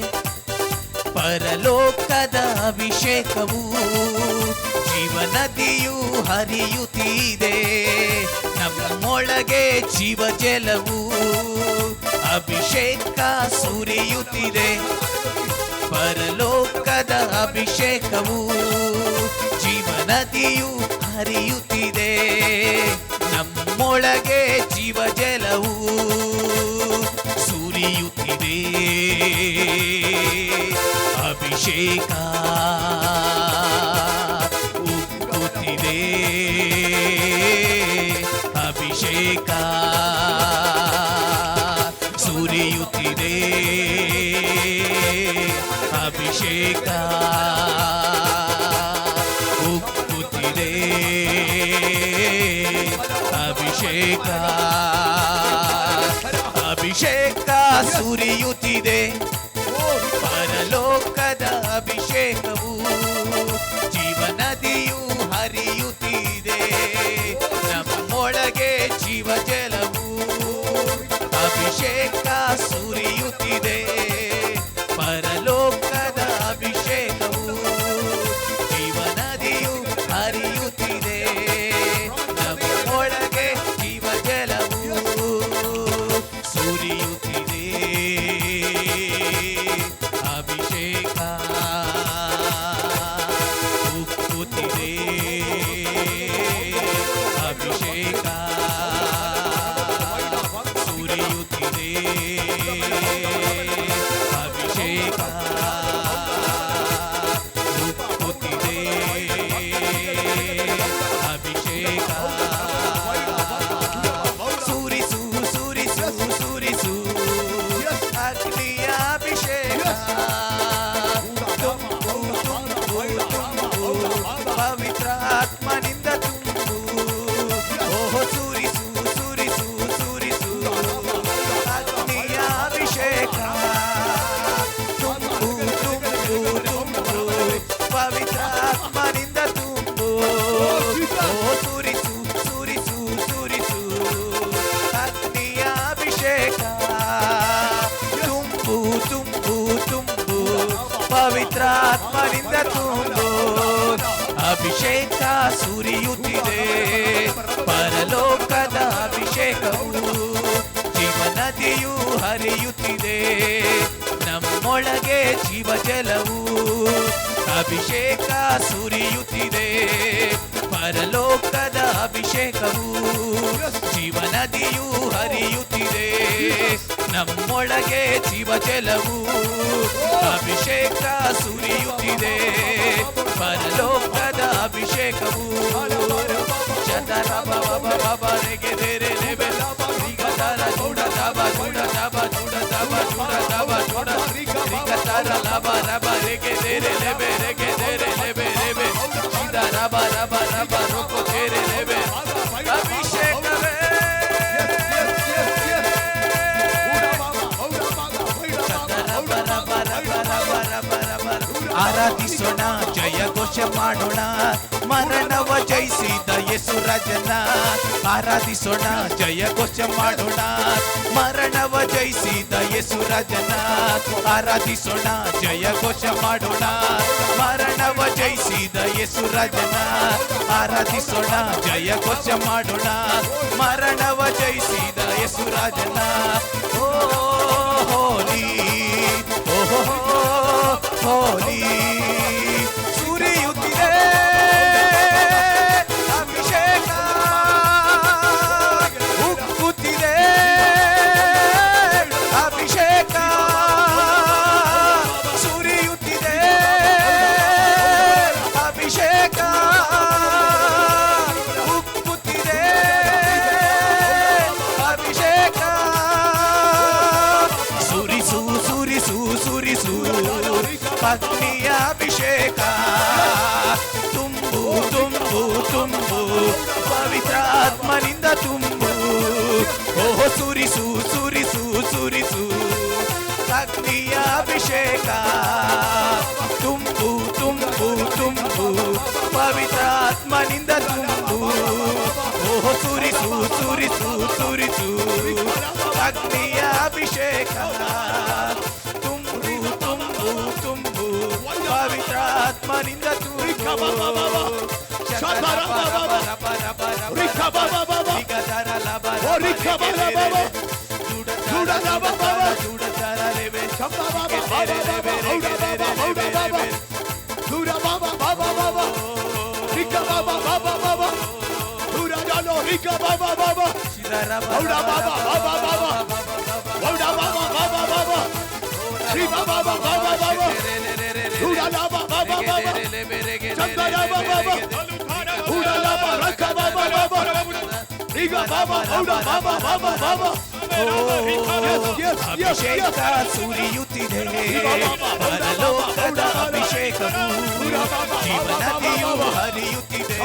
ಪರಲೋಕದ ಅಭಿಷೇಕವು ಜೀವನದಿಯು ಹರಿಯುತ್ತಿದೆ ನಮ್ಮೊಳಗೆ ಜೀವ ಜಲವು ಅಭಿಷೇಕ ಸುರಿಯುತ್ತಿದೆ ಪರಲೋಕದ ಅಭಿಷೇಕವು ಜೀವನದಿಯು ಹರಿಯುತ್ತಿದೆ ನಮ್ಮೊಳಗೆ ಜೀವ ಜಲವು ಸುರಿಯುತ್ತಿದೆ ಅಭಿಷೇಕ ಉಕ್ಕುತ್ತಿದೆ ಅಭಿಷೇಕ ಸುರಿಯುತ್ತಿದೆ ಅಭಿಷೇಕ ಉಕ್ಕುತ್ತಿದೆ ಅಭಿಷೇಕ ಅಭಿಷೇಕ ಸುರಿಯುತ್ತಿದೆ ಪರಲೋಕದ ಅಭಿಷೇಕವು ಜೀವನದಿಯು ಹರಿಯುತ್ತಿದೆ ನಮ್ಮೊಳಗೆ ಜೀವಜಲವು ಅಭಿಷೇಕ ಸುರಿಯುತ್ತಿದೆ ಪರಲೋಕದ ಅಭಿಷೇಕವು ಜೀವನದಿಯು ಹರಿಯುತ್ತಿದೆ ನಮ್ಮೊಳಗೆ ಜೀವಜಲವು ಸುರಿಯುತ್ತಿದೆ ಅಭಿಷೇಕ ಉಕ್ಕುತ್ತಿದೆ ಅಭಿಷೇಕ ಸುರಿಯುತ್ತಿದೆ ಅಭಿಷೇಕ ಉಕ್ಕುತ್ತಿದೆ ಅಭಿಷೇಕ ಸುರಿಸು ಸುರಿಸು ಸುರಿಸು ಅಗ್ನಿಯ ಅಭಿಷೇಕ ತುಂಬು ತುಂಬು ತುಂಬು ಪವಿತ್ರ ಆತ್ಮನಿಂದ ತುಂಬು ಓಹೋ ಸುರಿಸು ಸುರಿಸು ಸುರಿಸು ಅಗ್ನಿಯ ಅಭಿಷೇಕ ತುಂಬು ತುಂಬು ತುಂಬು ಪವಿತ್ರ ಆತ್ಮನಿಂದ ತುಂಬು ಓಹೋ ಸುರಿಸು ಸುರಿಸು ಸುರಿಸು ಅಗ್ನಿಯ ಅಭಿಷೇಕ ತುಂಬು ತುಂಬು ತುಂಬು ಪವಿತ್ರ ಆತ್ಮನಿಂದ ತುಂಬು ಅಭಿಷೇಕ ಸುರಿಯುತ್ತಿದೆ ಪರಲೋಕದ ಅಭಿಷೇಕವು ಜೀವನದಿಯು ಹರಿಯುತ್ತಿದೆ ನಮ್ಮೊಳಗೆ ಜೀವಜಲವು ಅಭಿಷೇಕ ಸುರಿಯುತ್ತಿದೆ ಪರಲೋಕದ ಅಭಿಷೇಕವು ಜೀವನದಿಯು ಹರಿಯುತ್ತಿದೆ ನಮ್ಮೊಳಗೆ ಜೀವಜಲವು ಅಭಿಷೇಕ ಸುರಿಯುತ್ತಿದೆ ಪರಲೋಕದ ಅಭಿಷೇಕವು ಚಂದರ ಬಾಬಾರೆಗೆ ಬೇರೆ ಲೆವೆ ರಿಗದರ ಜೂಡ ದಬ ಜೂಡ ದಬ ಜೂಡ ದಬ ಜೂಡ ದಬ ಜೂಡ ರಿಗದರ ಲಬ ರಬ ರೆಗೆ ಬೇರೆ ಲೆವೆ ರೆಗೆ ಬೇರೆ ಲೆವೆ ಲೆವೆ ಸಿದ ರಬ ರಬ ರಬ ರೋಕೋ ಬೇರೆ ಲೆವೆ ಅಭಿಷೇಕವೇ ಆರಾಧಿಸೋಣ ಜಯ ಘೋಷ ಮಾಡೋಣ ಮರಣವ ಜಯಿಸಿದ ಯೇಸು ರಾಜನ ಆರಾಧಿಸೋಣ ಜಯ ಘೋಷ ಮಾಡೋಣ ಮರಣವ ಜಯಿಸಿದ ಯೇಸು ರಾಜನ ಆರಾಧಿಸೋಣ ಜಯ ಘೋಷ ಮಾಡೋಣ ಮರಣವ ಜಯಿಸಿದ ಯೇಸು ರಾಜನ ಆರಾಧಿಸೋಣ ಜಯ ಘೋಷ ಮಾಡೋಣ ಮರಣವ ಜಯಿಸಿದ ಯೇಸು ರಾಜನ ಓ ಹೋಲಿ ಓಹೋ ಹೋಲಿ ಸುರಿಯುತ್ತಿದೆ ಅಭಿಷೇಕ ಉಕ್ಕುತ್ತಿದೆ ಅಭಿಷೇಕ ಸುರಿಯುತ್ತಿದೆ ಅಭಿಷೇಕ ಉಕ್ಕುತ್ತಿದೆ ಅಭಿಷೇಕ ಸುರಿಸು ಸುರಿಸು ಸುರಿಸು ಅಗ್ನಿಯ ಅಭಿಷೇಕ ತುಂಬು ತುಂಬು ತುಂಬು ಪವಿತ್ರ ಆತ್ಮನಿಂದ ತುಂಬು ಓಹೋ ಸುರಿಸು ಸುರಿಸು ಸುರಿಸು ಅಗ್ನಿಯ ಅಭಿಷೇಕ ತುಂಬು ತುಂಬು ತುಂಬು ಪವಿತ್ರ ಆತ್ಮನಿಂದ ತುಂಬು ಓಹೋ ಸುರಿಸು ಸುರಿಸು ಸುರಿಸು ಅಗ್ನಿಯ ಅಭಿಷೇಕ ತುಂಬು ತುಂಬು ತುಂಬು ಪವಿತ್ರ ಆತ್ಮನಿಂದ Riga Baba, Bauda Baba, Baba, Baba. ಅಭಿಷೇಕ ಸುರಿಯುತ್ತಿದೆ ಪರಲೋಕದ ಅಭಿಷೇಕವು ಜೀವನದಿಯು ಹರಿಯುತ್ತಿದೆ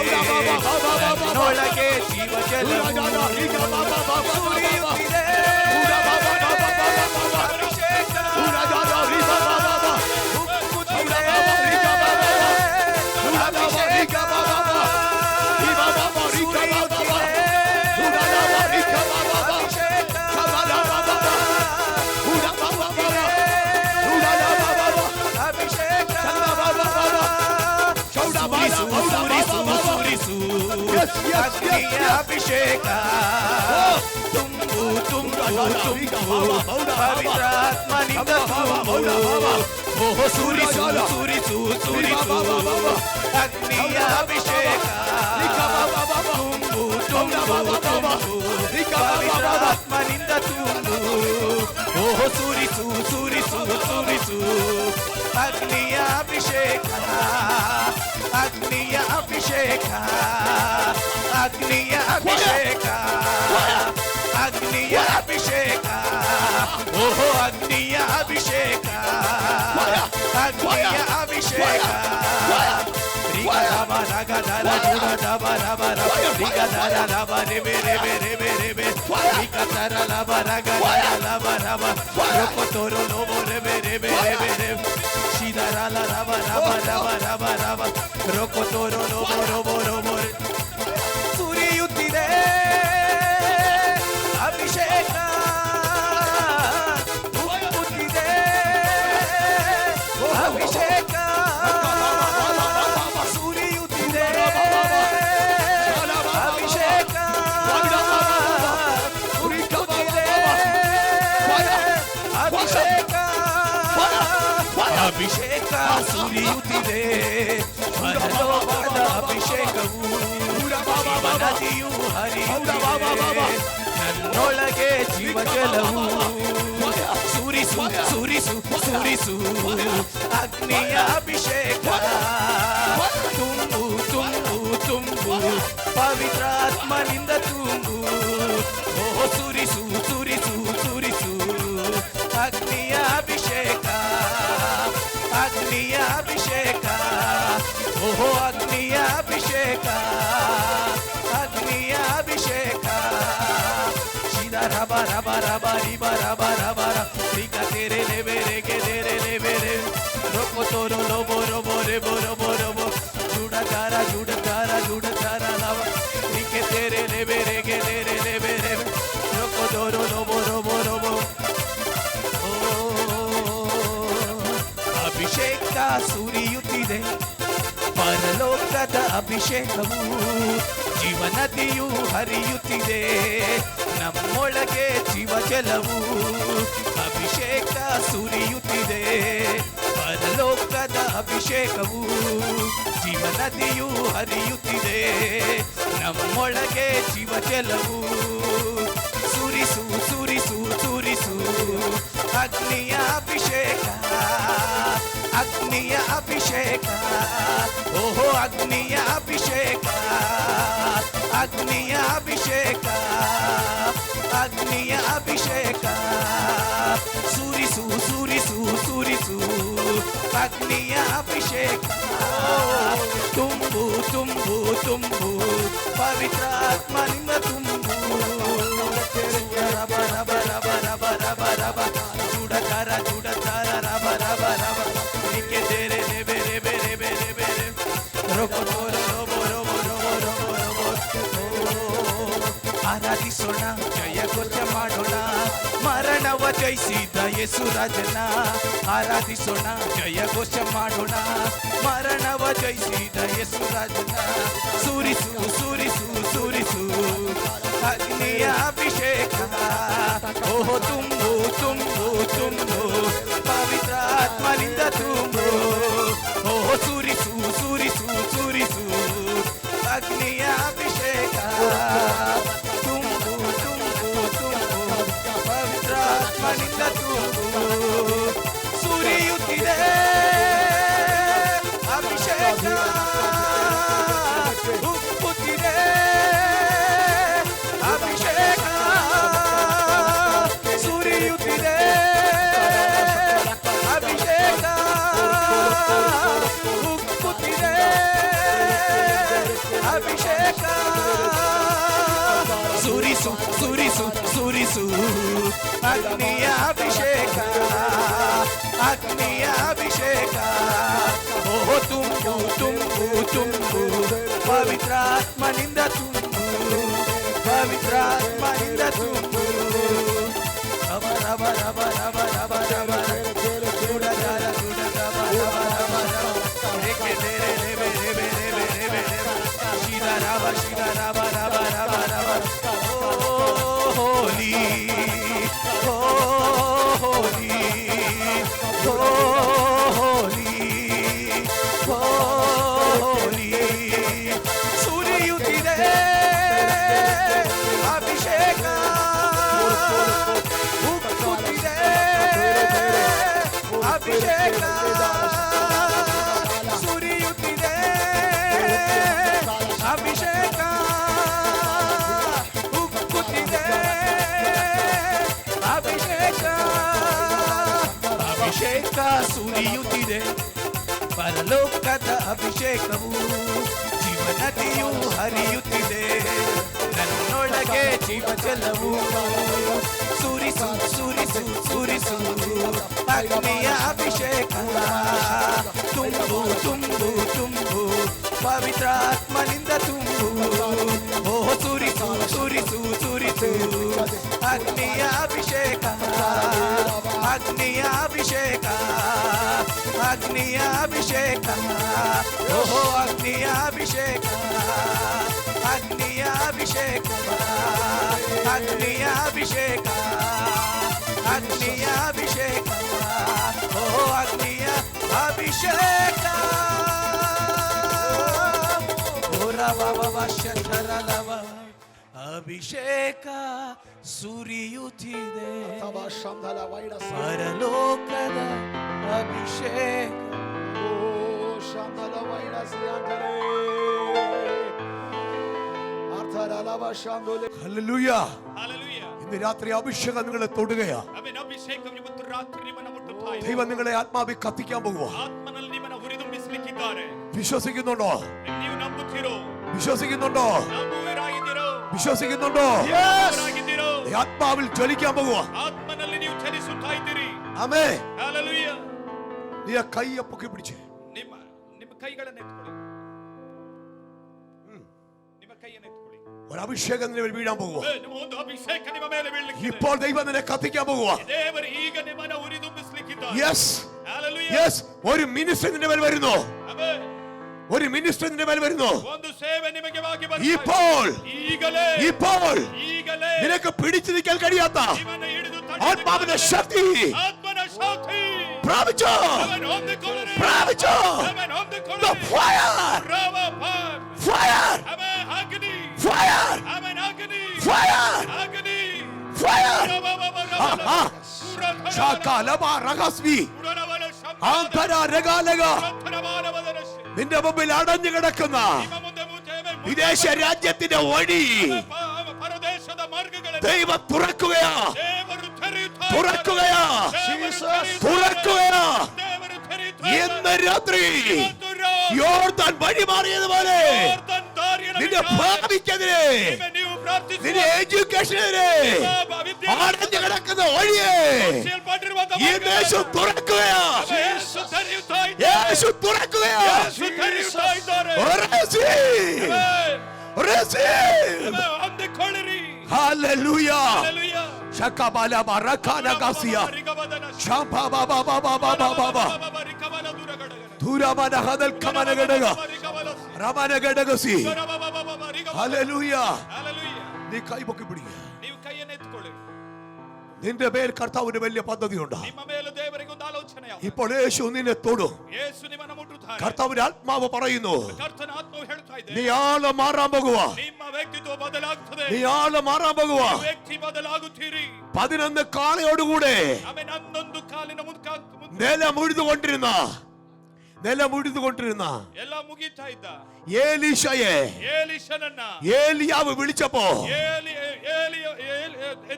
ನನ್ನೊಳಗೆ ಜೀವ ಜಲವು ಸುರಿಯುತ್ತಿದೆ ಅಭಿಷೇಕ ಉಕ್ಕುತ್ತಿದೆ ಅಭಿಷೇಕ ಅಗ್ನಿಯ ಅಭಿಷೇಕ ತುಂಬು ತುಂಬು ತುಂಬು ಪವಿತ್ರಾತ್ಮನಿಂದ ತುಂಬು ಓಹೋ ಸುರಿಸು ಸುರಿಸು ಸುರಿಸು ಅಗ್ನಿಯ ಅಭಿಷೇಕ ತುಂಬು ತುಂಬು ತುಂಬು ಪವಿತ್ರಾತ್ಮನಿಂದ ತುಂಬು ಓಹೋ ಸುರಿಸು ಸುರಿಸು ಸುರಿಸು ಅಗ್ನಿಯ ಅಭಿಷೇಕ ಅಗ್ನಿಯ ಅಭಿಷೇಕ ಅಗ್ನಿಯ ಅಭಿಷೇಕ ಅಗ್ನಿಯ ಅಭಿಷೇಕ ಓಹೋ ಅಗ್ನಿಯ ಅಭಿಷೇಕ ಅಗ್ನಿಯ ಅಭಿಷೇಕ ರಗದರ ಜುಡ ದಬ ರಬ ರಬ ರಿಗದರ ರಬ ರೆಬೆ ರೆಬೆ ರೆಬೆ ರೆಬೆ ರಿಗದರ ಲಬ ರಗದರ ಲಬ ರಬ ರೊಕೊತೋರೋ ಲೋಬೋ ರೆಬೆ ರೆಬೆ ರೆಬೆ ರೆಬೆ ಶಿದರ ಲ ರಬ ರಬ ರಬ ರಬ ರಬ ರೊಕೊತೋರೋ ಲೋಬೋ ರೋಬೋ ರೋಬೋ ಸುರಿಯುತ್ತಿದೆ ಅಭಿಷೇಕ ಉಕ್ಕುತ್ತಿದೆ ಅಭಿಷೇಕ ಸುರಿಯುತ್ತಿದೆ ಅಭಿಷೇಕ ಉಕ್ಕುತ್ತಿದೆ ಅಭಿಷೇಕ ಅಭಿಷೇಕ ಸುರಿಯುತ್ತಿದೆ ಪರಲೋಕದ ಅಭಿಷೇಕವು ನದಿಯು ಹರಿಯುತ್ತಿದೆ ನನ್ನೊಳಗೆ ಜೀವ ಜಲವು ಸುರಿಸು ಸುರಿಸು ಸುರಿಸು ಅಗ್ನಿಯ ಅಭಿಷೇಕ ತುಂಬು ತುಂಬು ತುಂಬು ಪವಿತ್ರಾತ್ಮನಿಂದ ತುಂಬು ಓ ಸುರಿಸು ಸುರಿಸು ಸುರಿಸು ಅಗ್ನಿಯ ಅಭಿಷೇಕ ಅಗ್ನಿಯ ಅಭಿಷೇಕ ಓಹೋ ಅಗ್ನಿಯ ಅಭಿಷೇಕ ಅಗ್ನಿಯ ಅಭಿಷೇಕ ಶಿದ ರಬ ರಬ ರಬ ರಿಬ ರಬ ರಬ ರಿಕ ತೆರೆ ಲೆಬೆ ರೆಗೆ ತೆರೆ ಲೆಬೆ ರೆ ರೊಬೊ ತೋರೋ ಲೋಬೋ ರೋಬೋ ರೆಬೋ ರೋಬೋ ರೋಬೋ ಜುಡ ದಾರ ಲವ ರಿಕೆ ತೆರೆ ಲೆಬೆ ರೆಗೆ ತೆರೆ ಲೆಬೆ ರೆಬೆ ರೊಬೊ ತೋರೋ ಲೋಬೋ ರೋಬೋ ರೋಬೋ ಅಭಿಷೇಕ ಸುರಿಯುತ್ತಿದೆ ಪರಲೋಕದ ಅಭಿಷೇಕವು ಜೀವನದಿಯು ಹರಿಯುತ್ತಿದೆ ನಮ್ಮೊಳಗೆ ಜೀವ ಜಲವು ಅಭಿಷೇಕ ಸುರಿಯುತ್ತಿದೆ ಪರಲೋಕದ ಅಭಿಷೇಕವು ಜೀವನದಿಯು ಹರಿಯುತ್ತಿದೆ ನಮ್ಮೊಳಗೆ ಜೀವ ಜಲವು ಸುರಿಸು ಸುರಿಸು ಸುರಿಸು ಅಗ್ನಿಯ ಅಭಿಷೇಕ ಅಗ್ನಿಯ ಅಭಿಷೇಕ ಓಹೋ ಅಗ್ನಿಯ ಅಭಿಷೇಕ ಅಗ್ನಿಯ ಅಭಿಷೇಕ ಅಗ್ನಿಯ ಅಭಿಷೇಕ ಸುರಿಸು ಸುರಿಸು ಸುರಿಸು ಅಗ್ನಿಯ ಅಭಿಷೇಕ ತುಂಬು ತುಂಬು ತುಂಬು ಪವಿತ್ರಾತ್ಮನಿಂದ ತುಂಬು ರಬ ರಬ ರಬ ರಬ ರಬ ರಬ ಜುಡತರ ರಬ ರಬ ರಬ ನಿಕೆ ತೆರೆ ರೆಬೆ ರೆಬೆ ರೆಬೆ ರೆಬೆ ರೊಬೊ ರೋಬೋ ರೋಬೋ ರೋಬೋ ರೋಬೋ ರೋಬೋ ಆರಾಧಿಸೋಣ ಜಯ ಘೋಷ ಮಾಡೋಣ ಮರಣವ ಜಯಿಸಿದ ಯೇಸು ರಾಜನ ಆರಾಧಿಸೋಣ ಜಯ ಘೋಷ ಮಾಡೋಣ ಮರಣವ ಜಯಿಸಿದ ಯೇಸು ರಾಜನ ಸುರಿಸು ಸುರಿಸು ಸುರಿಸು ಅಗ್ನಿಯ ಅಭಿಷೇಕ ಓಹೋ ತುಂಬು ತುಂಬು ತುಂಬು ಪವಿತ್ರಾತ್ಮನಿಂದ ತುಂಬು ಓಹೋ ಸುರಿಸು ಸುರಿಸು ಸುರಿಸು ಅಗ್ನಿಯ ಅಭಿಷೇಕ ತುಂಬು ತುಂಬು ತುಂಬು ಪವಿತ್ರಾತ್ಮನಿಂದ ತುಂಬು ಸುರಿಯುತ್ತಿದೆ ಅಭಿಷೇಕ ಉಕ್ಕುತ್ತಿದೆ ಅಭಿಷೇಕ ಸುರಿಸು ಸುರಿಸು ಸುರಿಸು ಅಗ್ನಿಯ ಅಭಿಷೇಕ ಅಗ್ನಿಯ ಅಭಿಷೇಕ ಓ ತುಂಬು ತುಂಬು ತುಂಬು ಪವಿತ್ರಾತ್ಮನಿಂದ ತುಂಬು ಪವಿತ್ರಾತ್ಮನಿಂದ ತುಂಬು ರಬ ರಬ ರಬ ರಬ ರಬ ರಬ ಗುಡದಾರ ಗುಡದಬ ರಬ ರಬ ರಬ ರೇಕೆ ರೇರೆ ರೇಬೆ ರೇಬೆ ರೇಬೆ ರೇಬೆ ರೇಬೆ ಶಿರ ರಬ ರಬ ರಬ ರಬ ರಬ ಹೋಲಿ ಹೋಲಿ ಹೋಲಿ ಹೋಲಿ ಸುರಿಯುತ್ತಿದೆ ಅಭಿಷೇಕ ಉಕ್ಕುತ್ತಿದೆ ಅಭಿಷೇಕ ಸುರಿಯುತ್ತಿದೆ ಅಭಿಷೇಕ ಉಕ್ಕುತ್ತಿದೆ ಅಭಿಷೇಕ ಅಭಿಷೇಕ ಸುರಿಯುತ್ತಿದೆ ಪರಲೋಕದ ಅಭಿಷೇಕವು ಜೀವನದಿಯು ಹರಿಯುತ್ತಿದೆ ನನ್ನೊಳಗೆ ಜೀವಜಲವು ಸುರಿಸು ಸುರಿಸು ಸುರಿಸು ಅಗ್ನಿಯ ಅಭಿಷೇಕ ತುಂಬು ತುಂಬು ತುಂಬು ಪವಿತ್ರಾತ್ಮನಿಂದ ತುಂಬು ಓ ಸುರಿಸು ಸುರಿಸು ಸುರಿಸು ಅಗ್ನಿಯ ಅಭಿಷೇಕ ಅಗ್ನಿಯ ಅಭಿಷೇಕ ಅಗ್ನಿಯ ಅಭಿಷೇಕ ಓಹೋ ಅಗ್ನಿಯ ಅಭಿಷೇಕ ಅಗ್ನಿಯ ಅಭಿಷೇಕ ಅಗ್ನಿಯ ಅಭಿಷೇಕ ಅಗ್ನಿಯ ಅಭಿಷೇಕ ಓಹೋ ಅಗ್ನಿಯ ಅಭಿಷೇಕ ಶಂಕರಲವ ಅಭಿಷೇಕ ಸುರಿಯುತ್ತಿದೆ ಪರಲೋಕದ ಅಭಿಷೇಕ ഹല്ലേലൂയ. Hallelujah. ഇന്ന് രാത്രി അഭിഷേകം നിങ്ങളെ തൊടുകയാ. ಆಮೆನ್. ಅಭಿಷೇಕ ಇವತ್ತು ರಾತ್ರಿ ನಿಮ್ಮನ್ನು ಮುಟ್ಟುತ್ತಾ ಇದೆ. ദൈവം നിങ്ങളെ ആത്മാവിൽ കത്തിക്കാൻ പോകുക. ಆತ್ಮನಲ್ಲಿ ನಿಮ್ಮನ್ನು ಹುರಿದುಂಬಿಸಲಿಕ್ಕಿದ್ದಾರೆ. വിശ്വസിക്കുന്നുണ്ടോ? ನೀವು ನಂಬುತ್ತೀರೋ? വിശ്വസിക്കുന്നുണ്ടോ? ನಂಬುವರಾಗಿದ್ದೀರೋ? വിശ്വസിക്കുന്നുണ്ടോ? ನಂಬುವರಾಗಿದ್ದೀರೋ? ആത്മാവിൽ ജ്വലിക്കാൻ പോകുക. ಆತ್ಮನಲ್ಲಿ ನೀವು ಚಲಿಸುತ್ತಾ ಇದ್ದೀರಿ. ആമേൻ. Hallelujah. നീ ആ കൈയെ പൊക്കി പിടിച്ച് ನಿಮ್ಮ ಕೈಗಳನ್ನು ಎತ್ಕೊಳ್ಳಿ. ನಿಮ್ಮ ಕೈಯನ್ನು ಎತ್ಕೊಳ್ಳಿ. ഒരു അഭിഷേകം നിന്നെ മേൽ വീഴാൻ പോകുക. ಒಂದು ಅಭಿಷೇಕ ನಿಮ್ಮ ಮೇಲೆ ಬೀಳಲಿಕ್ಕಿದೆ. ഇപ്പോൾ ദൈവം നിന്നെ കത്തിക്കാൻ പോകുക. ದೇವರು ಈಗ ನಿಮ್ಮನ್ನು ಹುರಿದುಂಬಿಸಲಿಕ್ಕಿದ್ದಾರೆ. Yes Hallelujah. യെസ്. ഒരു മിനിസ്ട്രി നിന്റെ മേൽ വരുന്നു. ಆಮೆನ್. ഒരു മിനിസ്ട്രി നിന്റെ മേൽ വരുന്നു. ಒಂದು ಸೇವೆ ನಿಮಗೆ ವಾಗಿ ಬರುತ್ತದೆ. ഇപ്പോൾ ಈಗಲೇ നിനക്ക് പിടിച്ചു നിൽക്കാൻ കഴിയാത്ത ನಿಮ್ಮನ್ನು ಹಿಡಿದು ആത്മാവിന്റെ ശക്തി ಆತ್ಮನ ಶಕ್ತಿ പ്രാപിച്ചോ. ಆಮೆನ್. ಹೊಂದಿಕೊಳ್ಳಿರಿ. പ്രാപിച്ചോ. ಆಮೆನ್. The ಹೊಂದಿಕೊಳ್ಳಿರಿ. fire. ರವ ಫೈರ್. Fire. ಆಮೆನ್. ಅಗ್ನಿ. Fire. ಆಮೆನ್. ಅಗ್ನಿ. Fire. ಅಗ್ನಿ. Fire. ರವ ശാകാലമാ രഹസ്വി ആന്തര രഗാലഗ. നിന്റെ മുമ്പിൽ അടഞ്ഞു കിടക്കുന്ന വിദേശ രാജ്യത്തിന്റെ വഴി ദൈവം തുറക്കുകയാ. തുറക്കുകയാ. തുറക്കുകയാ. ഇന്ന് രാത്രി യോർദാൻ വഴി മാറിയതുപോലെ നിന്റെ ഭാവിക്കെതിരെ നിന്റെ എഡ്യൂക്കേഷനെതിരെ അടഞ്ഞു കിടക്കുന്ന വഴിയെ യേശു തുറക്കുകയാ. യേശു തുറക്കുകയാ. ഹല്ലേലൂയ. ശകബല ബറകാന ഗസിയ ശംബാ ബാബാ ബാബാ ബാബാ ബാബാ ദൂരമന ഹദൽ കമന ഗഡഗ റമന ഗഡഗസി. ഹല്ലേലൂയ. നീ കൈ പൊക്കി പിടിക്കുക. ನೀವು ಕೈಯನ್ನು ಎತ್ತಿಕೊಳ್ಳಿ. നിന്റെ മേൽ കർത്താവിന് വലിയ പദ്ധതിയുണ്ട്. ನಿಮ್ಮ ಮೇಲೆ ದೇವರಿಗೆ ಒಂದು ಆಲೋಚನೆ ಇದೆ. ഇപ്പോൾ യേശു നിന്നെ തൊടും. ಯೇಸು ನಿಮ್ಮನ್ನು ಮುಟ್ಟುತ್ತಾರೆ. കർത്താവിന്റെ ആത്മാവ് പറയുന്നു ಕರ್ತನ ಆತ್ಮವು ಹೇಳ್ತಾ ಇದೆ. നീ ആള് മാറാൻ പോകുക. ನಿಮ್ಮ ವ್ಯಕ್ತಿತ್ವ ಬದಲಾಗುತ್ತದೆ. നീ ആള് മാറാൻ പോകുക. ವ್ಯಕ್ತಿ ಬದಲಾಗುತ್ತೀರಿ. 11 കാളയോടുകൂടെ ಆಮೆನ್. 11 ಕಾಲಿನ നിലമുഴുതുകൊണ്ടിരുന്ന ಎಲ್ಲ ಮುಗಿತಾ ಇದ್ದ ഏലീശയെ ಏಲಿಷನನ್ನ ഏലിയാവ് വിളിച്ചപ്പോ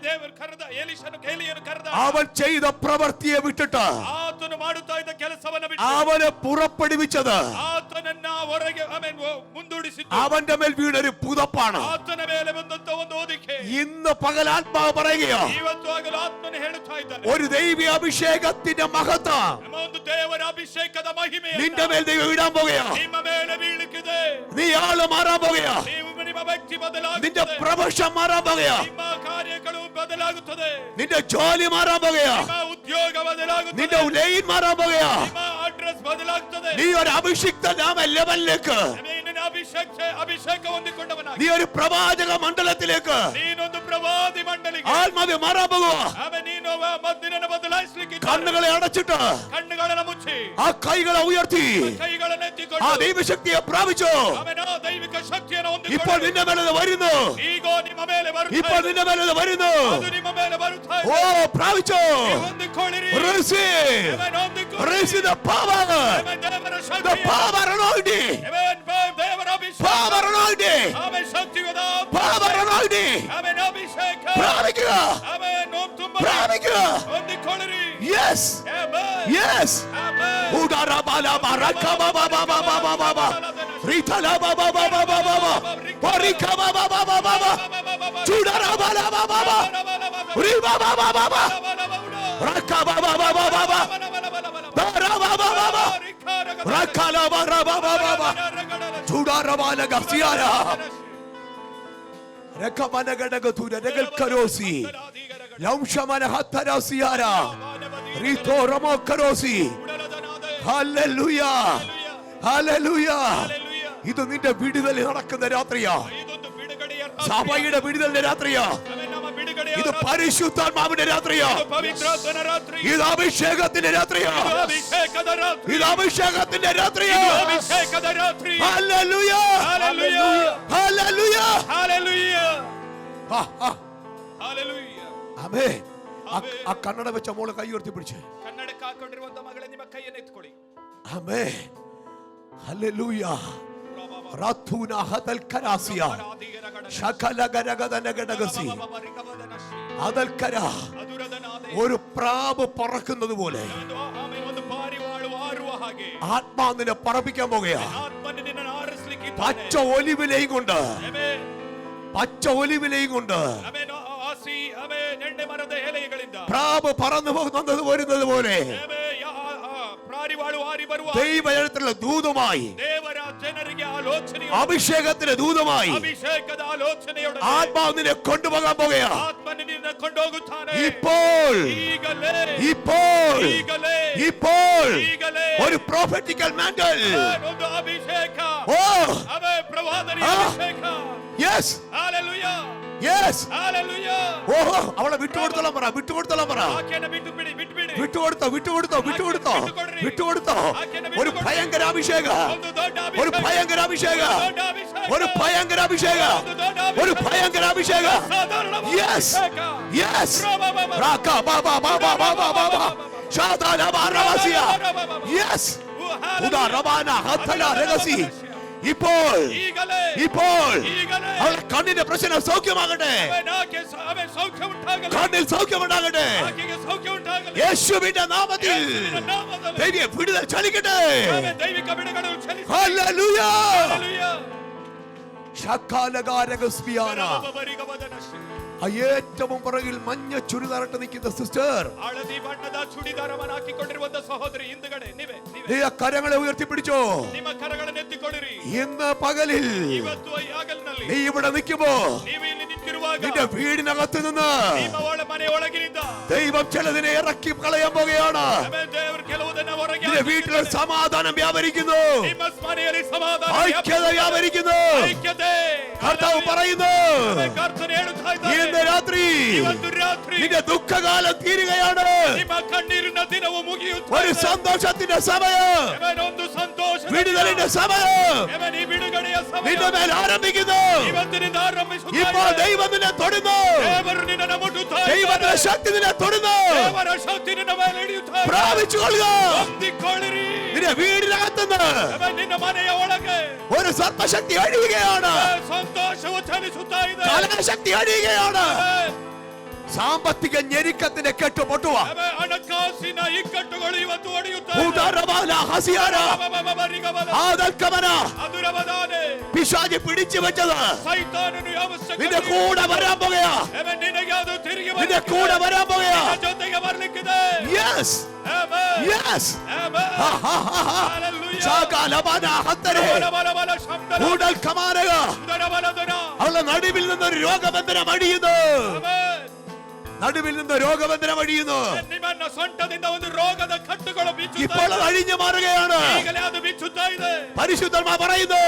ದೇವರು ಕರೆದ ಎಲೀಷನು ಏಲಿಯನು ಕರೆದ. അവൻ ചെയ്ത പ്രവൃത്തിയെ വിട്ടിട്ട് ಆತನು ಮಾಡುತ್ತಾ ಇದ್ದ ಕೆಲಸವನ್ನು ಬಿಟ್ಟು അവനെ പുറപ്പെടുവിച്ചത് ಆತನನ್ನ ಹೊರಗೆ ಮುಂದೂಡಿಸಿದ್ದು. അവന്റെ മേൽ വീണൊരു പുതപ്പാണ്. ಆತನ ಮೇಲೆ ಬಂದಂತ ಒಂದು ಹೊದಿಕೆ. ഇന്ന് പകൽ ആത്മാവ് പറയുകയോ, ಇವತ್ತು ಆಗಲು ಆತ್ಮನು ಹೇಳುತ್ತಾ ಇದ್ದಾನೆ, ഒരു ദൈവീയ അഭിഷേകത്തിന്റെ മഹത്വം ಒಂದು ದೇವರ ಅಭಿಷೇಕದ ಮಹಿಮೆ നിന്റെ മേൽ ദൈവം ഇടാൻ പോകുകയോ, ನಿಮ್ಮ ಮೇಲೆ ಬೀಳುತ್ತಿದೆ. നീ ആള് മാറാൻ പോകുകയോ, ನಿಮ್ಮ ವ್ಯಕ್ತಿ ಬದಲಾಗುತ್ತದೆ, നിന്റെ പ്രൊഫഷൻ മാറാൻ പോകുകയോ, ನಿಮ್ಮ ಕಾರ್ಯಗಳು ಬದಲಾಗುತ್ತದೆ, നിന്റെ ജോലി മാറാൻ പോകുകയോ, ನಿಮ್ಮ ಉದ್ಯೋಗ ಬದಲಾಗುತ್ತದೆ, നിന്റെ ലൈൻ മാറാൻ പോകുകയോ, ನಿಮ್ಮ ಅಡ್ರೆಸ್ ಬದಲಾಗುತ್ತದೆ. നീ ഒരു അഭിഷിക്ത നാമ ലെവലിലേക്ക്, ಅಭಿಷೇಕ ಹೊಂದಿಕೊಂಡವನಾಗಿ നീ ഒരു പ്രവാചക മണ്ഡലത്തിലേക്ക്, ನೀನೊಂದು ಪ್ರವಾದಿ ಮಂಡಲಿಗೆ ആത്മാവെ മാറാൻ പോകുക. ನೀನು ಮದ್ದಿನನ್ನು ಬದಲಾಯಿಸಲಿಕ್ಕೆ കണ്ണുകളെ അടച്ചിട്ട് ಕಣ್ಣುಗಳನ್ನು ಮುಚ್ಚಿ ആ കൈകളെ ഉയർത്തി ಕೈಗಳನ್ನು ആ ಎತ್ತಿಕೊಂಡು ദൈവശക്തിയെ പ്രാപിച്ചു. ದೈವಿಕ ಶಕ್ತಿಯನ್ನು ഇപ്പോൾ ಹೊಂದಿಕೊಂಡು നിന്റെ മേലെ വരുന്നു, ಈಗ ನಿಮ್ಮ ಮೇಲೆ ഇപ്പോൾ നിന്റെ മേലെ വരുന്നു. ಅದು ನಿಮ್ಮ ಮೇಲೆ ಬರುತ್ತಾ ഓ ಇದೆ. പ്രാപിച്ചോ, ಹೊಂದಿಕೊಳ್ಳಿರಿ. receive, receive the power, ದೇವರ the ಶಕ್ತಿ, power anointing, ದೇವರ ಅಭಿಷೇಕ, power anointing, ಶಕ್ತಿಯುತ power anointing. ಅಭಿಷೇಕ പ്രാപിക്കുക, പ്രാപിക്കുക. ಹೊಂದಿಕೊಳ್ಳಿರಿ. Yes, yes. ഉദാരാ ബാലാ ബാരാക്കാ ബാബാ ബാബാ ബാബാ ബാബാ റിതലാ ബാബാ ബാബാ ബാബാ പരിക്കാ ബാബാ ബാബാ ബാബാ ചുടാരാ ബാലാ ബാബാ ബാബാ റിബാ ബാബാ ബാബാ റക്കാ ബാബാ ബാബാ ബാബാ ദാരാ ബാബാ ബാബാ റക്കാലാ ബാബാ ബാബാ ബാബാ ചുടാരാ ബാലാ ഗസിയാരാ രക്കമനഗടക തുരകൽ കരോസി ലംശമന ഹത്തരാസിയാരാ റിതോ റമോ കരോസി. Hallelujah, hallelujah. ഇത് നിന്റെ വിടുതൽ നടക്കുന്ന രാത്രിയാ, സഭയുടെ വിടുതലിന്റെ രാത്രിയാ, ഇത് പരിശുദ്ധാത്മാവിന്റെ രാത്രിയാ, ഇത് അഭിഷേകത്തിന്റെ രാത്രിയാ, ഇത് അഭിഷേകത്തിന്റെ രാത്രിയാ. Hallelujah, hallelujah, hallelujah. ആമേൻ. ആ കണ്ണട വെച്ച മോളെ കൈ ഉയർത്തി പിടിച്ച് ಕನ್ನಡಕ್ಕೆ ಹಾಕೊಂಡಿರುವಂತ ಮಗಳೇ ನಿಮ್ಮ ಕೈಯನ್ನು ಎತ್ತಿಕೊಳ್ಳಿ. ആമേൻ. ഹല്ലേലൂയ. റാത്തൂന ഹദൽ കരാസിയ ശകലഗരഗദനഗടഗസി അതൽക്കര ഒരു പ്രാവ് പറക്കുന്നത് പോലെ ആത്മാവിനെ പറപ്പിക്കാൻ പോകുകയാ. പച്ച ഒലിവിലയും കൊണ്ട്, പച്ച ഒലിവിലയും കൊണ്ട് പ്രാവ് പറന്നു പോകുന്നത് വരുന്നത് പോലെ ദൈവജനത്തിലുള്ള ദൂതമായി, അഭിഷേകത്തിന്റെ ദൂതമായി ആത്മാവിനെ കൊണ്ടുപോകാൻ പോകുകയാ. ഇപ്പോൾ ഇപ്പോൾ ഇപ്പോൾ ഒരു prophetical mantle. Oh yes yes. ഓഹോ, അവളെ വിട്ടുകൊടുത്തോളാം പറ, വിട്ടുകൊടുത്തോളാം പറ. വിട്ടുകൊടുത്തോ, വിട്ടുകൊടുത്തോ, വിട്ടുകൊടുത്തോ, വിട്ടുകൊടുത്തോ. ഒരു ഭയങ്കര അഭിഷേക, ഒരു ഭയങ്കര അഭിഷേക, ഒരു ഭയങ്കര അഭിഷേക, ഒരു ഭയങ്കര അഭിഷേക. Yes yes. റാക്കാ ബാബാ ബാബാ ബാബാ ബാബാ ഷാദാന ബാറവാസിയ. യെസ്. ഉദാ റബാന ഹത്തല രഗസി. ഇപ്പോൾ ഇപ്പോൾ അവളുടെ കണ്ണിന്റെ പ്രശ്നം സൗഖ്യമാകട്ടെ, കണ്ണിൽ സൗഖ്യമുണ്ടാകട്ടെ യേശുവിന്റെ നാമത്തിൽ. ദൈവീയ വിടുതൽ ചലിക്കട്ടെ. ഹല്ലേലൂയ. ശകാലകാരകസ്മിയാന. ഏറ്റവും പുറകിൽ മഞ്ഞ ചുരിദാറിട്ട് നിൽക്കുന്ന സിസ്റ്റർ, ಹಳದಿ ಬಣ್ಣದ ಚೂಡಿದಾರವನ್ನು ಹಾಕಿಕೊಂಡಿರುವಂತ ಸಹೋದರಿ ಹಿಂದುಗಡೆ നീ ആ കരങ്ങളെ ഉയർത്തിപ്പിടിച്ചോ. ನಿಮ್ಮ ಕರಗಳನ್ನು ಎತ್ತಿಕೊಳ್ಳಿರಿ. ഇന്ന് പകലിൽ ಇವತ್ತು ಈ ಹಗಲಿನಲ್ಲಿ നീ ഇവിടെ നിൽക്കുമ്പോ ನೀವು ಇಲ್ಲಿ നിಂತಿರುವಾಗ നിന്റെ വീടിനകത്ത് നിന്ന് ನಿಮ್ಮ ಮನೆಯೊಳಗಿನಿಂದ ദൈവം ചിലതിനെ ഇറക്കി കളയാൻ പോകുകയാണ്. ದೇವರು ಕೆಲವುದನ್ನ ಹೊರಗೆ നിന്റെ വീട്ടിൽ സമാധാനം വ്യാപരിക്കുന്നു, ನಿಮ್ಮ ಮನೆಯಲ್ಲಿ ಸಮಾಧಾನ ഐക്യത വ്യാപരിക്കുന്നു. ಐಕ್ಯತೆ കർത്താവ് പറയുന്നു, ಕರ್ತನು ಹೇಳುತ್ತಾ ಇದ್ದಾನೆ, ഇന്ന് രാത്രി ಇವತ್ತು ರಾತ್ರಿ നിന്റെ ദുഃഖകാലം തീരുകയാണ്. ನಿಮ್ಮ ಕಣ್ಣೀರಿನ ದಿನವು ಮುಗಿಯುತ್ತದೆ. ഒരു സന്തോഷത്തിന്റെ സമയം, ಒಂದು ಸಂತೋಷ വിടുതലിന്റെ സമയം ಈ ಬಿಡುಗಡೆಯ ಸಮಯ നിന്റെ മേൽ ആരംഭിക്കുന്നു. ಇವತ್ತಿನಿಂದ ಆರಂಭಿಸುತ್ತಾ ഇപ്പോൾ ಇದೆ. ദൈവം നിന്നെ തൊടുന്നു, ದೇವರು ನಿನ್ನನ್ನು ಮುಟ್ಟುತ್ತಾ ಇದ್ದಾನೆ. ദൈവത്തിന്റെ ശക്തി നിന്നെ തൊടുന്നു. ದೇವರ ಶಕ್ತಿ ನಿನ್ನ ಮೇಲೆ ಹಿಡಿಯುತ್ತಾ ಇದೆ. പ്രാപിച്ചു കൊള്ളുക. ಹೊಂದಿಕೊಳ್ಳಿರಿ. നിന്റെ വീടിനകത്തുനിന്ന് ನಿನ್ನ ಮನೆಯ ಒಳಗೆ ഒരു സർപ്പശക്തി അഴിയുകയാണ്, ಸಂತೋಷವು ಚಲಿಸುತ್ತಾ ಇದೆ. കലശക്തി അഴിയുകയാണ്. സാമ്പത്തിക ഞെരുക്കത്തിന്റെ കെട്ട് പൊട്ടുക. ಹಣಕಾಸಿನ ಇಕ್ಕಟ್ಟುಗಳು ಇವತ್ತು ಒಡೆಯುತ್ತವೆ. പിശാച് പിടിച്ചു വെച്ചത് നിന്റെ കൂടെ വരാൻ പോകുകയാ. നിന്റെ കൂടെ വരാൻ പോകുകയാ. Yes. Yes. അവളുടെ നടുവിൽ നിന്നൊരു രോഗബന്ധനം അടിയുന്നു. നടുവിൽ നിന്ന് രോഗബന്ധനം അഴിയുന്നു. ഇപ്പോൾ അത് അഴിഞ്ഞു മാറുകയാണ്. പരിശുദ്ധന്മാർ പറയുന്നു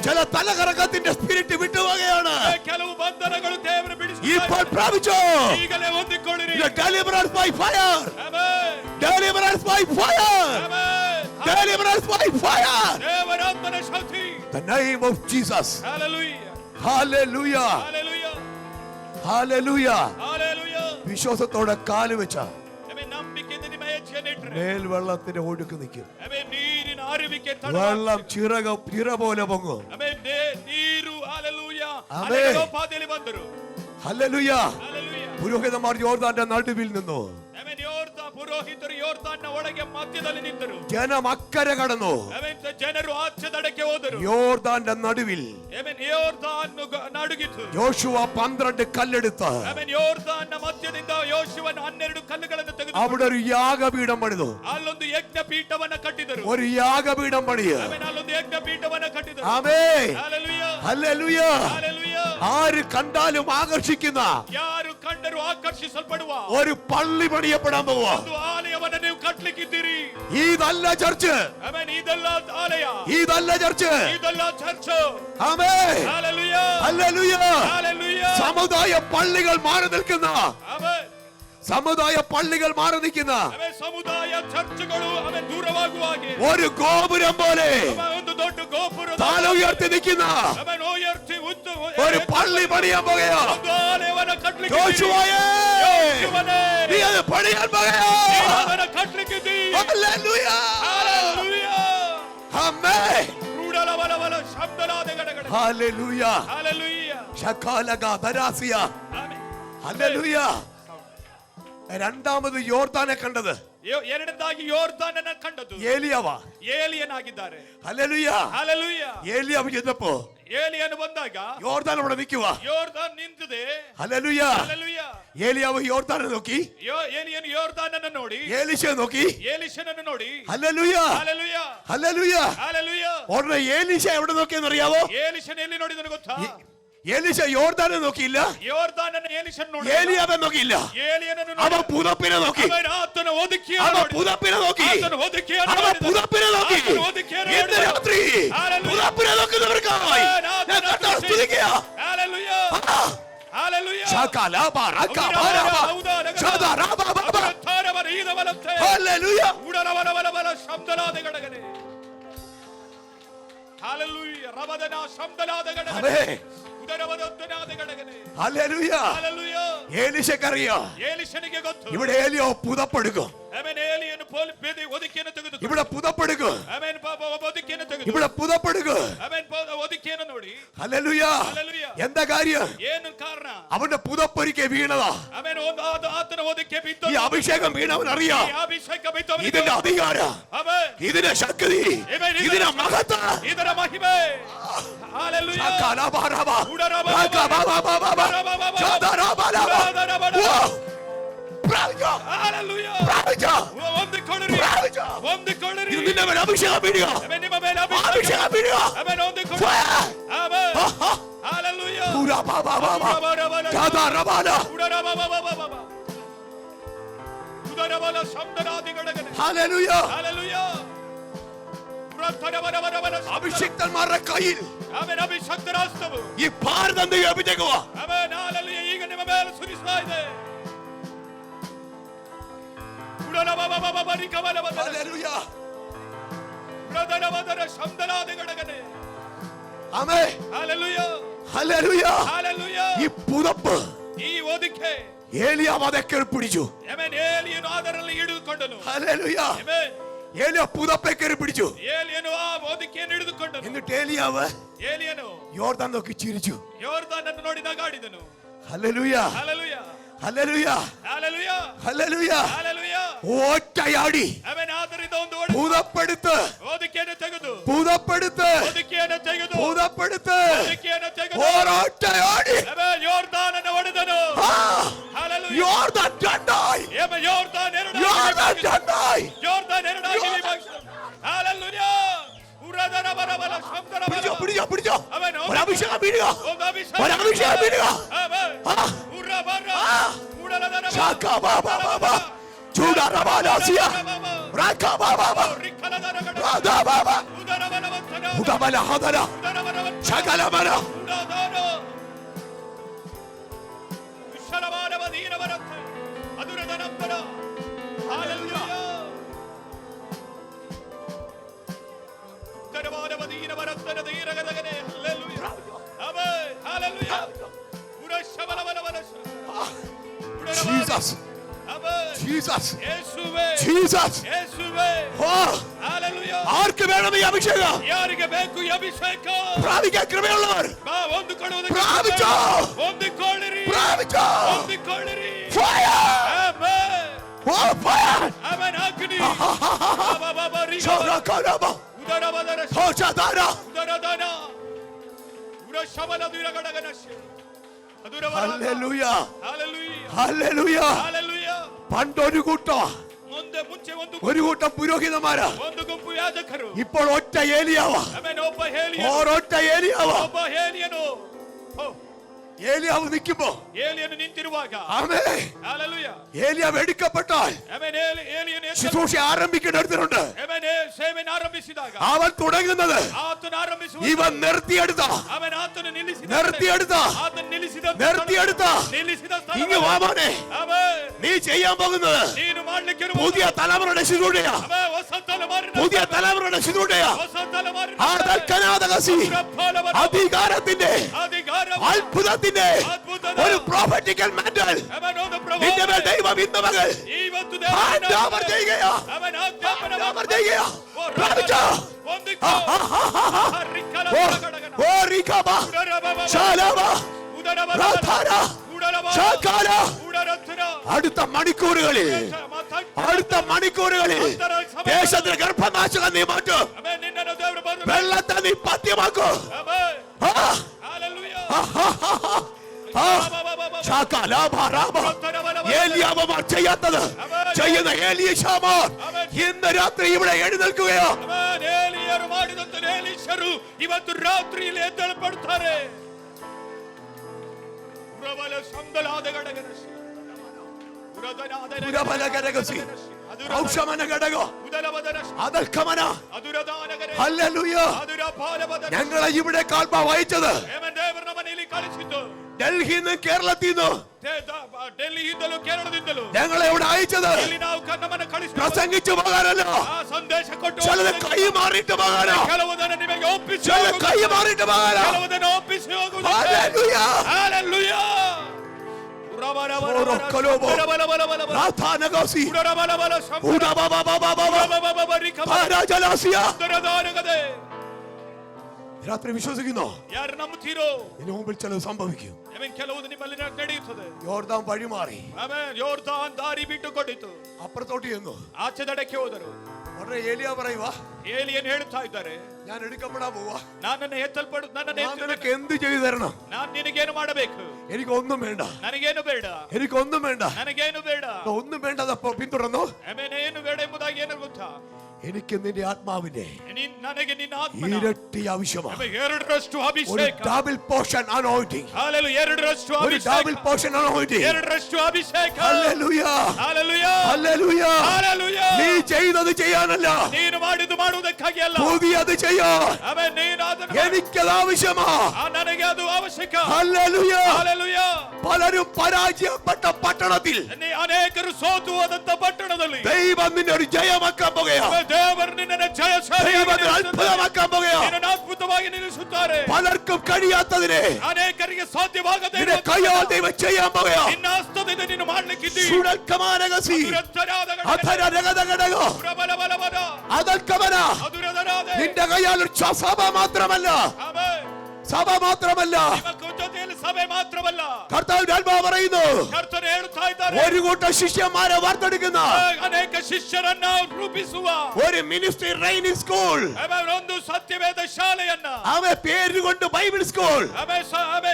ചില തലകറക്കത്തിന്റെ സ്പിരിറ്റ് വിട്ടുപോകുകയാണ്. ഇപ്പോൾ പ്രാപിച്ചോ. Deliverance by fire. Deliverance by fire. Deliverance by fire. The name of Jesus. Hallelujah. Hallelujah. Hallelujah. Hallelujah. Hallelujah. വിശ്വാസത്തോടെ കാല് വെച്ച മേൽ മേൽവെള്ളത്തിന്റെ ഒഴുക്ക് നിൽക്കും. നീരിന് അരുവിക്ക് വെള്ളം ചിറ പോലെ പൊങ്ങും. ഹല്ലേലൂയ. പുരോഹിതന്മാർ യോർദാന്റെ നടുവിൽ നിന്നു. ಪುರೋಹಿತರು ಯೋರ್ದಾನ್ನ ಒಳಗೆ ಮಧ್ಯದಲ್ಲಿ ನಿಂತರು. ജനം അക്കരെ കടന്നു. ಜನರು ಆಚೆ ದಡಕ್ಕೆ ಹೋದರು. യോർദാന്റെ നടുവിൽ ಯೋರ್ದಾನ್ ನಡುಗಿತು. യോശുവ 12 കല്ലെടുത്ത് ಯೋರ್ದಾನ್ನ ಮಧ್ಯದಿಂದ ಯೋಶುವನು 12 ಕಲ್ಲುಗಳನ್ನು ತೆಗೆದು അവിടെ ഒരു യാഗപീഠം പണിതു. ಅಲ್ಲೊಂದು ಯಜ್ಞಪೀಠವನ್ನು ಕಟ್ಟಿದರು. ഒരു യാഗപീഠം പണിയ. ಅಲ್ಲೊಂದು ಯಜ್ಞಪೀಠವನ್ನು ಕಟ್ಟಿದರು. ആമേൻ. ഹല്ലേലൂയ. ഹല്ലേലൂയ. ഹല്ലേലൂയ. ആര് കണ്ടാലും ആകർഷിക്കുന്ന ಯಾರು ಕಂಡರೂ ಆಕರ್ಷಿಸಲ್ಪಡುವ ഒരു പള്ളി പണിയപ്പെടാൻ പോവാ. ಒಂದು ಆಲಯವನ್ನು ನೀವು ಕಟ್ಟಲಿಕ್ಕಿದ್ದೀರಿ. ഇതല്ല ചർച്ച്. ಆಮೆನ್. ಇದಲ್ಲ ಆಲಯ. ഇതല്ല ചർച്ച്. ಇದಲ್ಲ ಚರ್ಚ್. ആമേൻ. ഹല്ലേലൂയ. ഹല്ലേലൂയ. ഹല്ലേലൂയ. സമുദായ പള്ളികൾ മാറി നിൽക്കുന്ന ആമേൻ. സമുദായ പള്ളികൾ മാറി നിൽക്കുന്ന ಸಮುದಾಯ ಚರ್ಚ್ಗಳು ದೂರವಾಗುವ ಹಾಗೆ ഒരു ഗോപുരം പോലെ ಒಂದು ದೊಡ್ಡ ಗೋಪುರ തല ഉയർത്തി നിൽക്കുന്ന ഒരു പള്ളി പണിയാൻ പോകുകയാ. യോശുവയേ, നീ അത് പണിയാൻ പോകുകയാ. ഹല്ലേലൂയ. ആമേൻ. ഹല്ലേലൂയ. ഹല്ലേലൂയ. ശകാലഗ ദരാസിയ. ഹല്ലേലൂയ. രണ്ടാമത് യോർദാനെ കണ്ടത് ಎರಡನೇದಾಗಿ ಯೋರ್ದಾನನ ಕಂಡದ್ದು ഏലിയാവ. ಏಲಿಯನಾಗಿದ್ದಾರೆ. ഹല്ലേലൂയ. ಹಲ್ಲೆಲೂಯ. ഏലിയാവ് ചെന്നപ്പോ ಏಲಿಯನು ಬಂದಾಗ യോർദാൻ അവിടെ നിൽക്കുക. ಯೋರ್ದಾನ್ ನಿಂತಿದೆ. ഹല്ലേലൂയ. ಹಲ್ಲೆಲೂಯ. ഏലിയാവ് യോർദാനെ നോക്കി. ಏಲಿಯನು ಯೋರ್ದಾನನ್ನು ನೋಡಿ ഏലീശയെ നോക്കി. ಏಲಿಷನನ್ನು ನೋಡಿ. ഹല്ലേലൂയ. ಹಲ್ಲೆಲೂಯ. ഹല്ലേലൂയ. ಹಲ್ಲೆಲೂಯ. ഉടനെ ഏലീശ എവിടെ നോക്കിയെന്ന് അറിയാവോ? ಏಲಿಷನ ಎಲ್ಲಿ ನೋಡಿದನು ಗೊತ್ತಾ? ഏലീശ യോർദാനെ നോക്കിയില്ല. ಯೋರ್ದಾನನ ಏಲಿಷನ್ ನೋಡಿ. ഏലിയാവെ നോക്കിയില്ല. ಏಲಿಯನನ್ನು അവൻ ನೋಡಿ. പുതപ്പിനെ നോക്കി. ಆತನ ಹೊದಿಕೆಯನ್ನು അവൻ ನೋಡಿ. പുതപ്പിനെ നോക്കി. ಆತನ ಹೊದಿಕೆಯನ್ನು അവൻ ನೋಡಿ. പുതപ്പിനെ നോക്കി. ಆತನ ಹೊದಿಕೆಯನ್ನು ഇന്ന് ನೋಡಿ. രാത്രി ഹല്ലേലൂയ. പുതപ്പിനെ നോക്കുന്നവർക്കായി ഞാൻ കർത്താവിനെ സ്തുതിക്കുക. ഹല്ലേലൂയ. ഹല്ലേലൂയ. ശകാലബറകബറബ. ശദറബബബ. ഹല്ലേലൂയ. ಉಡಲವಲವಲವಲ ಶಬ್ದಲಾದ ಗಡಗನೆ. ಹಲ್ಲೆಲೂಯ. ರಬದನ ಶಬ್ದಲಾದ ಗಡಗನೆ. ആമേൻ. ಉದರವದತ್ತನಾದ ಗಡಗನೆ. ഹല്ലേലൂയ. ಹಲ್ಲೆಲೂಯ. ഏലീശക്കറിയാം ಏಲಿಷನಿಗೆ ಗೊತ್ತು. ഇവിടെ ഏലിയോ പുതപ്പെടുക്കും. ಆಮೆನ್. ಏಲಿಯನು ಹೊದಿಕೆಯನ್ನು ತೆಗೆದು ഇവിടെ പുതപ്പെടുക്കും. ಆಮೆನ್. ಹೊದಿಕೆಯನ್ನು ತೆಗೆದು ഇവിടെ പുതപ്പെടുക്കും. ಆಮೆನ್. ಹೊದಿಕೆಯನ್ನು ನೋಡಿ. ഹല്ലേലൂയ. ഹല്ലേലൂയ. എന്താ കാര്യം? ಏನು ಕಾರಣ? അവന്റെ പുതപ്പൊരിക്കെ വീണതാ. ಆಮೆನ್. ಆತನ ಹೊದಿಕೆ ಬಿದ್ದು ഈ അഭിഷേകം വീണവൻ അറിയാം. ಈ ಅಭಿಷೇಕ ಬಿದ್ದವನಿಗೆ ഇതിന്റെ അധികാരം, ಆಮೆನ್. ഇതിന്റെ ശക്തി, ഇതിന്റെ മഹത്വം. ಇದರ ಮಹಿಮೆ. ഹല്ലേലൂയ. ശകാലബറബ. ഉടരബബബ. ശകാബബബബ. ശദറബബബ. പ്രാപിച്ചോ. ഹല്ലേലൂയ. പ്രാപിച്ചോ. ಹೊಂದಿಕೊಳ್ಳಿರಿ. പ്രാപിച്ചോ. ಹೊಂದಿಕೊಳ್ಳಿರಿ. ഇത് നിന്റെ മേൽ അഭിഷേകം വീഴുക. ಆಮೆನ್. ನಿಮ್ಮ ಮೇಲೆ അഭിഷേകം വീഴുക. ಆಮೆನ್. ಹೊಂದಿಕೊಳ್ಳಿರಿ. ആಮೆൻ. ഹല്ലേലൂയ. ഉരബബബബ. ശദറബബ. ഉടരബബബബ. ഉദരബല ശബ്ദനാദികളെ. ഹല്ലേലൂയ. ഹല്ലേലൂയ. അഭിഷിക്തന്മാരുടെ കയ്യിൽ ಆಮೆನ್. ಅಭಿಷಕ್ತರಾಸ್ತವು ഈ ഭാരതം അഭിഷേകവ. ಆಮೆನ್. ಹല്ಲೇಲೂಯ. ಈಗ ನಿಮ್ಮ ಮೇಲೆ ಸುರಿಸ್ತಾ ಇದೆ. ಉಡಲಬಬಬಬ. ರಿಕಬಲಬಬ. ഹല്ലേലൂയ. ಉಡದರಬದರ ശബ്ദനാദികളെ. ആമേൻ. ഹല്ലേലൂയ. ഹല്ലേലൂയ. ഹല്ലേലൂയ. ഈ പുതപ്പ് ಈ ಹೊದಿಕೆ ഏലിയാവ് അതൊക്കെ പിടിച്ചു. ಆಮೆನ್. ಏಲಿಯನು ಅದರಲ್ಲಿ ಹಿಡಿದುಕೊಂಡನು. ഹല്ലേലൂയ. ಆಮೆನ್. ഏലിയ പുതപ്പെ കയറി പിടിച്ചു. ಏಲಿಯನು ಆ ಹೊದಿಕೆಯನ್ನು ಹಿಡಿದುಕೊಂಡನು. എന്നിട്ട് ഏലിയാവ് ಏಲಿಯನು യോർദാൻ നോക്കി ചിരിച്ചു. ಯೋರ್ದಾನನ್ನು ನೋಡಿ ನಗಾಡಿದನು. Hallelujah hallelujah hallelujah hallelujah hallelujah hallelujah ഒറ്റയാടി അവൻ ആദരിത ಒಂದು ಓಡಿ ഭൂതപ്പെടുത്ത് ಓದಿಕೆಯನ್ನು ತೆಗೆದು ഭൂതപ്പെടുത്ത് ಓದಿಕೆಯನ್ನು ತೆಗೆದು ഭൂതപ്പെടുത്ത് ಓದಿಕೆಯನ್ನು ತೆಗೆದು ഒറ്റയാടി ಅವನ್ ಯೋರ್ದಾನನ್ನು ಹೊಡೆದನು ಹಲ್ಲೆಲೂಯ യോർദാൻ രണ്ടായി ಯೋರ್ದಾನ್ രണ്ടായി ಎರಡಾಗಿ ವಿಭಜಿಸಿದನು ಹಲ್ಲೆಲೂಯ ಉರದರ ಬರಬಲ ಶಬ್ದರ പിടിച്ചോ ഒരു അഭിഷേകം വീഴുക ഒരു അഭിഷേകം വീഴുക ശാഖാ ബാബാ ബാബാ ചൂടാ റബാലാസിയ റാഖാ ബാബാ രാധാ ബാബാ ഉദബല ഹദല ശകലമന അതുരദനംബര ഹല്ലേലൂയ Jesus. Jesus. Jesus. ആർക്ക് വേണം ഈ അഭിഷേകം? ಯಾರಿಗೆ ಬೇಕು ಈ ಅಭಿಷೇಕ? പ്രാപിക്കാൻ കൃപയുള്ളവർ ಹೊಂದಿಕೊಳ್ಳುವುದಕ್ಕೆ പ്രാപിച്ചോ ಹೊಂದಿಕೊಳ್ಳಿರಿ പ്രാപിച്ചോ ಹೊಂದಿಕೊಳ್ಳಿರಿ fire amen oh fire amen ಅಗ್ನಿ ಶರಕರಬ ಉದರಬದರ ಹೋಚದಾರ ಉದರದಾನ ಉರಶಬಲ ದುರಗಡಗನಶೆ ഹല്ലേലൂയ ഹല്ലേലൂയ ഹല്ലേലൂയ ഹല്ലേലൂയ പണ്ടൊരു കൂട്ടം ಮುಂಚೆ ഒരു കൂട്ടം പുരോഹിതന്മാരാ ಒಂದು ಗುಂಪು ಯಾಜಕರು ഇപ്പോൾ ഒറ്റ ഏലിയാവ ಆಮೆನ್ ಒಬ್ಬ ಏಲಿಯ ഒരൊറ്റ ഏലിയാവ ಒಬ್ಬ ಏಲಿಯನು ഏലിയാവ് നിൽക്കുമ്പോ ಏಲಿಯನು ನಿಂತಿರುವಾಗ ആമേൻ ഹല്ലേലൂയ ഏലിയാവ് എടുക്കപ്പെട്ടാൽ ಆಮೆನ್ ಏಲಿಯನು ശുശ്രൂഷ ആരംഭിക്കുന്നിടത്തുണ്ട് ಆಮೆನ್ ಸೇವೆಯನ್ನು ಆರಂಭಿಸಿದಾಗ അവൻ തുടങ്ങുന്നത് ಆತನು ಆರಂಭಿಸುವ ഇവൻ നിർത്തിയെടുത്ത ಆಮೆನ್ ಆತನು ನಿಲ್ಲಿಸಿದ നിർത്തിയെടുത്ത ಆತನು ನಿಲ್ಲಿಸಿದ ഇങ്ങ് വാ മോനെ ಆಮೆನ್ നീ ചെയ്യാൻ പോകുന്നത് ನೀನು ಮಾಡಲಿಕ್ಕಿರುವ പുതിയ തലമുറയുടെ ശുശ്രൂഷയാ ಆಮೆನ್ ಹೊಸ ತಲೆಮಾರಿನ പുതിയ തലമുറയുടെ ശുശ്രൂഷയാ ಹೊಸ ತಲೆಮಾರಿನ ആദർക്കനാദകസി അധികാരത്തിന്റെ അത്ഭുതത്തിന്റെ ഒരു പ്രോഫറ്റിക്കൽ മാന്റൽ നിന്റെ മേൽ ദൈവം ഇന്ന് മകൾ ആജ്ഞാപനം ചെയ്യുകയാ ആജ്ഞാപനം ചെയ്യുകയാ പ്രാപിച്ചോ ഓ റികബ ശാലബ രാധാര ശാകാല അടുത്ത മണിക്കൂറുകളിൽ ദേശത്തിന് ഗർഭനാശകം നീ മാറ്റും വെള്ളത്തെ നീ പത്യമാക്കൂ ഏലിയാവമാർ ചെയ്യാത്തത് ചെയ്യുന്ന ഏലീശാമാർ ഇന്ന് രാത്രി ഇവിടെ എഴുന്നേൽക്കുകയോ ಇವತ್ತು ರಾತ್ರಿಯಲ್ಲಿ ಎದ್ದೇಳಲ್ಪಡುತ್ತಾರೆ ಪ್ರಬಲ ಸಂದಲಾದ ಗಡಗನಸಿ ഞങ്ങളെ ഇവിടെ കാൽപ്പ വായിച്ചത് ഡൽഹിയിൽ നിന്ന് കേരളത്തിൽ നിന്ന് ഞങ്ങളെ ഇവിടെ അയച്ചത് പ്രസംഗിച്ചു പോകാനല്ല ചിലത് കൈ മാറിയിട്ട് പോകാനോ ചിലത് കൈ മാറിയിട്ട് പോകാനോ രാത്രി വിശ്വസിക്കുന്നോ ಯಾರು ನಂಬುತ್ತೀರೋ ഇതിനു മുമ്പിൽ ചിലത് സംഭവിക്കും ಕೆಲವು ನಿಮ್ಮಲ್ಲಿ ನಡೆಯುತ್ತದೆ യോർദാൻ വഴിമാറി ಆಮೆನ್ ಯೋರ್ದಾನ್ ದಾರಿ ಬಿಟ್ಟುಕೊಂಡಿತು അപ്പുറത്തോട്ട് ചെന്നു ಆಚೆ ದಡಕ್ಕೆ ಹೋದರು ഉടനെ ഏലിയാ പറയുവാ ಏಲಿಯನ್ ಹೇಳ್ತಾ ಇದ್ದಾರೆ ഞാൻ എടുക്കപ്പെടാൻ പോവാ ನನ್ನನ್ನು നിനക്ക് എന്ത് ചെയ്തു തരണം ನಾನು ನಿನಗೇನು ಮಾಡಬೇಕು എനിക്ക് ഒന്നും വേണ്ട ನನಗೇನು ಬೇಡ എനിക്ക് ഒന്നും വേണ്ട ನನಗೇನು ಬೇಡ ഒന്നും വേണ്ടതപ്പോ പിന്തുടർന്നു ಆಮೆನ್ ಏನು ಬೇಡ ಎಂಬುದಾಗಿ ಏನು ಗೊತ್ತಾ എനിക്ക് നിന്റെ ആത്മാവിന്റെ ನನಗೆ ನಿನ್ನ ಆತ್ಮನ ഇരട്ടി ആവശ്യമാണ് ಎರಡರಷ್ಟು ഒരു ಅಭಿಷೇಕ ഡബിൾ പോർഷൻ അനോയിന്റിംഗ് ಹಲ್ಲೆಲೂಯಾ ಎರಡರಷ್ಟು ഒരു ಅಭಿಷೇಕ ഡബിൾ പോർഷൻ അനോയിന്റിംഗ് ಎರಡರಷ್ಟು ಅಭಿಷೇಕ ഹല്ലേലൂയ ಹಲ್ಲೆಲೂಯಾ ഹല്ലേലൂയ ಹಲ್ಲೆಲೂಯಾ നീ ചെയ്തത് ചെയ്യാനല്ല ನೀನು ಮಾಡುವುದಕ್ಕಾಗಿ ಅಲ್ಲ പുതിയത് ചെയ്യാൻ ಆಮೆನ್ ನೀನು ಅದನ್ನು എനിക്കത് ആവശ്യമാ ನನಗೆ ಅದು ಅವಶ್ಯಕ ഹല്ലേലൂയ ಹಲ್ಲೆಲೂಯಾ പലരും പരാജയപ്പെട്ട പട്ടണത്തിൽ ಅನೇಕರು ಸೋತು ಹೋದಂತ ಪಟ್ಟಣದಲ್ಲಿ ദൈവം നിന്നെ ഒരു ജയമാക്കാൻ പോകുകയാണ് ದೇವರು ನಿನ್ನನ್ನು ദൈവം അത്ഭുതമാക്കാൻ പോകുകയാണ് ಅದ್ಭುತವಾಗಿ ನಿಲ್ಲಿಸುತ್ತಾರೆ പലർക്കും കഴിയാത്തതിനെ ಅನೇಕರಿಗೆ ಸಾಧ್ಯವಾಗದೆ നിന്റെ കയ്യാൽ ദൈവം ചെയ്യാൻ പോകുകയാണ് ನಿನ್ನ ಹಸ್ತದಿಂದ ನೀನು ಮಾಡಲಿಕ್ಕಿದ್ದೀಯ സുരക്കമാനകസി അധര രഗതഗടക അതൽക്കമന നിന്റെ കയ്യാൽ ഒരു സഭ മാത്രമല്ല ಆಮೆನ್ സഭ മാത്രമല്ല ನಿಮ್ಮ ಜೊತೆಯಲ್ಲಿ ಸಭೆ ಮಾತ್ರವಲ್ಲ കർത്താവിന്റെ ആത്മാവ് പറയുന്നു, ಕರ್ತನು ಹೇಳುತ್ತಾ ಇದ್ದಾರೆ, ഒരു കൂട്ടം ശിഷ്യന്മാരെ വാർത്തെടുക്കുന്ന ಅನೇಕ ಶಿಷ್ಯರನ್ನ ರೂಪಿಸುವ ഒരു മിനിസ്ട്രി ട്രെയിനിങ് സ്കൂൾ, ಒಂದು ಸತ್ಯವೇದ ಶಾಲೆಯನ್ನ, അവ പേരുകൊണ്ട് ബൈബിൾ സ്കൂൾ,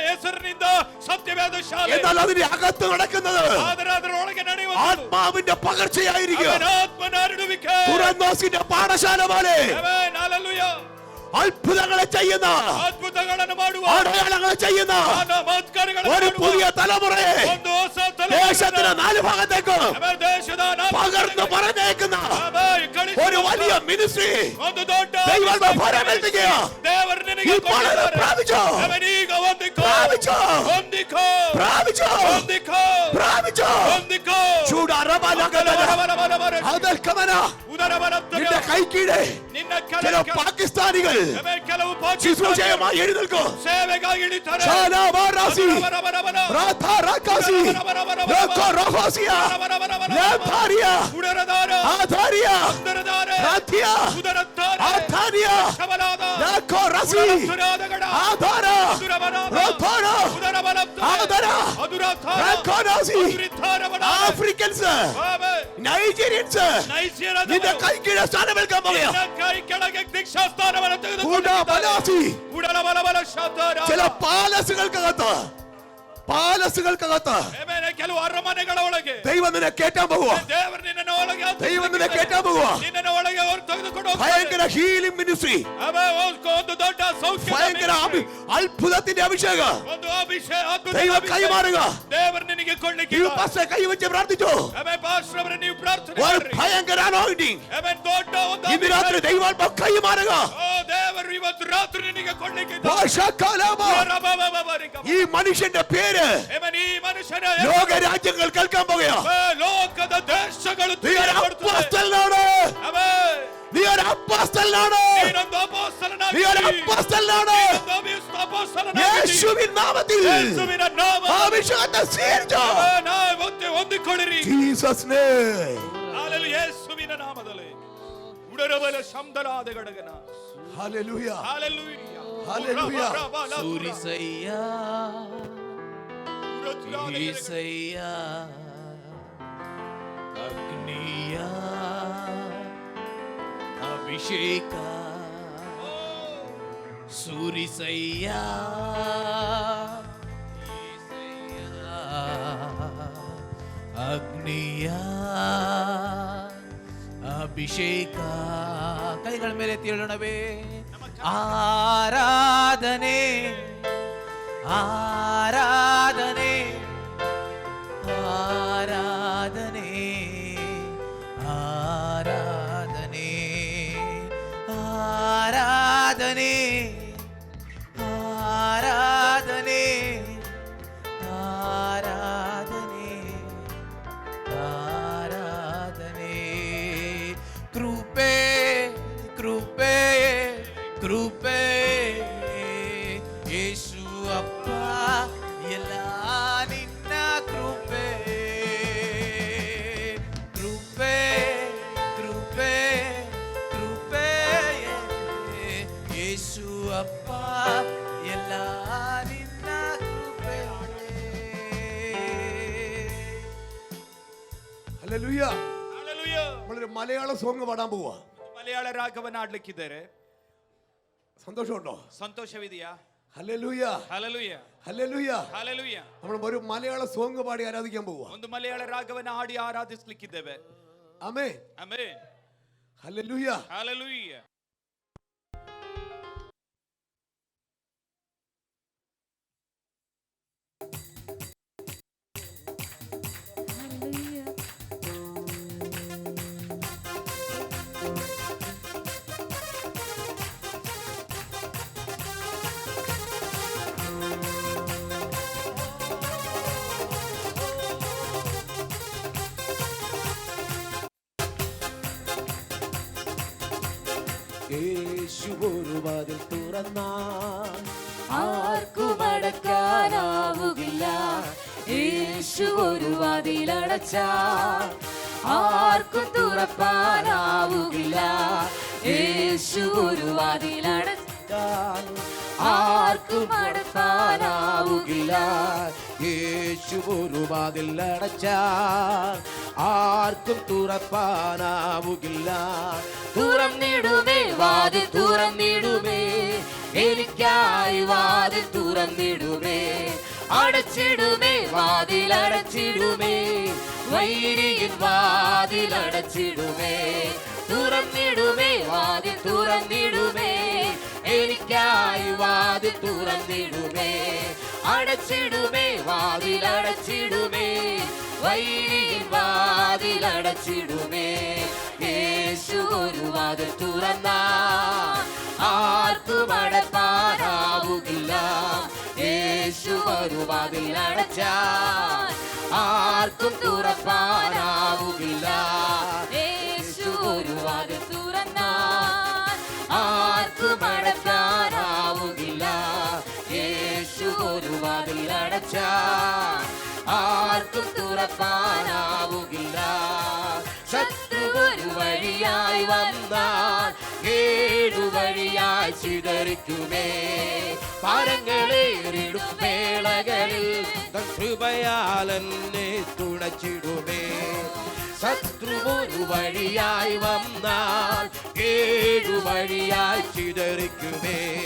ಹೆಸರಿನಿಂದ ಸತ್ಯವೇದ ಶಾಲೆ. എന്നാൽ അതിന്റെ അകത്ത് നടക്കുന്നത് ಆದರೆ ಅದರೊಳಗೆ ನಡೆಯುವ ആത്മാവിന്റെ പകർച്ചയായിരിക്കും. ആത്മനാടുവിಕೆ തുറന്നോസിന്റെ പാഠശാല പോലെ ഹല്ലേലൂയ, അത്ഭുതങ്ങളെ ചെയ്യുന്ന, അത്ഭുതಗಳನ್ನು ಮಾಡುವ, അടയാളങ്ങളെ ചെയ്യുന്ന ഒരു പുതിയ തലമുറയെ ദേശത്തിന്റെ 4 ഭാഗത്തേക്ക് പകർന്നു പറഞ്ഞേക്കുന്ന ഒരു വലിയ മിനിസ്ട്രി ദൈവം ഫലമേൽപ്പിക്കുക. ഈ വളരെ പ്രാപിച്ചോ, പ്രാപിച്ചോ, പ്രാപിച്ചോ, പ്രാപിച്ചോ. നിന്റെ കൈക്കീഴെ ചില പാകിസ്ഥാനികൾ ശുശ്രൂഷയുമായി എഴുന്നേൽക്കും. ആഫ്രിക്കൻസ്, നൈജീരിയൻസ് നിന്റെ കൈക്കീഴെ സ്ഥാനമേൽക്കാൻ പോകുക. ചില പാലസുകൾക്കകത്ത് ಕೆಲವು ಅರಮನೆಗಳ ಒಳಗೆ ദൈവം നിന്നെ കേറ്റാൻ പോകുക. ദൈവം നിന്നെ കേറ്റാൻ പോകുക. ഭയങ്കര ഹീലിംഗ് മിനിസ്ട്രി, ഭയങ്കര അത്ഭുതത്തിന്റെ അഭിഷേകം ദൈവം കൈമാറുക. കൈവച്ച് പ്രാർത്ഥിച്ചു. ഒരു ഭയങ്കര അനോയിന്റിംഗ് ഇന്ന് രാത്രി ദൈവാത്മാവ് കൈമാറുക. ഈ മനുഷ്യന്റെ പേര് ലോകരാജ്യങ്ങൾ കേൾക്കാൻ പോകുകയാണ്. യേശുവിൻ നാമത്തിൽ അഭിഷേകത്തെ സ്വീകരിച്ചോ. Jesus name. ಯೇಸುವಿನ ನಾಮದಲ್ಲಿ ಉಡರಬಲ ಶಬ್ದರಾದ ಗಡಗನ. Hallelujah, hallelujah, hallelujah. ಸೂರಿಸಯ್ಯ ಈಸಯ್ಯ ಅಗ್ನಿಯ ಅಭಿಷೇಕ ಸೂರಿಸಯ್ಯ ಈಸಯ್ಯ ಅಗ್ನಿಯ ಅಭಿಷೇಕ. ಕೈಗಳ ಮೇಲೆ ತಿಳೋಣವೇ. ಆರಾಧನೆ ಆರಾಧನೆ ಆರಾಧನೆ ಆರಾಧನೆ ಆರಾಧನೆ ಆರಾಧನೆ ಆರಾಧನೆ ಆರಾಧನೆ. ಕೃಪೆ ಕೃಪೆ ಕೃಪೆ ಯೇಸು ಅಪ್ಪ ಎಲ್ಲ ನಿನ್ನ ಕೃಪೆ ಕೃಪೆ ಕೃಪೆ ಕೃಪೆ ಯೇಸು ಅಪ್ಪ ಎಲ್ಲ ನಿನ್ನ ಕೃಪೆ. ഹല്ലേലൂയ. ಹಲ್ಲೆಲೂಯಾ. നമ്മളൊരു മലയാള സോങ് പാടാൻ പോവാ. ಮಲಯಾಳ ರಾಗವನ್ನು ಆಡ್ಲಿಕ್ಕಿದ್ದಾರೆ. സന്തോഷമുണ്ടോ? ಸಂತೋಷವಿದೆಯಾ? Hallelujah, hallelujah, hallelujah. ಹಲ್ಲೆಲೂಯಾ. നമ്മൾ ഒരു മലയാള സോങ് പാടി ആരാധിക്കാൻ പോവാ. ಒಂದು ಮಲಯಾಳ ರಾಗವನ್ನು ಹಾಡಿ ಆರಾಧಿಸಲಿಕ್ಕಿದ್ದೇವೆ. ആമേൻ, ಆಮೆನ್, ഹല്ലേലൂയ. ಹಲ್ಲೆಲೂಯಾ. യേശു ഒരു വാതിൽ തുറന്നാൽ ആർക്കും അടക്കാനാവുകില്ല. യേശു ഒരു വാതിൽ അടച്ചാൽ ആർക്കും തുറപ്പാനാവുകില്ല. യേശു ഒരു വാതിൽ അടച്ചാൽ ആർക്കും അടക്കാനാവുകില്ല. യേശു ഒരു വാതിൽ അടച്ചാൽ ആർക്കും തുറപ്പാനാവുകില്ല. തുറന്നിടുമേ വാതിൽ തുറന്നിടുമേ, എനിക്കായി വാതിൽ തുറന്നിടുമേ. അടച്ചിടുമേ വാതിൽ അടച്ചിടുമേ, വൈരിയിൽ വാതിൽ അടച്ചിടുമേ. തുറന്നിടുമേ വാതിൽ തുറന്നിടുമേ, എനിക്കായി വാതിൽ തുറന്നിടുമേ. അടച്ചിടുമേ വാതിൽ അടച്ചിടുമേ, വൈരിയിൽ വാതിൽ അടച്ചിടുമേ. യേശു ഒരു വാതിൽ തുറന്നാൽ ആർക്കും അടപ്പാനാവുകില്ല. യേശു ഒരു വാതിൽ അടച്ചാൽ ആർക്കും തുറപ്പാനാവുകില്ല. യേശു ഒരു വാതിൽ തുറന്നാൽ ആർക്കും അടക്കാനാവുകില്ല. യേശു ഒരു വാതിൽ അടച്ചാൽ ആർക്കും തുറപ്പാനാവുകില്ല. ശത്രു ഒരു വഴിയായി വന്നാൽ ഏഴു വഴിയായി ചിതറിക്കുമേ. പാരങ്ങളേറിടും വേളകളിൽ തൻ കൃപയാൽ എന്നെ തുണച്ചിടുമേ. ശത്രു ഒരു വഴിയായി വന്നാൽ ഏഴു വഴിയായി ചിതറിക്കുമേ.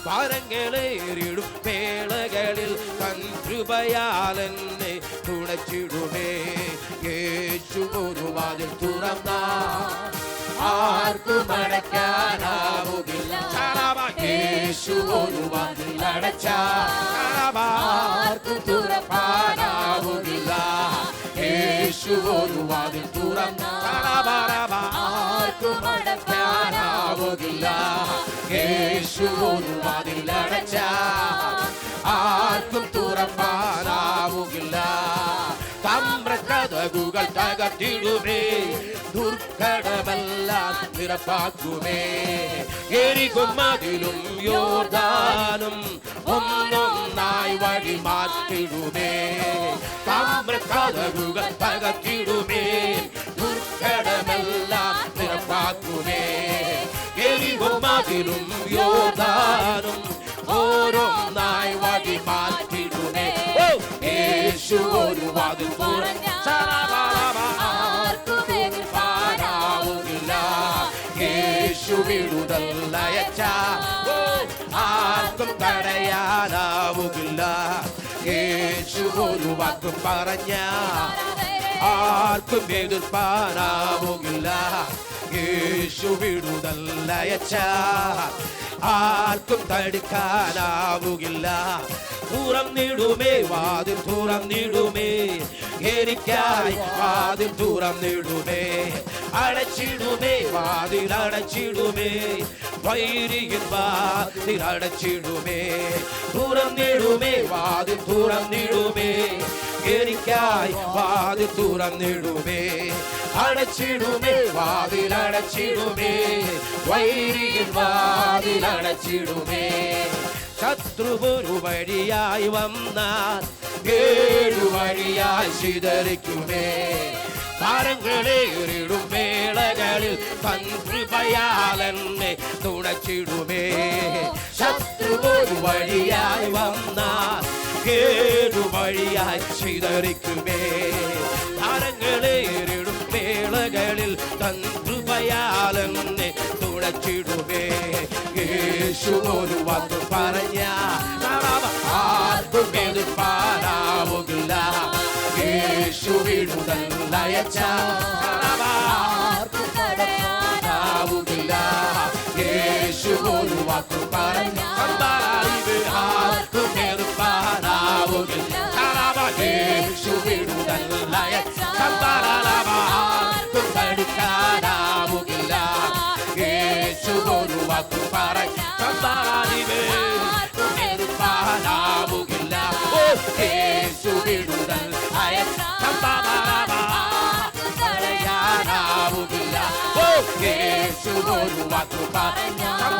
പാരങ്ങളേറിടും വേളകളിൽ തൻ കൃപയാൽ എന്നെ തുണച്ചിടുമേ. യേശു ഒരു വാതിൽ തുറന്നാൽ ആർക്കും അടയ്ക്കാനാവുകില്ല. യേശു ഒരു വാതിൽ അടച്ചാൽ ആർക്കും തുറപ്പാനാവുകില്ല. യേശു ഒരു വാതിൽ തുറന്നാൽ ആർക്കും അടയ്ക്കാനാവുകില്ല. യേശു ഒരു വാതിൽ അടച്ചാൽ ആർക്കും തുറപ്പാനാവുകില്ല. തമ്രകതകുകൾ തകർത്തിടുമേ, ദുർഘടമെല്ലാം നിറപ്പാക്കുമേ. എരികും മതിലും യോർദാനും ഒന്നൊന്നായി വഴി മാറ്റിടുമേ. തമ്രകതകുകൾ തകർത്തിടുമേ, ദുർഘടമെല്ലാം നിറപ്പാക്കുമേ. എരികും മതിലും യോർദാനും ഓരോന്നായി വഴി മാറ്റിടുമേ. യേശു ഒരു വാതിൽ തുറന്നാവുകില്ല. യേശു വിടുതൽ അയച്ചാൽ ആർക്കും തടയാനാവുകില്ല. യേശു ഒരു വാക്കും പറഞ്ഞാൽ ആർക്കും എതിർപ്പാനാവുകില്ല. യേശു വിടുതൽ അയച്ചാൽ ആർക്കും തടുക്കാനാവുകില്ല. തുറന്നിടുമേ വാതിൽ തുറന്നിടുമേ, എനിക്കായി വാതിൽ തുറന്നിടുമേ. അടച്ചിടുമേ വാതിൽ അടച്ചിടുമേ, വൈരിയിൽ വാതിൽ അടച്ചിടുമേ. തുറന്നിടുമേ വാതിൽ തുറന്നിടുമേ, എനിക്കായി വാതിൽ തുറന്നിടുമേ. അടച്ചിടുമേ വാതിൽ അടച്ചിടുമേ, വൈരിയിൽ വാതിൽ അടച്ചിടുമേ. ശത്രു ഒരു വഴിയായി വന്നാൽ ഏഴു വഴിയായി ചിതറിക്കുമേ. താരങ്ങളേറിടും വേളകളിൽ തൻ കൃപയാൽ എന്നെ തുണച്ചിടുമേ. ശത്രു ഒരു വഴിയായി വന്നാൽ ഏഴു വഴിയായി ചിതറിക്കുമേ. താരങ്ങളേറിടും വേളകളിൽ തൻ കൃപയാൽ എന്നെ തുണച്ചിടുമേ. യേശു ഒരു വാക്ക് പറഞ്ഞാൽ ആർക്കും എതിർപ്പാനാവുകില്ല. യേശു വിടുതൽ അയച്ചാൽ ആർക്കും തടയാനാവുകില്ല. യേശു ഒരു വാക്ക് പറഞ്ഞാൽ ആർക്കും എതിർപ്പാനാവുകില്ല. യേശു വിടുതൽ അയച്ചാൽ ആർക്കും തടുക്കാനാവുകില്ല. യേശു ഒരു വാക്ക് പറഞ്ഞാൽ യേശു വിടുതൽ അയച്ചാൽ യേശു ഒരു വാക്ക് പറഞ്ഞാൽ